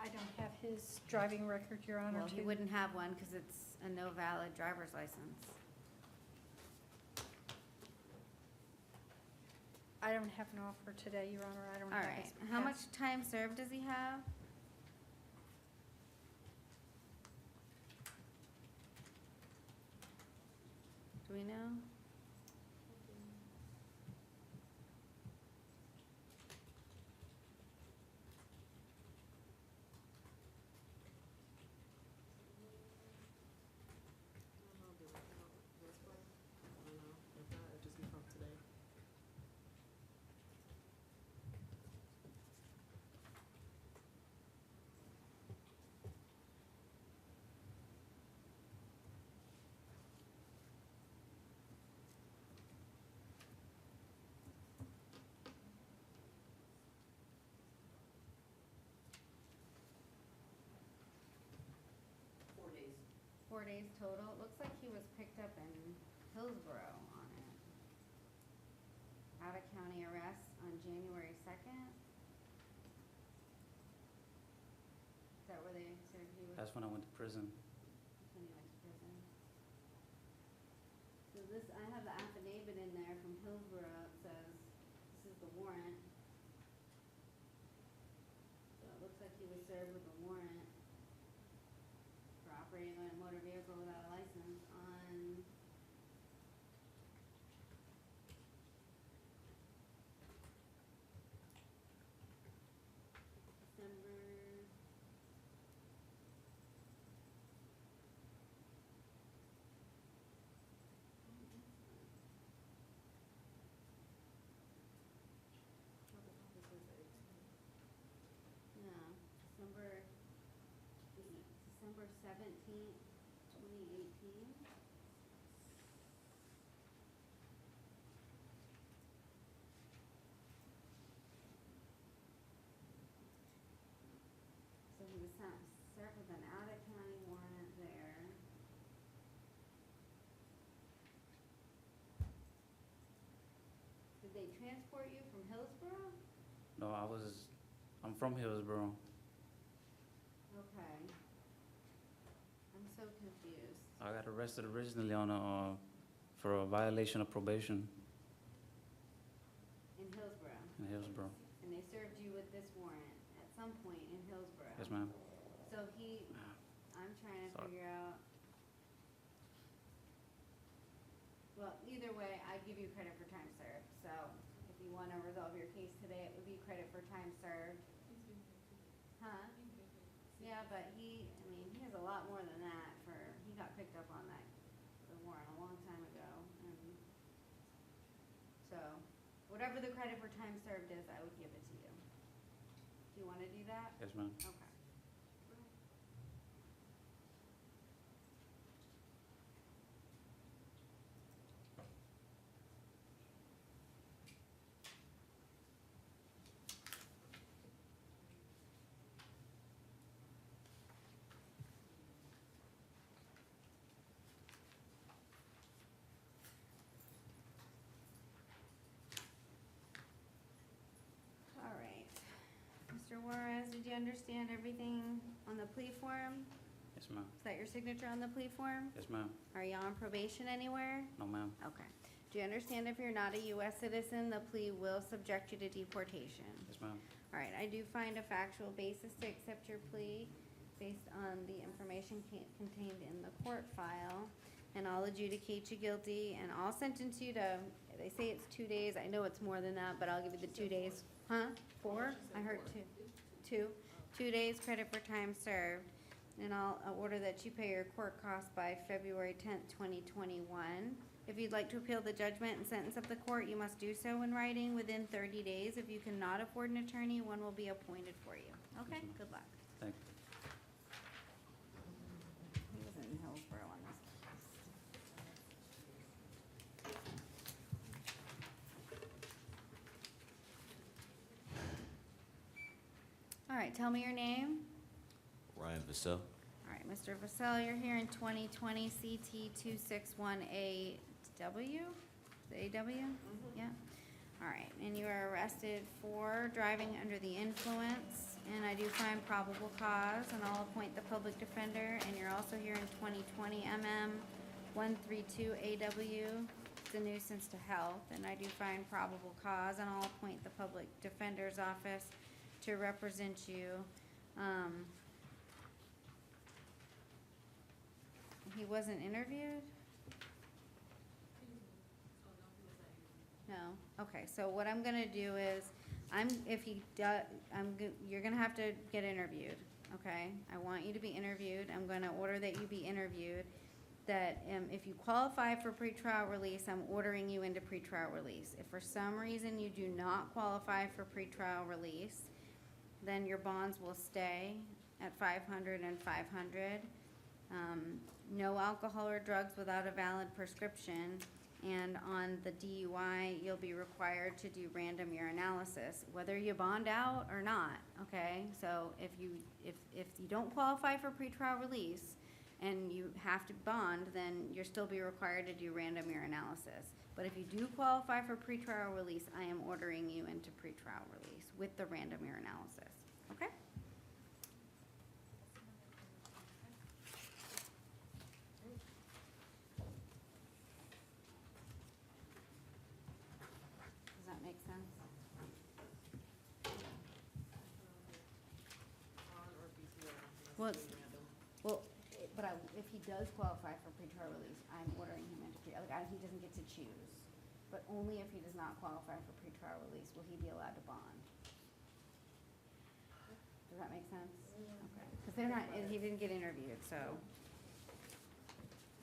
I don't have his driving record, Your Honor. Well, he to- wouldn't have one because it's a no valid driver's license. I don't have an offer today, Your Honor. I don't All have right. his. How much time served does he have? Do we know? I don't know, if not, it'd just be from today. 4 days total. It looks like he was picked up in Hillsborough on it. Out-of-county arrest on January 2nd. Is that where they served you with? That's when I went to prison. That's when he went to prison. So this, I have the affidavit in there from Hillsborough. It says, this is the warrant. So it looks like he was served with a warrant for operating a motor vehicle without a license on December. Yeah, December 17th, 2018. So he was served with an out-of-county warrant there. Did they transport you from Hillsborough? No, I'm from Hillsborough. Okay. I'm so confused. I got arrested originally for a violation of probation In Hillsborough. in Hillsborough. And they served you with this warrant at some point in Hillsborough. Yes, ma'am. So I'm trying to Sorry. figure out. Well, either way, I give you credit for time served. So if you want to resolve your case today, it would be credit for time served. Huh? Yeah, but he has a lot more than that he got picked up on the warrant a long time ago. And so whatever the credit for time served is, I would give it to you. Do you want to do that? Yes, ma'am. Okay. All right. Mr. Juarez, did you understand everything on the plea form? Yes, ma'am. Is that your signature on the plea form? Yes, ma'am. Are you on probation anywhere? No, ma'am. Okay. Do you understand if you're not a U.S. citizen, the plea will subject you to deportation? Yes, ma'am. All right, I do find a factual basis to accept your plea based on the information contained in the court file, and I'll adjudicate you guilty, and I'll sentence you to, they say it's 2 days, I know it's more than that, but I'll give you the 2 days. Huh? 4? I heard 2. 2? 2 days credit for time served, and I'll order that you pay your court costs by February 10th, 2021. If you'd like to appeal the judgment and sentence of the court, you must do so in writing within 30 days. If you cannot afford an attorney, one will be appointed for you. Okay, Yes, ma'am. good luck. Thank you. He was in Hillsborough on this. All right, tell me your name. Ryan Vassell. All right, Mr. Vassell, you're here in 2020 CT 261AW? The AW? Yeah. All right, and you are arrested for driving under the influence, and I do find probable cause, and I'll appoint the public defender, and you're also here in 2020 MM 132AW. It's a nuisance to health, and I do find probable cause, and I'll appoint the public defender's office to represent you. He wasn't interviewed? No? Okay, so what I'm gonna do is, you're gonna have to get interviewed, okay? I want you to be interviewed. I'm gonna order that you be interviewed. That, if you qualify for pretrial release, I'm ordering you into pretrial release. If for some reason you do not qualify for pretrial release, then your bonds will stay at $500 and $500. No alcohol or drugs without a valid prescription, and on the DUI, you'll be required to do random urinalysis, whether you bond out or not, okay? So if you don't qualify for pretrial release, and you have to bond, then you'll still be required to do random urinalysis. But if you do qualify for pretrial release, I am ordering you into pretrial release with the random urinalysis, okay? Does that make sense? Well, if he does qualify for pretrial release, I'm ordering him into he doesn't get to choose. But only if he does not qualify for pretrial release will he be allowed to bond. Does that make sense? Okay, because he didn't get interviewed, so.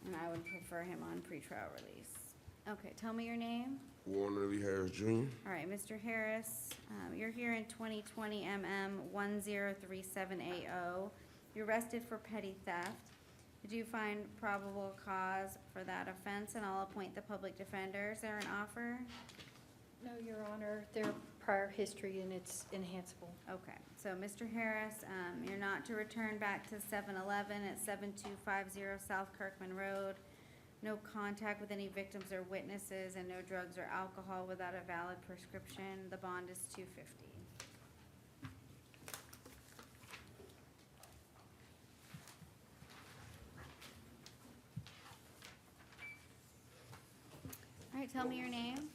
And I would prefer him on pretrial release. Okay, tell me your name. Warner Lee Harris Jr. All right, Mr. Harris, you're here in 2020 MM 103780. You're arrested for petty theft. Did you find probable cause for that offense? And I'll appoint the public defender. Is there an offer? No, Your Honor, their prior history and it's enhanceable. Okay, so Mr. Harris, you're not to return back to 7-Eleven at 7250 South Kirkman Road. No contact with any victims or witnesses, and no drugs or alcohol without a valid prescription. The bond is $250. All right, tell me your name.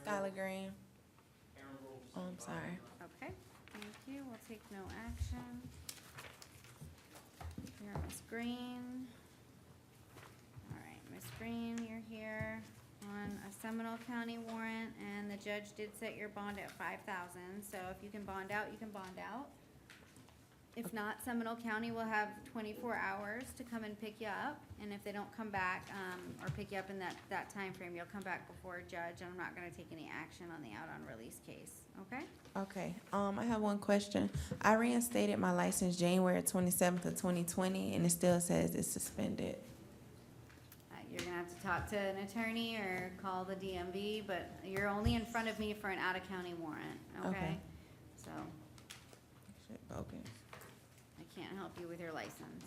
Skylar Green. Oh, I'm sorry. Okay, thank you. We'll take no action. You're Ms. Green. All right, Ms. Green, you're here on a Seminole County warrant, and the judge did set your bond at $5,000. So if you can bond out, you can bond out. If not, Seminole County will have 24 hours to come and pick you up, and if they don't come back, or pick you up in that time frame, you'll come back before a judge, and I'm not gonna take any action on the out on release case, okay? Okay. I have one question. I reinstated my license January 27th of 2020, and it still says it's suspended. You're gonna have to talk to an attorney or call the DMV, but you're only in front of me for an out-of-county warrant, okay? Okay. So, Shit, bogus. I can't help you with your license.